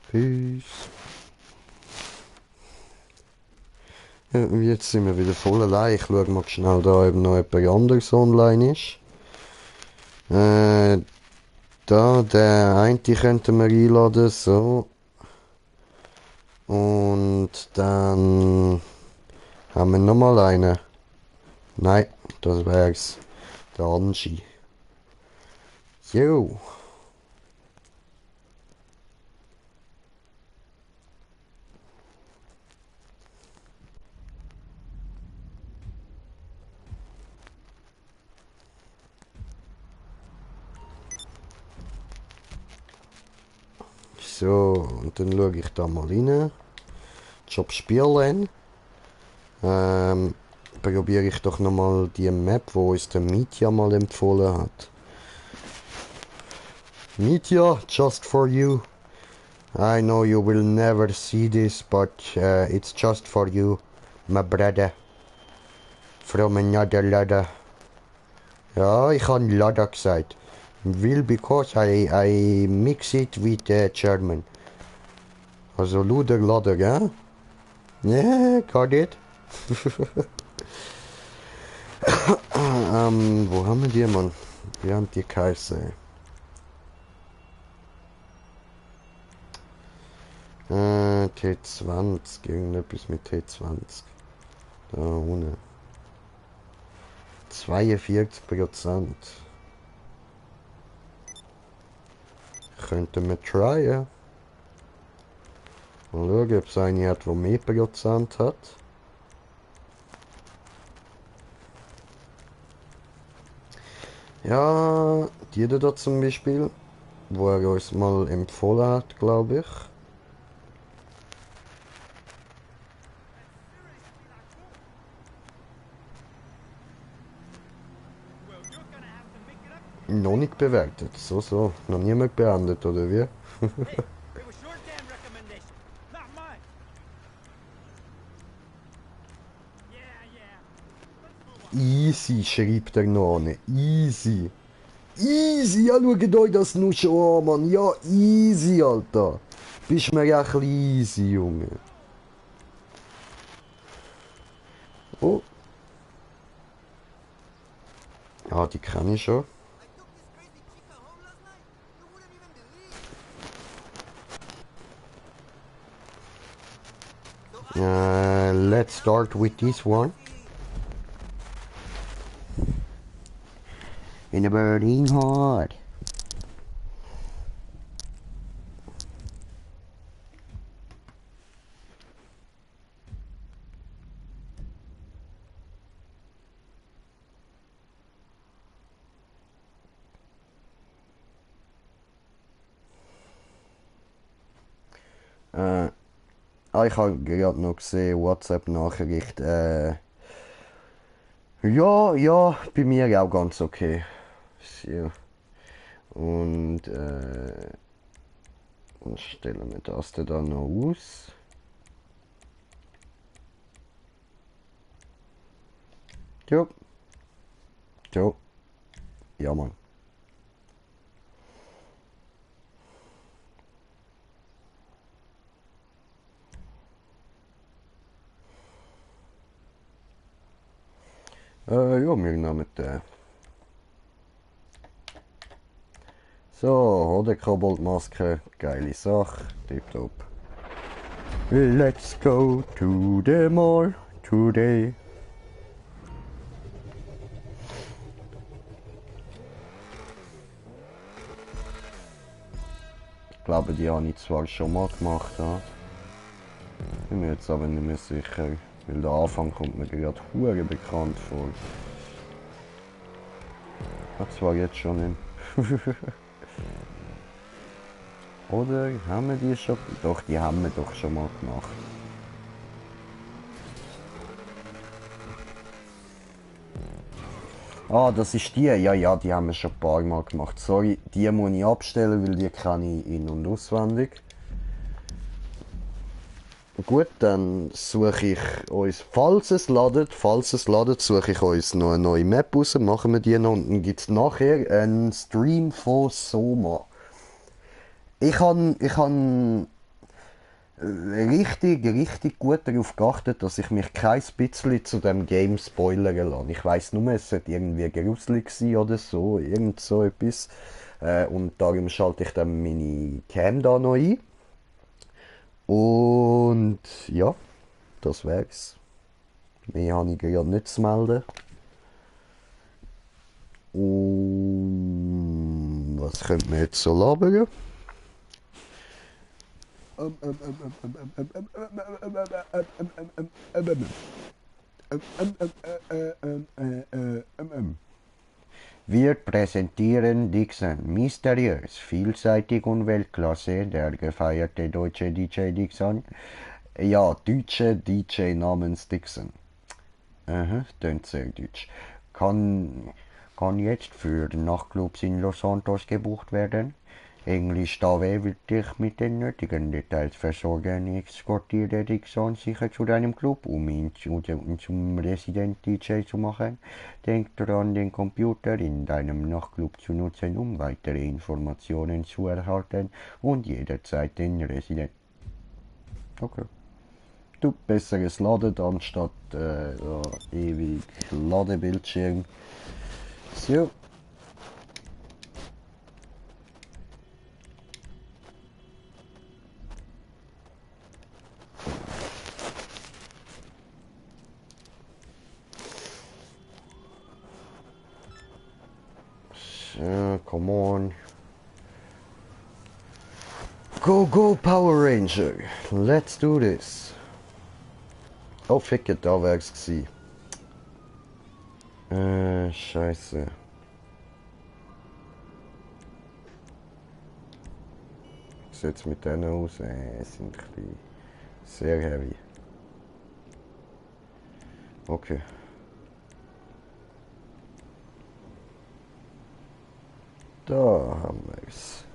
Peace. Ja, jetzt sind wir wieder voll allein. Ich schaue mal schnell da, ob noch jemand anderes online ist. Da, der eine könnten wir einladen, so. Und dann haben wir nochmal einen. Nein, das wär's. Der Angie. Jo. So, und dann schaue ich da mal rein. Job spielen. Probiere ich doch nochmal die Map, wo uns der Mitya mal empfohlen hat. Mitya, just for you. I know you will never see this, but it's just for you, my brother. From another ladder. Ja, ich habe Ladder gesagt. Will because I mix it with German. Also Luder Ladder, ja? Yeah, got it. Wo haben wir die, Mann? Wie haben die geheißen? T20, irgendetwas mit T20. Da ohne. 42%. Könnten wir tryen. Mal schauen, ob es eine hat, die mehr Prozent hat. Ja, die da zum Beispiel, wo er uns mal empfohlen hat, glaube ich. Noch nicht bewertet, so. Noch niemand beendet, oder wie? Easy, schreibt er noch eine. Easy. Easy, ja, schaut euch das nur schon an, Mann. Ja, easy, Alter. Bist mir ja ein bisschen easy, Junge. Oh. Ja, die kenne ich schon. Let's start with this one. In a burning heart. Ich habe gerade noch gesehen, WhatsApp-Nachricht. Ja, bei mir auch ganz okay. So. Und dann stellen wir das dann noch aus. Jo. Jo. Ja, Mann. Ja, wir nehmen den. So, oder Koboldmaske, geile Sache, tipptopp. Let's go to the mall today. Ich glaube, die habe ich zwar schon mal gemacht, ja. Bin mir jetzt aber nicht mehr sicher, weil der Anfang kommt mir gerade hure bekannt vor. Hat zwar jetzt schon nicht. Oder haben wir die schon? Doch, die haben wir doch schon mal gemacht. Ah, das ist die? Ja, die haben wir schon ein paar Mal gemacht. Sorry, die muss ich abstellen, weil die kenne ich in- und auswendig. Gut, dann suche ich uns, falls es ladet, suche ich uns noch eine neue Map raus, machen wir die noch und dann gibt es nachher einen Stream von Soma. Ich han richtig gut darauf geachtet, dass ich mich kein bisschen zu dem Game spoilern lasse. Ich weiss nur, es sollte irgendwie gruselig sein oder so, irgend so etwas. Und darum schalte ich dann meine Cam da noch ein. Und ja, das wär's. Mehr habe ich gerade nicht zu melden. Und was könnte man jetzt so labern? Wir präsentieren Dixon, mysteriös, vielseitig und Weltklasse, der gefeierte deutsche DJ Dixon. Ja, deutsche DJ namens Dixon. Aha, tönt sehr deutsch. Kann jetzt für Nachtclubs in Los Santos gebucht werden. Englisch DAW wird dich mit den nötigen Details versorgen. Ich eskortiere dich sonst sicher zu deinem Club, um ihn zum Resident DJ zu machen. Denk daran, den Computer in deinem Nachtclub zu nutzen, um weitere Informationen zu erhalten und jederzeit den Resident... Okay. Du, besseres Laden anstatt ewig Ladebildschirm. So. Come on. Go, go, Power Ranger. Let's do this. Oh, fick it, da wär's gsi. Scheiße. Wie sieht's mit denen aus? Sind ein bisschen sehr heavy. Okay. Da haben wir's.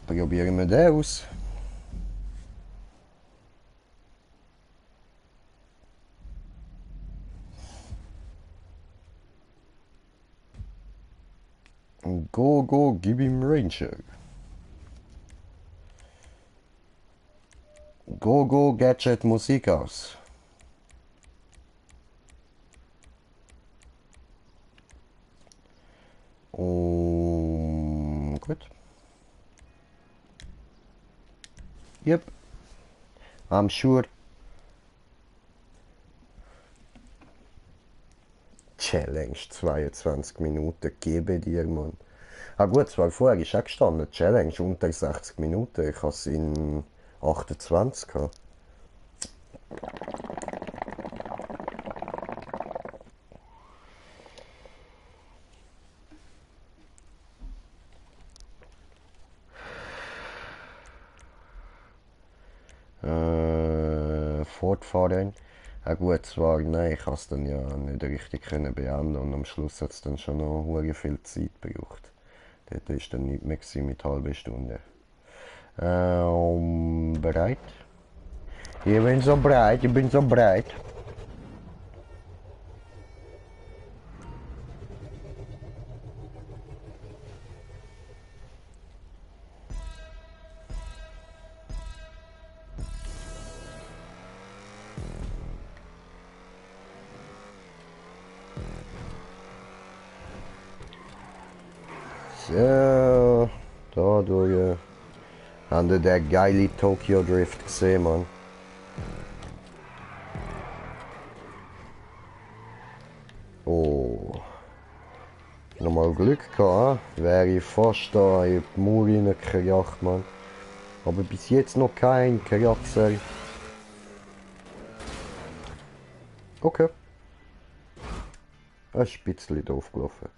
Probieren wir den aus. Go, go, gib ihm Ranger. Go, go, Gadget Musik aus. Gut. Yep. I'm sure. Challenge 22 Minuten, gebe dir, Mann. Ah gut, zwar vorher ist auch gestanden, Challenge unter 60 Minuten, ich habe es in 28 gehabt. Fortfahren. Ja gut, zwar, nein, ich konnte es dann ja nicht richtig beenden und am Schluss hat es dann schon noch hure viel Zeit gebraucht. Dort war dann nicht mehr mit halben Stunde. Bereit? Ich bin so breit, ich bin so breit. So, da durch. Haben wir den geile Tokyo Drift gesehen, Mann. Oh. Nochmal Glück gehabt, wäre ich fast da in die Mauer reingejagt, Mann. Aber bis jetzt noch kein Charakter. Okay. Ein bisschen doof gelaufen.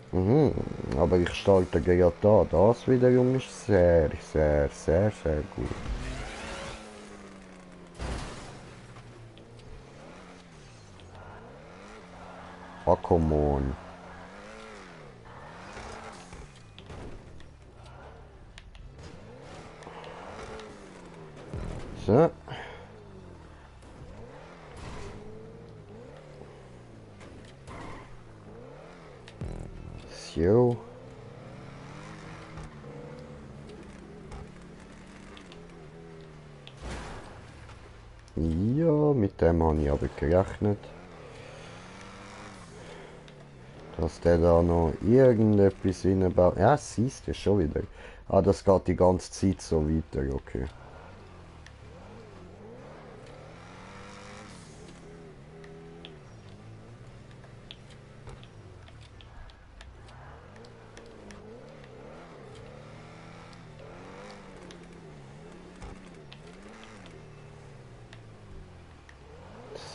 Mhm, aber ich starte gerade da. Das wiederum ist sehr, sehr, sehr, sehr gut. Ah, come on. So. So. Ja, mit dem habe ich aber gerechnet. Dass der da noch irgendetwas reinbaut. Ja, siehst du schon wieder. Ah, das geht die ganze Zeit so weiter, okay.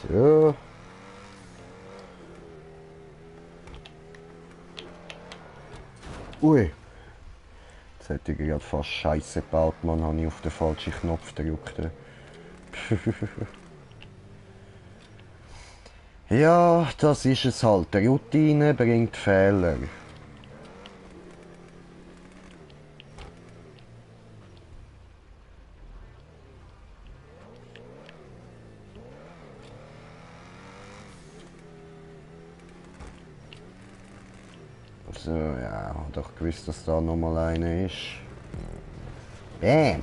So. Ui. Jetzt hätte ich gerade fast Scheiße gebaut, man, habe ich auf den falschen Knopf gedrückt. Ja, das ist es halt. Routine bringt Fehler. So, ja, hab doch gewusst, dass da nochmal eine ist. Bam!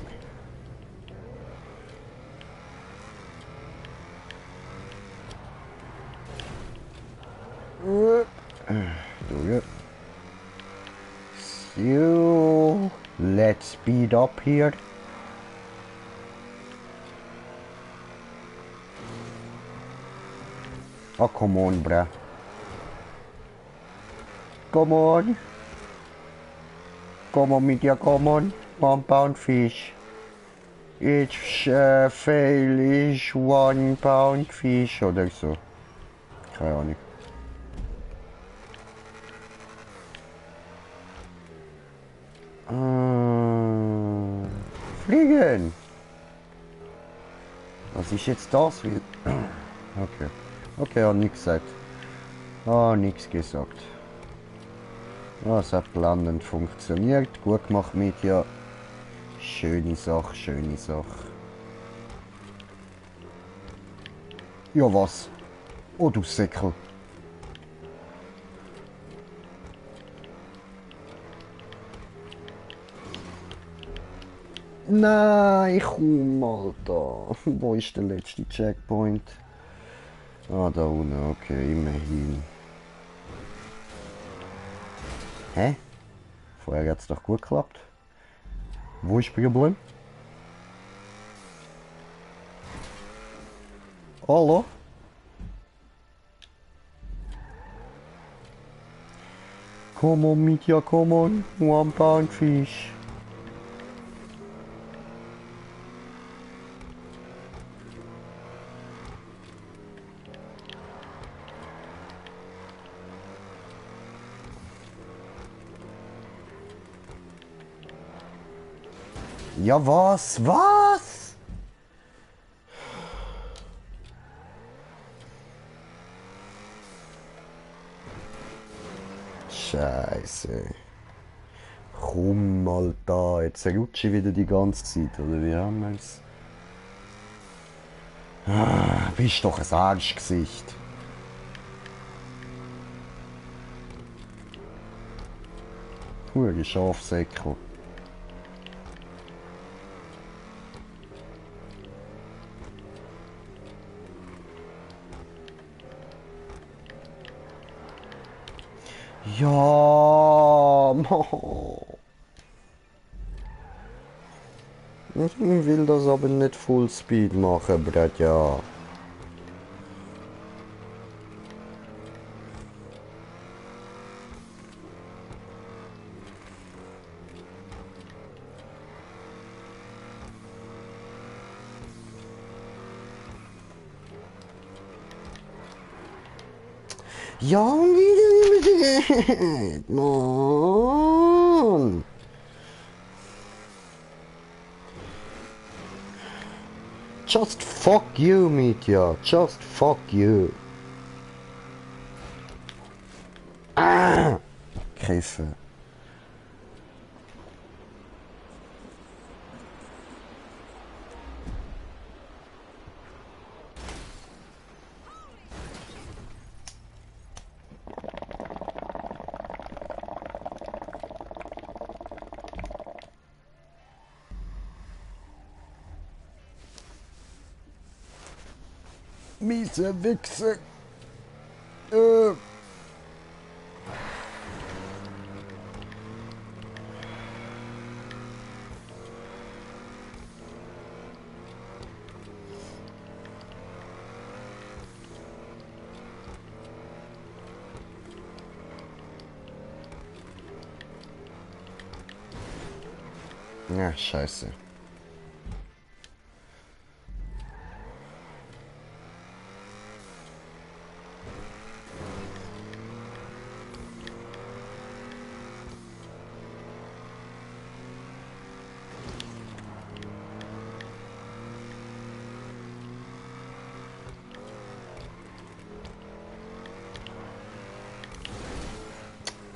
Du, so, let's speed up here. Oh, come on, bruh. Come on. Come on, media, come on. 1 pound fish. Each fail is 1 pound fish oder so. Keine Ahnung. Fliegen! Was ist jetzt das? Okay. Okay, hat nichts gesagt. Ah, nichts gesagt. Ah, es hat blendend funktioniert. Gut gemacht, Media. Schöne Sache, schöne Sache. Ja, was? Oh, du Säckel. Nein, komm, Alter. Wo ist der letzte Checkpoint? Ah, da unten, okay, immerhin. Hä? Vorher hat es doch gut geklappt. Wo ist das Problem? Hallo? Come on, Mitya, come on. 1 pound fish. Ja, was? Was? Scheiße. Komm mal da, jetzt rutsche ich wieder die ganze Zeit, oder wie haben wir es? Ah, bist doch ein Arschgesicht. Hure Schafsäckel. Ja, ich will das aber nicht Full Speed machen, Brett, ja. Ja, und wieder nicht. Mann. Just fuck you, Mitya. Just fuck you. Ah! Kiffe. Miese Wichse. Ja, scheiße.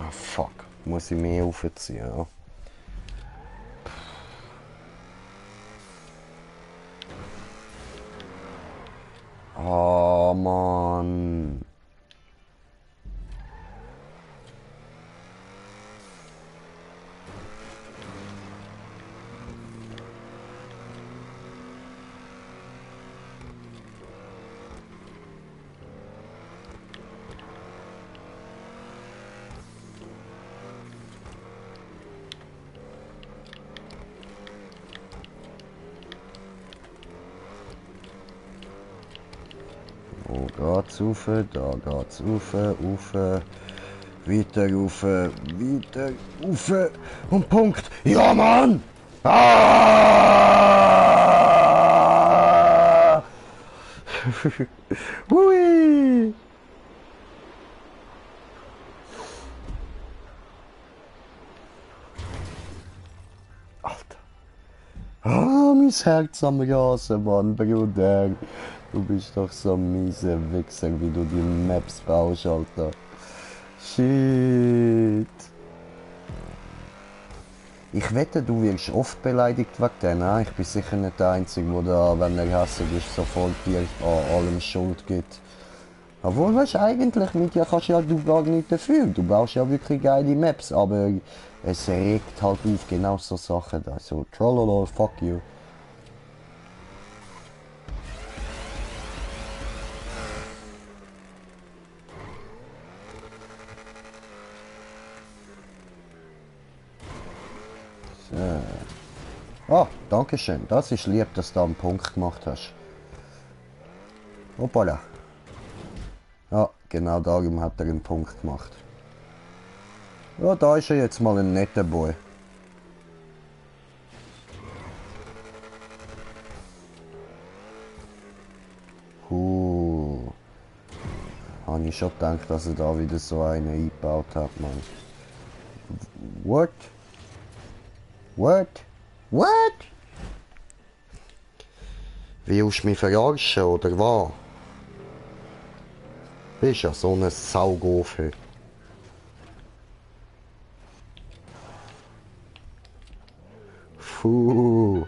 Ah, fuck. Muss ich mehr aufziehen, ja. Oh, Mann. Wo geht's rauf? Da geht's rauf, rauf, weiter rauf, weiter rauf und Punkt. Ja, Mann! Ah! Hui! Alter. Ah, mein Herz am Rasen, Mann, Bruder. Du bist doch so ein mieser Wichser, wie du die Maps baust, Alter. Shit. Ich wette, du wirst oft beleidigt wegen denen. Ich bin sicher nicht der Einzige, der da, wenn er hässlich ist, sofort dir an allem Schuld gibt. Obwohl, weißt du, eigentlich mit dir kannst ja du gar nicht dafür. Du baust ja wirklich geile Maps, aber es regt halt auf, genau so Sachen. Also, trololo, fuck you. Ah, danke schön. Das ist lieb, dass du da einen Punkt gemacht hast. Hoppala. Ja, genau darum hat er einen Punkt gemacht. Ja, da ist er jetzt mal ein netter Boy. Habe ich schon gedacht, dass er da wieder so einen eingebaut hat, Mann. What? What? What? Willst du mich verarschen, oder was? Bist ja so ein Saugofe. Puh.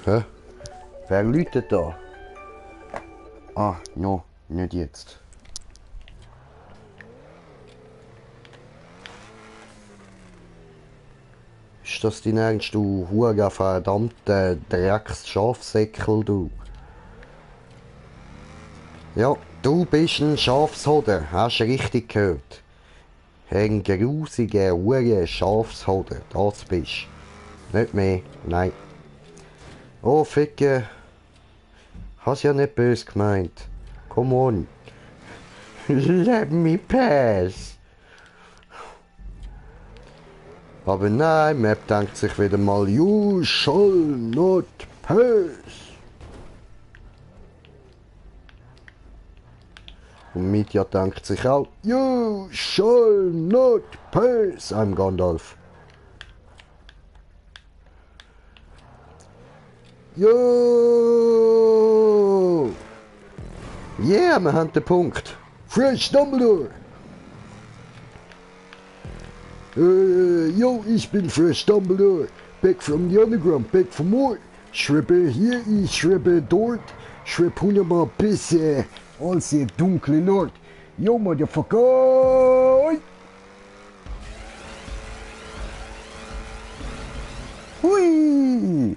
Hä? Wer läutet da? Ah, no, nicht jetzt. Ist das dein Ernst, du huere verdammte Drecksschafsäckel, du? Ja, du bist ein Schafshoder, hast du richtig gehört. Ein grusiger, hure Schafshoder, das bist. Nicht mehr, nein. Oh, Ficke. Hast ja nicht böse gemeint. Come on. Let me pass. Aber nein, Map denkt sich wieder mal, you shall not pass. Und Mitya denkt sich auch, you shall not pass. I'm Gandalf. Jo! Yeah, wir haben den Punkt. Fresh Dumbledore! Yo, ich bin Fresh Dumbledore. Back from the underground, back for more. Schreibe hier, ich schreibe dort. Schreibe 100-mal bis als ihr dunkle Lord. Yo, Motherfucker! Hui!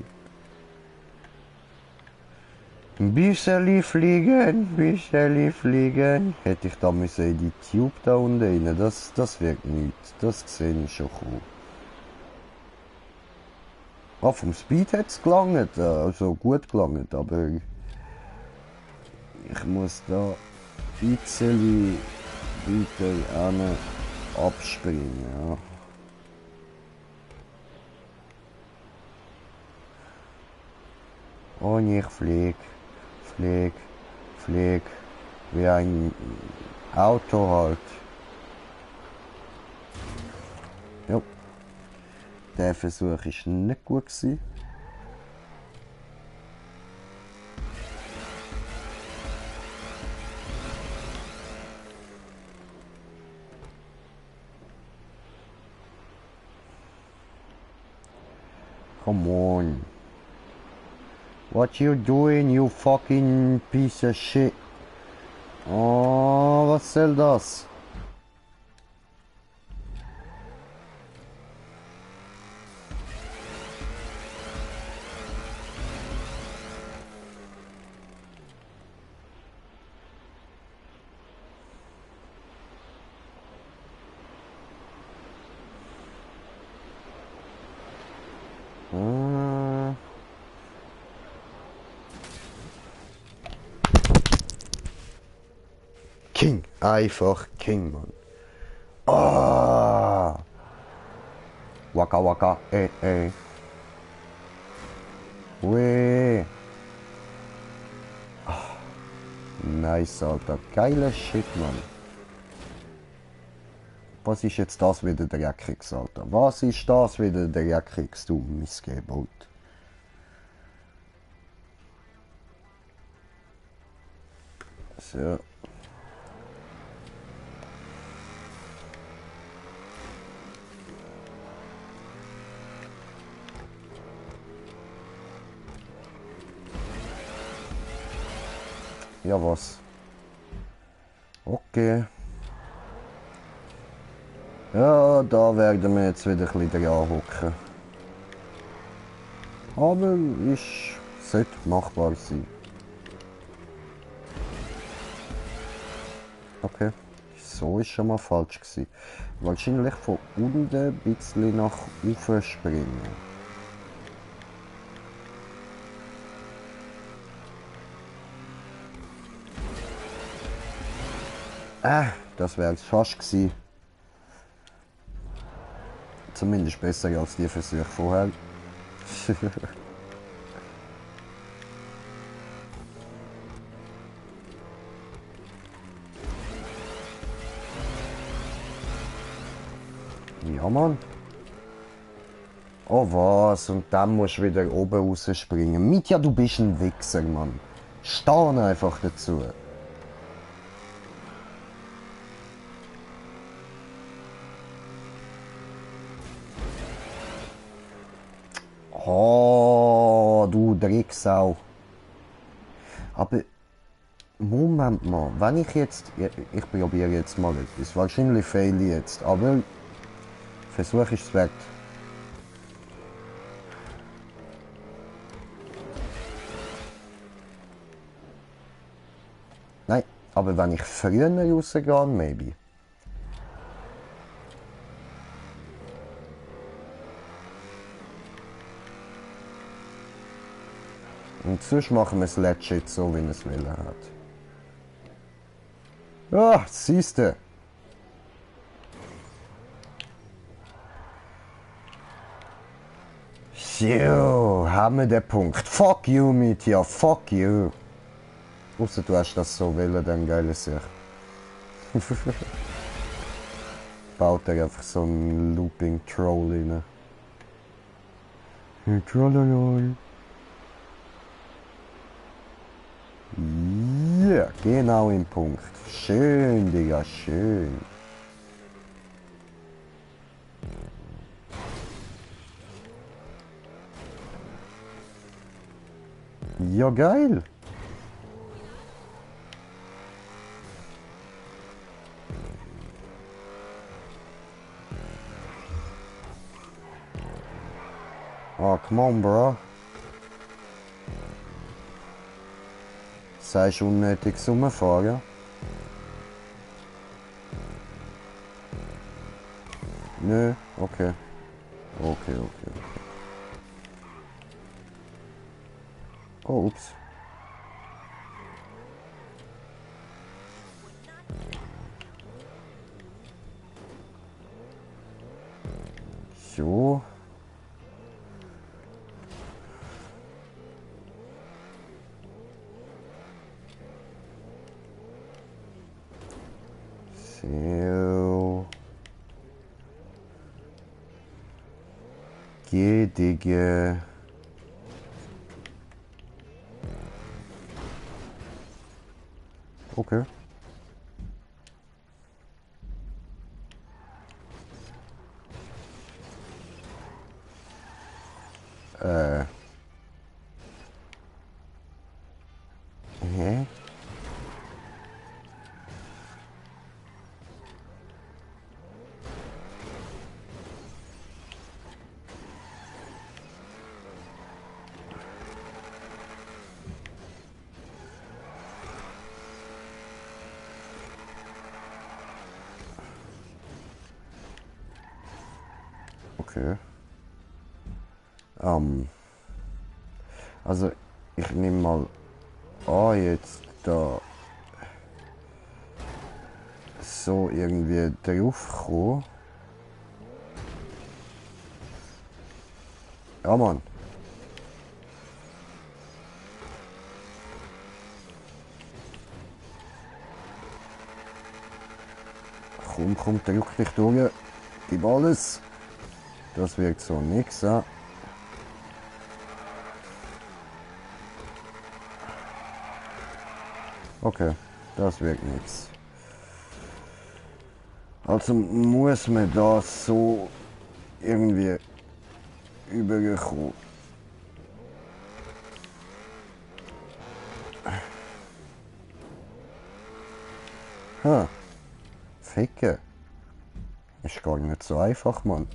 Bisserli fliegen. Hätte ich da müssen in die Tube da unten rein. Das wird nichts. Das sehe ich schon cool. Ah, vom Speed hat es gelangt. Also gut gelangt, aber ich muss da ein bisschen weiter abspringen. Ja. Und ich flieg, wie ein Auto halt. Jo. Der Versuch war nicht gut gewesen. Come on. What you doing, you fucking piece of shit? Oh, was soll das? King, einfach King, Mann. Ah. Waka waka, Weh. Ah, nice, Alter. Geiler Shit, Mann. Was ist jetzt das wieder der Dreckigs, Alter? Was ist das wieder der Dreckigs, du Missgeburt? So. Ja, was? Okay. Ja, da werden wir jetzt wieder ein bisschen dran hocken. Aber sollte machbar sein. Okay, so ist schon mal falsch gewesen. Wahrscheinlich von unten ein bisschen nach oben springen. Das wäre es fast gewesen. Zumindest besser als die Versuche vorher. Ja, Mann. Oh was, und dann musst du wieder oben rausspringen. Mitja, du bist ein Wichser, Mann. Steh einfach dazu. Oh, du Drecksau. Aber, Moment mal, wenn ich jetzt, ich probiere jetzt mal etwas, wahrscheinlich fehle ich jetzt, aber Versuch ist es wert. Nein, aber wenn ich früher rausgehe, maybe. Und sonst machen wir es legit so, wie er es will hat. Ah, siehste. So, haben wir den Punkt. Fuck you, Mitya, fuck you. Ausser du hast das so wollen, dann geile Sache. Baut er einfach so einen Looping Troll rein. Trollolol. Ja, genau im Punkt. Schön, Digga, schön. Ja, geil. Oh, come on, bro. Sagst du unnötiges Rumfahren? Nö, okay. Okay. Oh, ups. So. So. Geh, Digga. Okay. Okay. Also, ich nehme mal an, jetzt da so irgendwie drauf kommen. Ja, Mann. Komm, drück dich durch. Gib alles. Das wirkt so nix, ja. Okay, das wirkt nix. Also muss man das so irgendwie überkommen. Ha, Ficken. Ist gar nicht so einfach, Mann.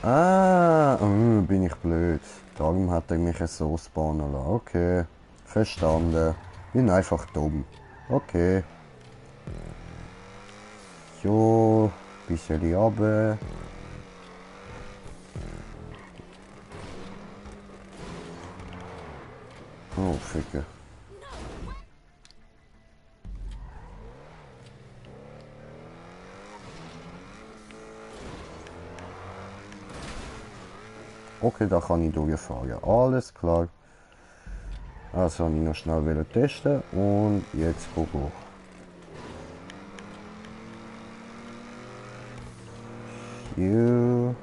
Ah, bin ich blöd. Darum hat er mich so spawnen lassen. Okay, verstanden. Bin einfach dumm. Okay. Jo, bisschen runter. Oh, Ficken. Okay, da kann ich durchfahren. Alles klar. Also habe ich noch schnell testen und jetzt go. Hier.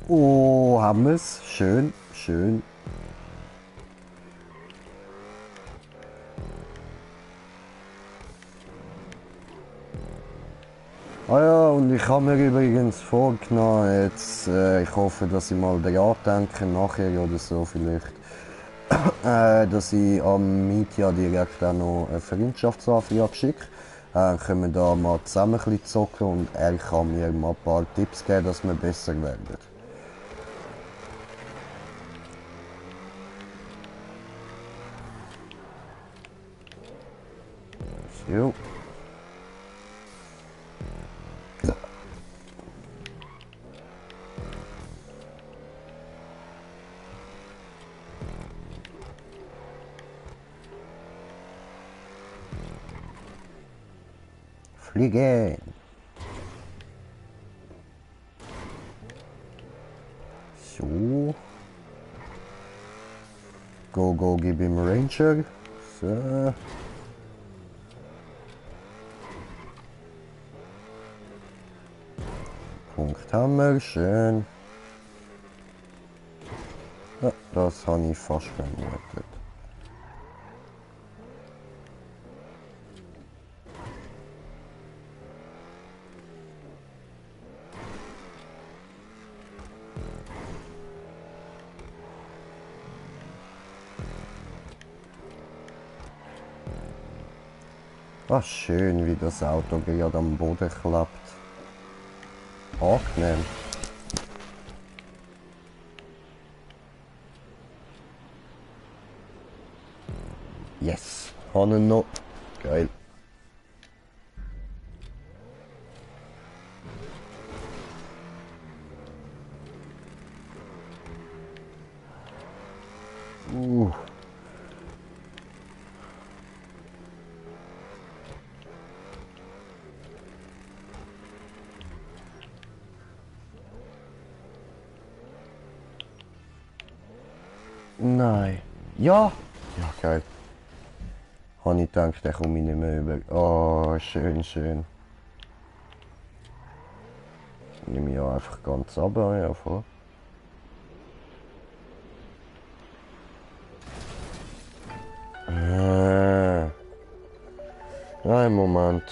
Oh, haben wir es. Schön, schön. Ah ja, und ich habe mir übrigens vorgenommen, jetzt, ich hoffe, dass ich mal daran denke, nachher oder so vielleicht, dass ich am Mietja direkt auch noch eine Freundschaftsanfrage abschicke. Können wir da mal zusammen ein bisschen zocken und er kann mir mal ein paar Tipps geben, dass wir besser werden. Jo. Fliegen. So. Go, gib ihm Ranger. So. Punkt haben wir, schön. Ja, das habe ich fast vermutet. Ach, schön, wie das Auto gerade am Boden klappt. Angenehm. Yes, habe ihn noch. Geil. Uh. Nein. Ja! Ja, geil. Habe ich gedacht, der komme ich nicht mehr über. Oh, schön, schön. Nehme ich ja einfach ganz runter, ja, voll. Nein, Moment.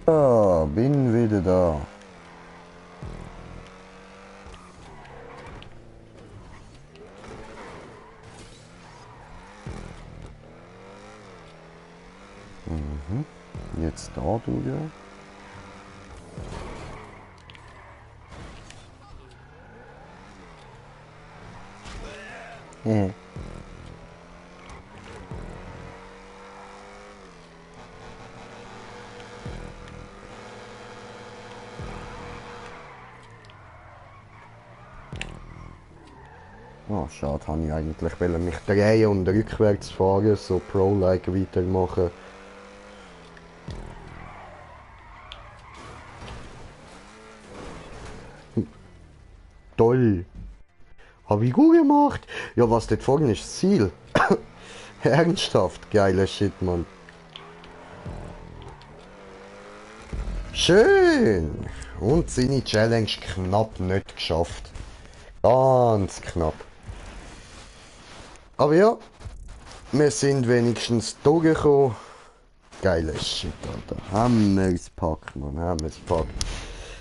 Ah, bin wieder da. Jetzt da durch. Äh. Oh, schade, habe ich eigentlich wollte mich drehen und rückwärts fahren, so Pro-like weitermachen. Toll! Hab ich gut gemacht! Ja, was dort vorne ist, das Ziel. Ernsthaft, geiler Shit, Mann. Schön! Und seine Challenge knapp nicht geschafft. Ganz knapp. Aber ja, wir sind wenigstens da gekommen. Geiler Shit, Alter. Haben wir es gepackt, Mann. Haben wir es gepackt.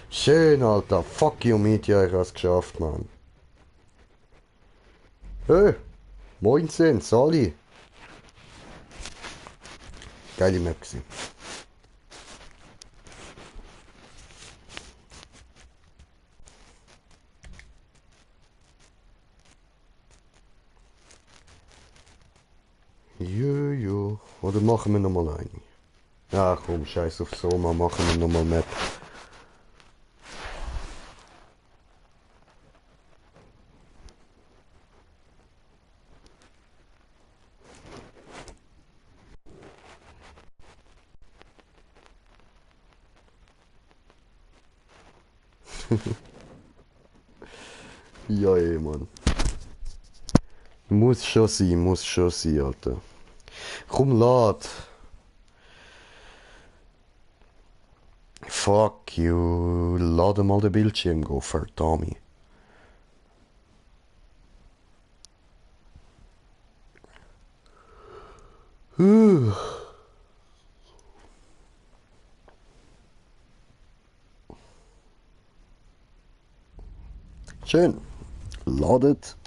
Schön, Alter. Fuck you, Meteor, ich hab's geschafft, Mann. Hey, moinsen, Sali. Geile Map gewesen. Jojo. Oder machen wir nochmal eine? Ja, komm, scheiß auf Soma, machen wir nochmal Map. Ja, ey, Mann. Muss schon sein, Alter. Komm, lad. Fuck you. Lade mal den Bildschirm, go verdammt. Schön. Ladet.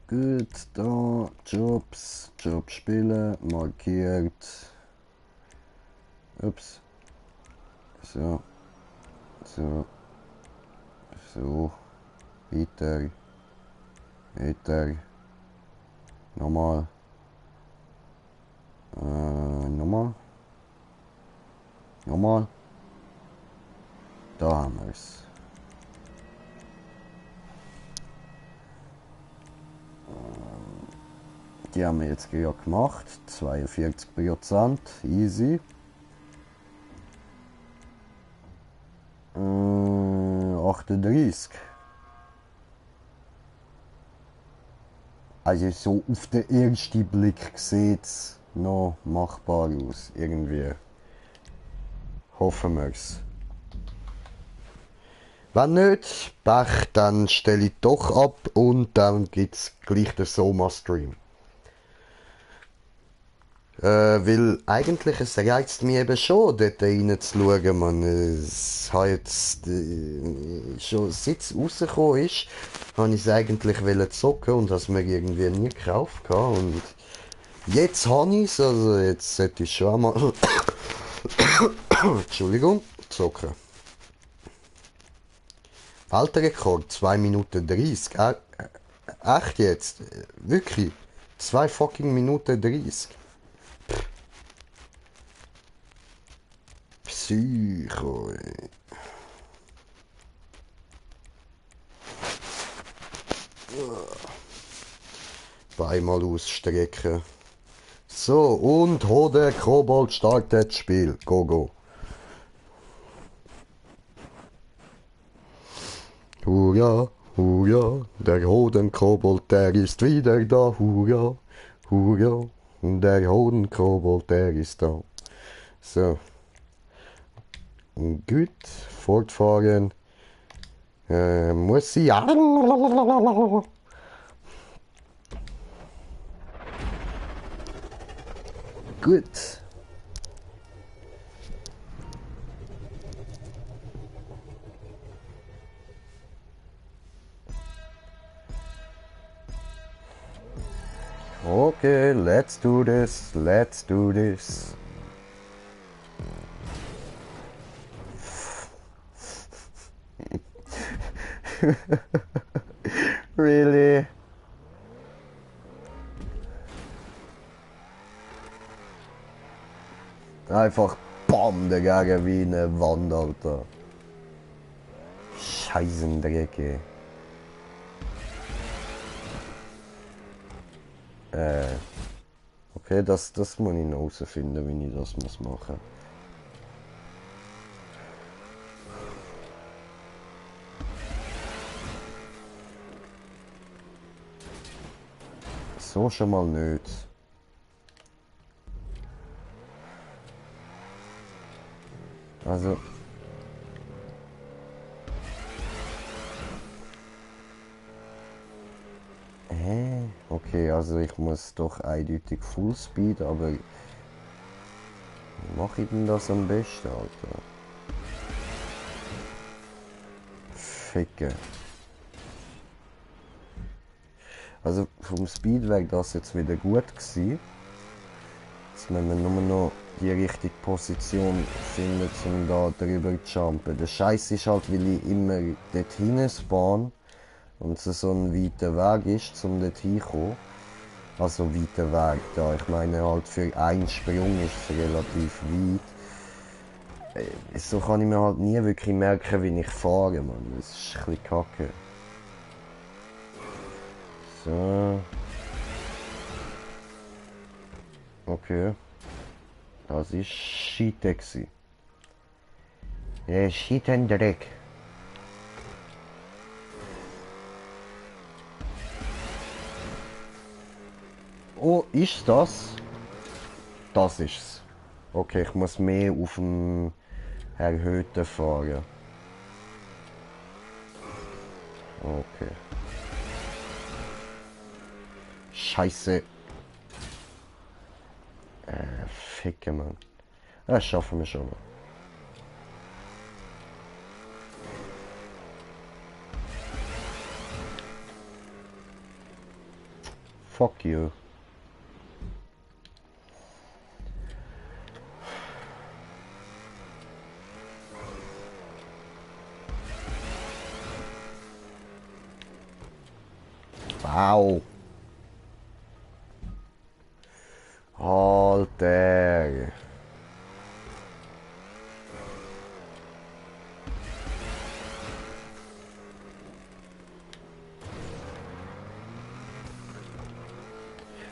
Gut, da, Jobs, Job spielen, markiert. Ups. So. So. So. Weiter. Weiter. Nochmal. Nochmal. Nochmal. Da haben wir es. Die haben wir jetzt gerade gemacht. 42%. Easy. 38. Also so auf den ersten Blick sieht es noch machbar aus. Irgendwie. Hoffen wir es. Wenn nicht, Pech, dann stelle ich doch ab und dann gibt es gleich den Soma-Stream. Weil eigentlich es reizt mich eben schon, dort reinzuschauen, man. Es hat jetzt schon seit es rausgekommen ist, habe ich es eigentlich wollen zocken und das mir irgendwie nie gekauft gehabt. Und jetzt habe ich es, also jetzt sollte ich schon einmal Entschuldigung, zocken. Weltrekord 2 Minuten 30. Echt jetzt? Wirklich? 2 fucking Minuten 30. Psycho, ey. Zweimal ausstrecken. So, und Hode Kobold startet das Spiel. Go, go. Hurra, hurra, der Hodenkobold, der ist wieder da. Hurra, hurra, der Hodenkobold, der ist da. So. Gut, fortfahren. Muss sie. Gut. Okay, let's do this. Let's do this. Really? Einfach BAM dagegen wie eine Wand, Alter. Scheissendreck, ey. Okay, das muss ich noch herausfinden, wie ich das muss machen. So schon mal nicht. Also. Okay, also ich muss doch eindeutig Fullspeed, aber wie mache ich denn das am besten, Alter? Ficke. Also vom Speed wäre das jetzt wieder gut gewesen. Jetzt müssen wir nur noch die richtige Position finden, um da drüber zu jumpen. Der Scheiß ist halt, weil ich immer dort hinten spawn und es so ein weiter Weg ist, um dort hinzukommen. Also weiter Weg da. Ich meine halt für einen Sprung ist es relativ weit. So kann ich mir halt nie wirklich merken, wie ich fahre, Mann. Das ist ein bisschen kacke. So. Okay. Das ist Scheite gsi. Scheitendreck. Oh, ist das? Das ist's. Okay, ich muss mehr auf dem Erhöhten fahren. Okay. Scheiße. Ficke, Mann. Das schaffen wir schon mal. Fuck you. Wow. Alter.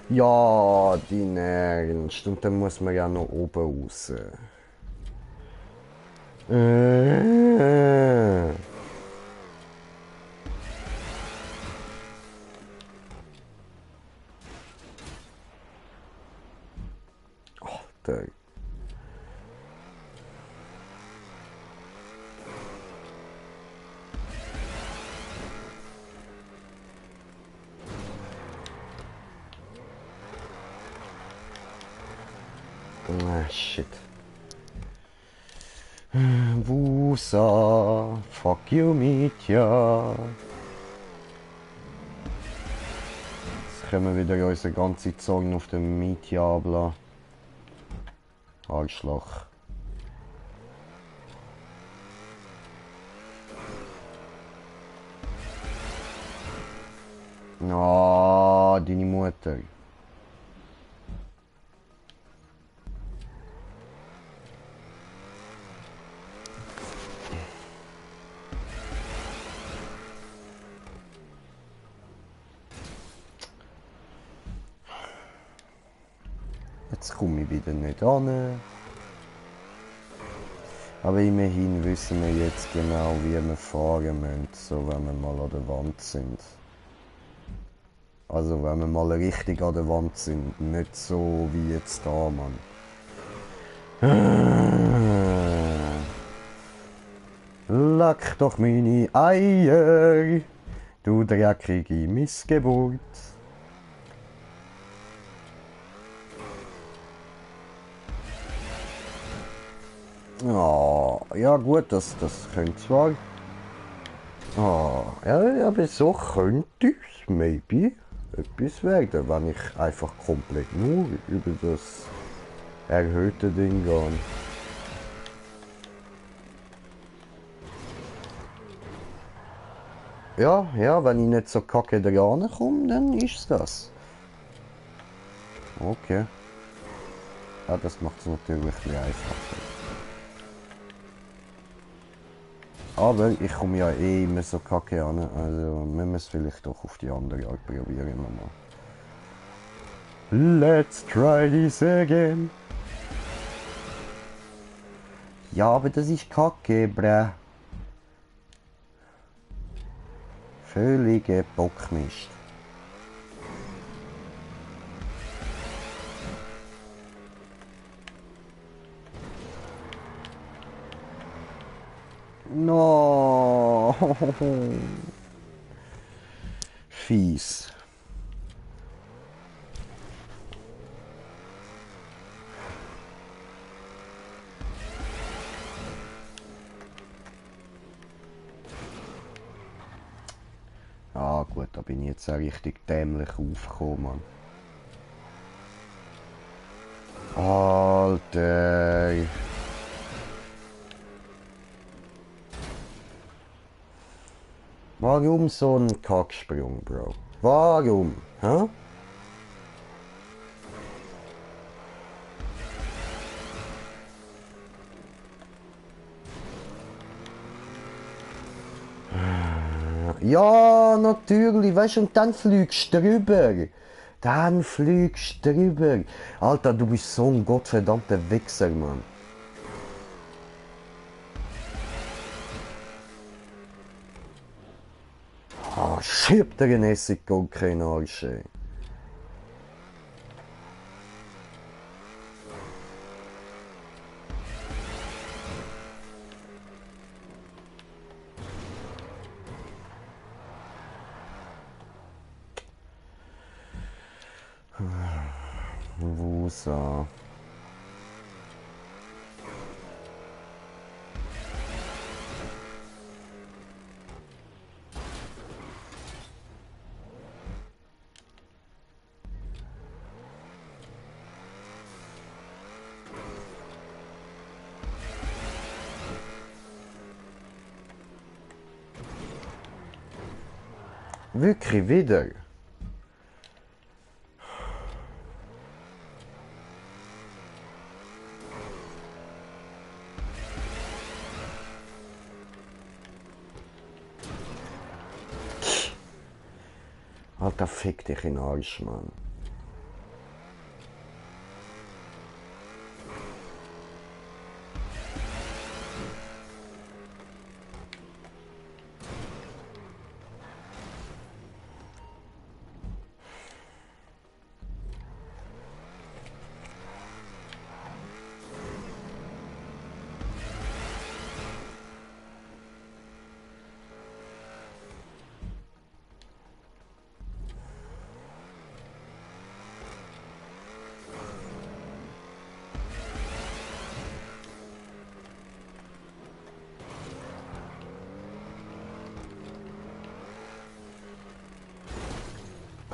Ja, die Ernst. Und dann muss man ja noch oben raus. Alter. Ah, shit. Wusa, fuck you, Mietja. Jetzt können wir wieder unsere ganze Zorn auf den Mietja ablassen. Arschloch. Na, deine Mutter. Jetzt komme ich wieder nicht an. Aber immerhin wissen wir jetzt genau, wie wir fahren müssen, so wenn wir mal an der Wand sind. Also wenn wir mal richtig an der Wand sind, nicht so wie jetzt da, Mann. Leck doch meine Eier, du dreckige Missgeburt. Oh, ja gut, das könnte zwar. Oh, ja, aber so könnte es maybe etwas werden, wenn ich einfach komplett nur über das erhöhte Ding gehe. Ja, wenn ich nicht so kacke dran komme, dann ist das. Okay. Ja, das macht es natürlich ein bisschen einfacher. Aber ich komme ja eh immer so kacke an, also müssen wir es vielleicht doch auf die andere Art probieren nochmal. Let's try this again. Ja, aber das ist kacke, bruh. Völlige Bockmist. No. Fies. Ah gut, da bin ich jetzt auch richtig dämlich aufgekommen, Mann. Alter. Warum so ein Kacksprung, Bro? Warum? Hä? Ja, natürlich, weißt du, und dann fliegst du drüber. Dann fliegst du drüber. Alter, du bist so ein gottverdammter Wichser, Mann. Ah, schiebt dir ein Essiggurke in den Arsch, ey. Wusa. Wirklich wieder? Alter, fick dich in den Arsch, Mann.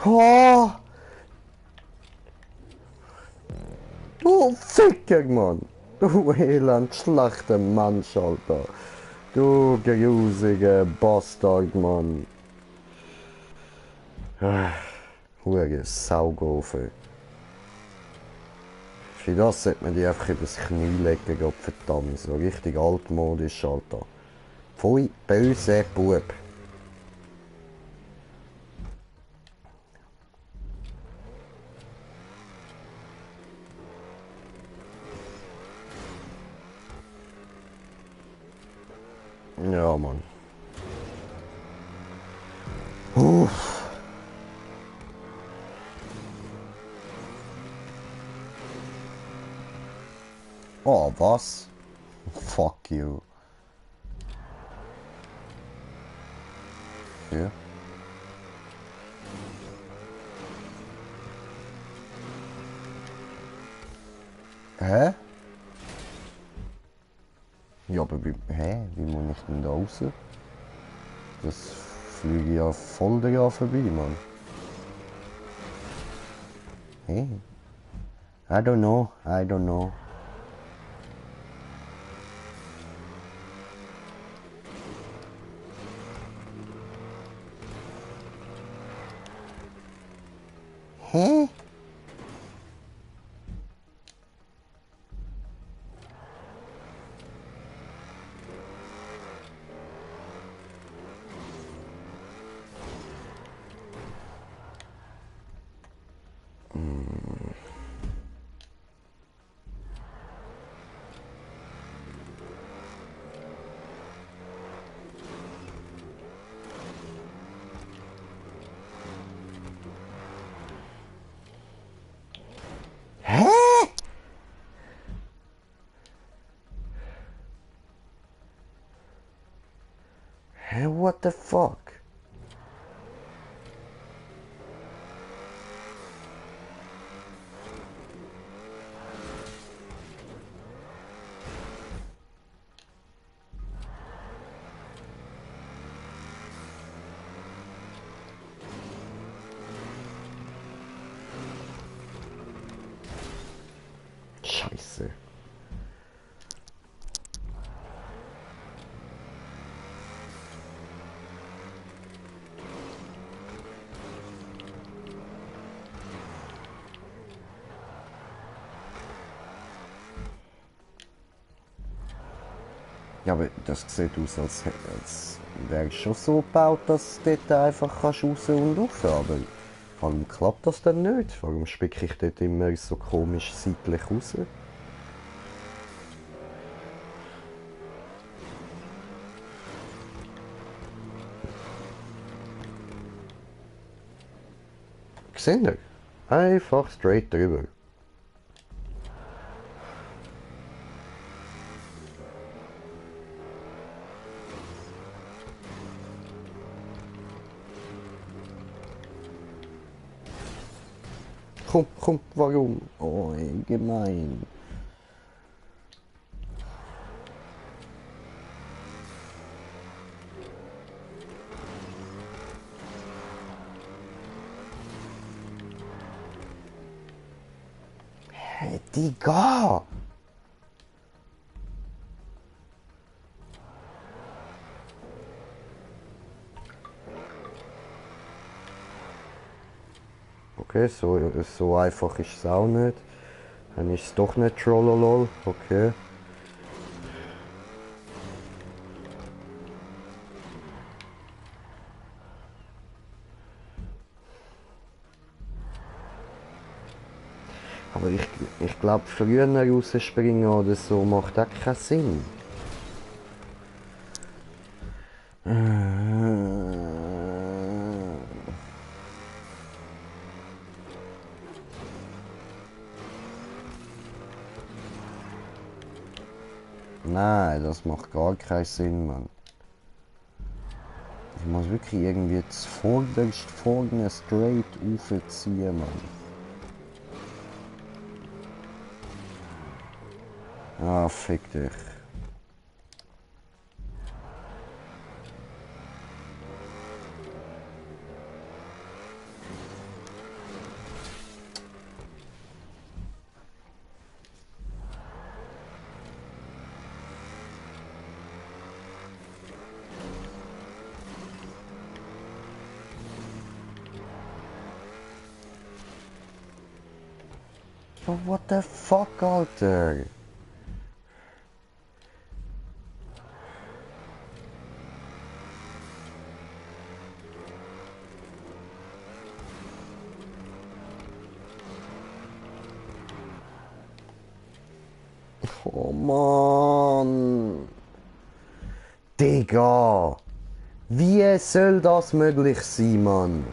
Oh! Du Ficker, Mann! Du elend schlechter Mensch, Alter! Du grusiger Bastard, Mann! Hure Saugofen. Für das sollte man die einfach übers Knie legen, Gott verdammt. So richtig altmodisch, Alter. Pfui, böse Bub. Ja, Mann. Uff. Oh, was? Fuck you. Ja. Hä? Ja, aber wie muss ich denn da raus? Das fliege ja voll daran vorbei, Mann. Hä? I don't know, I don't know. Hä? Hä? Hä, what the fuck? Scheiße. Ja, aber das sieht aus, als wäre es schon so gebaut, dass du dort einfach kannst raus und rauf. Aber warum klappt das denn nicht? Warum spicke ich dort immer so komisch seitlich raus? Seht ihr? Einfach straight drüber. Komm, warum? Oh, ey, gemein. Hey, Digga! Okay, so einfach ist es auch nicht. Dann ist es doch nicht Trollolol. Okay. Aber ich glaube, früher rausspringen oder so macht auch keinen Sinn. Nein, das macht gar keinen Sinn, Mann. Ich muss wirklich irgendwie das vorderst vorne straight aufziehen, Mann. Ah, fick dich. Oh, what the fuck, Alter? Oh Mann. Digga. Wie soll das möglich sein, Mann?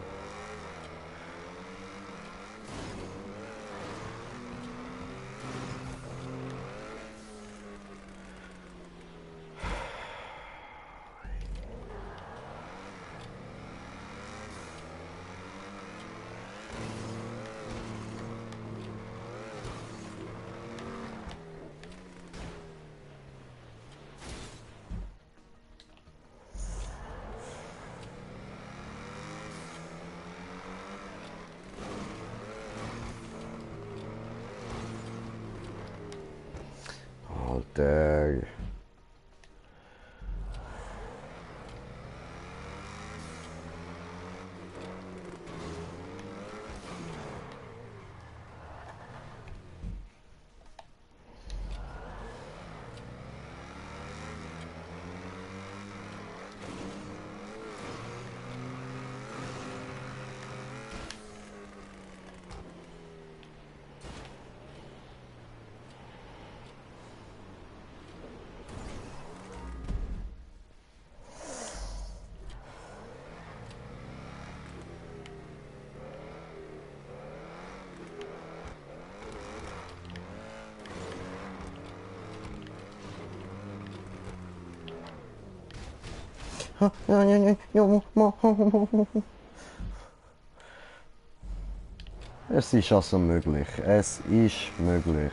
Es ist also möglich. Es ist möglich.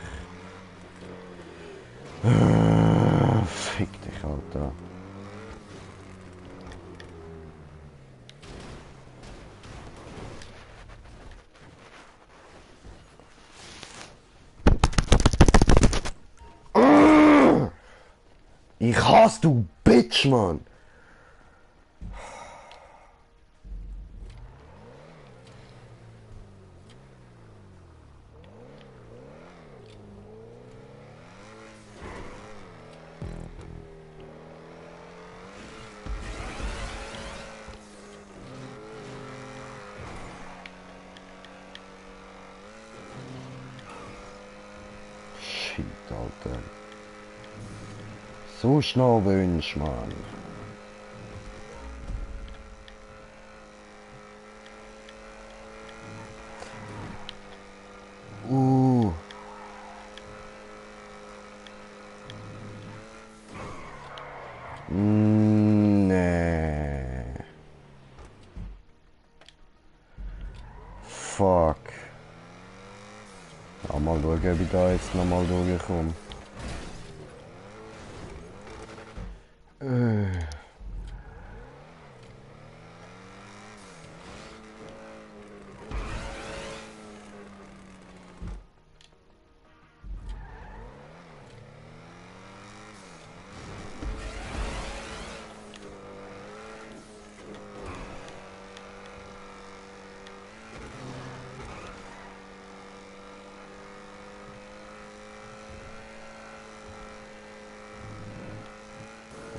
Fick dich, Alter. Ich hasse du Bitch, Mann! Shit, Alter. So schnell wünsch, Mann. Uh. Nee. Fuck. Ja, mal schauen, ob ich da jetzt nochmal durchkomme.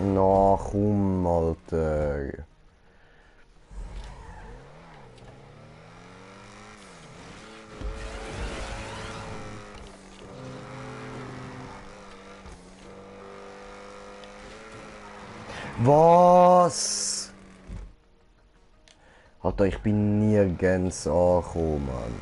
Na komm, Alter. Was? Alter, ich bin nirgends angekommen, Mann.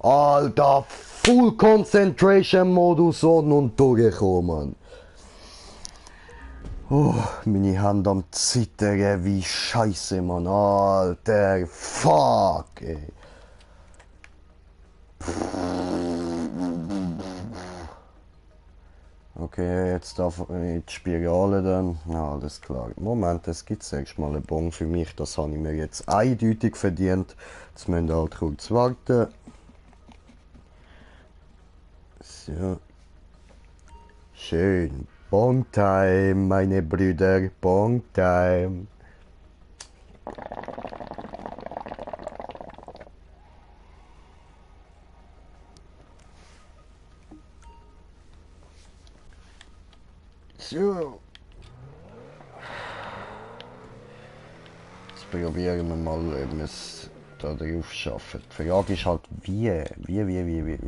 Alter, Full Concentration Modus on und durchgekommen. Meine Hand am Zittern, wie scheiße, Mann. Alter, fuck, ey. Okay, jetzt darf ich die Spirale dann. Ja, alles klar. Moment, es gibt erst mal einen Bon für mich. Das habe ich mir jetzt eindeutig verdient. Jetzt müssen wir halt kurz warten. So. Schön. Bon Time, meine Brüder. Bon Time. So. Jetzt probieren wir mal, ob wir es da drauf schaffen. Die Frage ist halt, wie? Wie?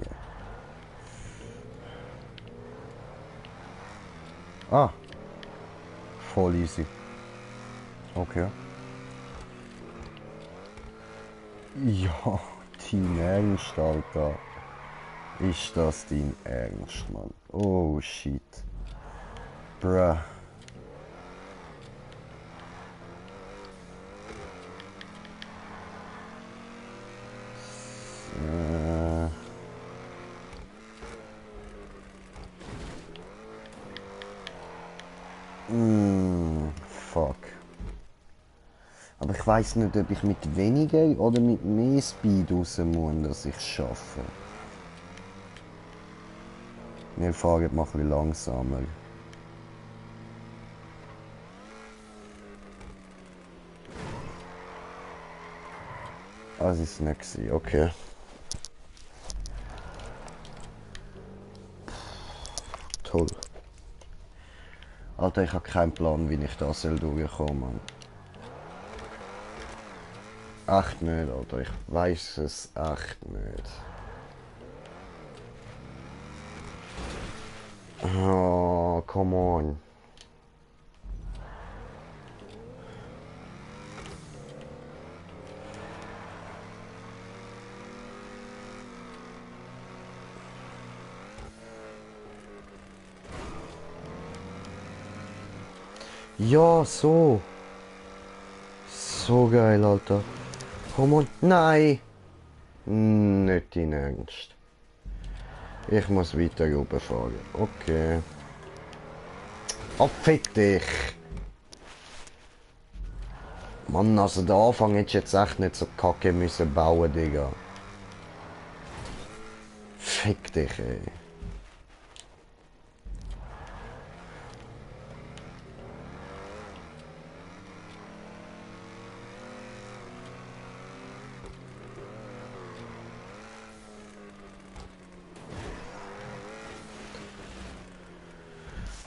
Ah. Voll easy. Okay. Ja, dein Ernst, Alter. Ist das dein Ernst, Mann? Oh, shit. Bruh. Fuck. Aber ich weiß nicht, ob ich mit weniger oder mit mehr Speed raus muss, dass ich es schaffe. Wir fahren mal ein bisschen langsamer. Das ist nicht gewesen, okay. Toll. Alter, ich habe keinen Plan, wie ich da soll durchkommen. Echt nicht, Alter. Ich weiß es echt nicht. Oh, come on. Ja, so. So geil, Alter. Come on. Nein. Nicht in Ernst. Ich muss weiter runterfahren. Okay. Oh, fick dich. Mann, also der Anfang hättest du jetzt echt nicht so kacke müssen bauen, Digga. Fick dich, ey.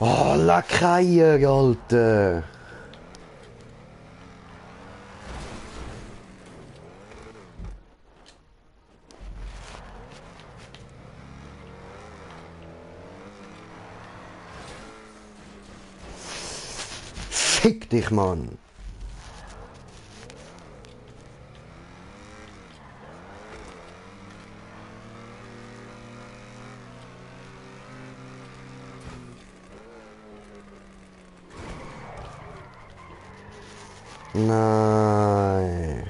Oh, Lacraie, Alter. Fick dich, Mann. Nein.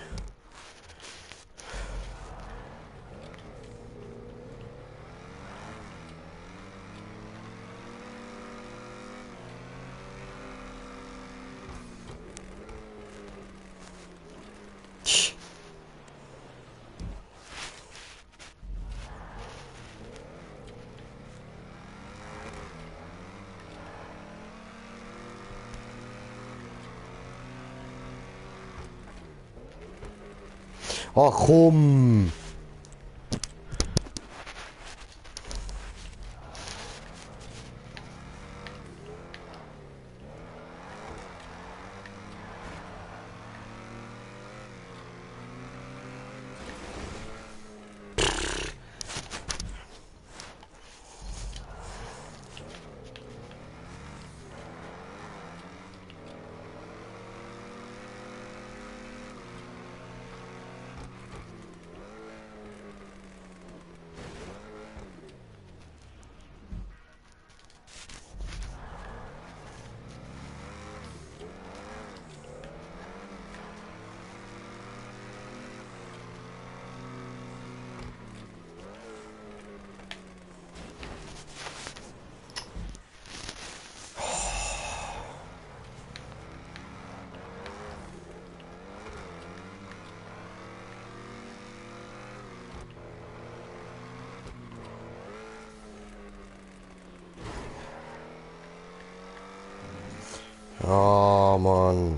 Tsch. Ach komm. Ja, Mann.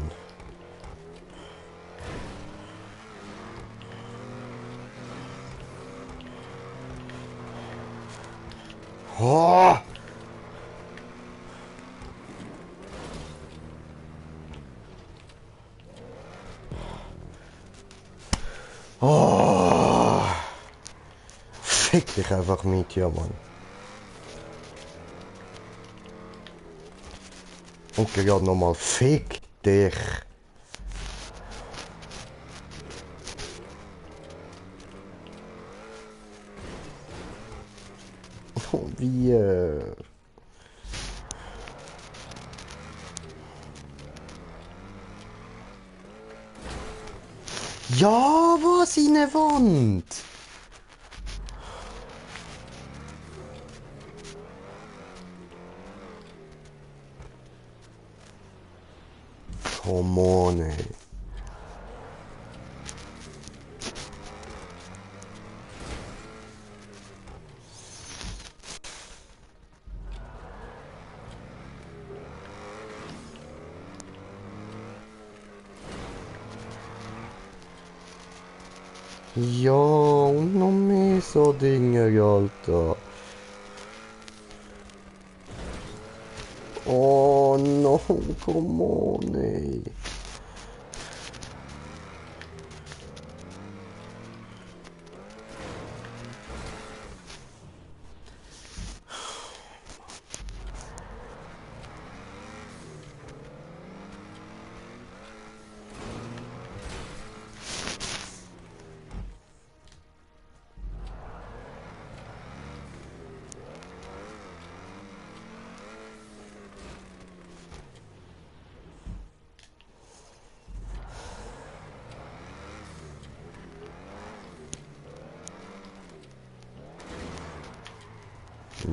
Oh. Oh. Fick dich einfach mit, ja, Mann. Und gerade nochmal, fick dich. Oh, wie. Ja, was in der Wand? Come on, ey. Ja, und noch mehr so Dinge, Alter. Oh no, come on, ey.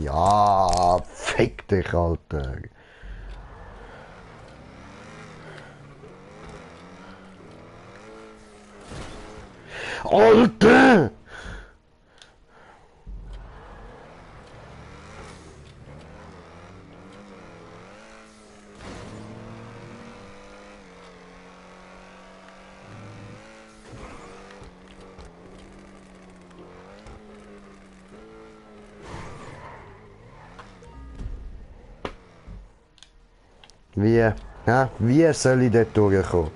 Ja, fick dich, Alter. Alter! Wie? Ja, wie soll ich dort durchkommen?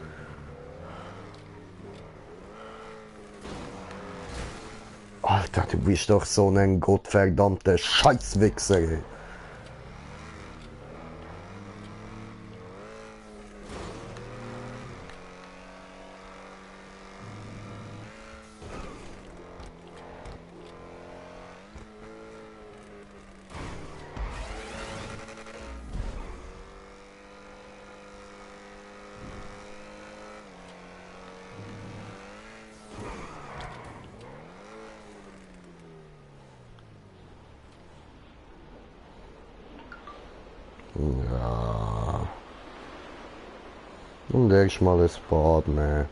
Alter, du bist doch so ein gottverdammter Scheißwichser, ey. Ja. Und erstmal ein Bad nehmen.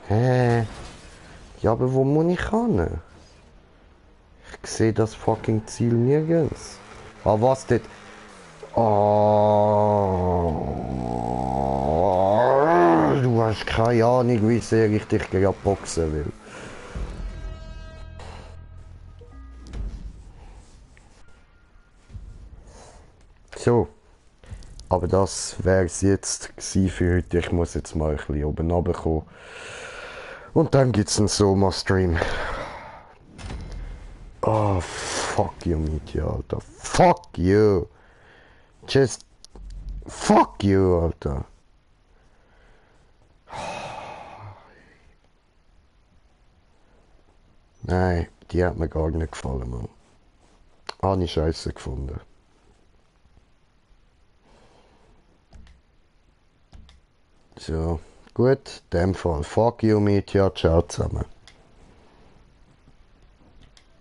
Hä? Ja, aber wo muss ich hin? Ich sehe das fucking Ziel nirgends. Ah, was dort? Oh, du hast keine Ahnung, wie sehr ich dich gerade boxen will. So, aber das wäre es jetzt gewesen für heute. Ich muss jetzt mal ein bisschen oben runterkommen. Und dann gibt's einen Soma-Stream. Oh, fuck you, Mietje, Alter. Fuck you. Just fuck you, Alter. Nein, die hat mir gar nicht gefallen, Mann. Habe ich scheiße gefunden. So, gut, in dem Fall. Fuck you, Mietje, ciao zusammen.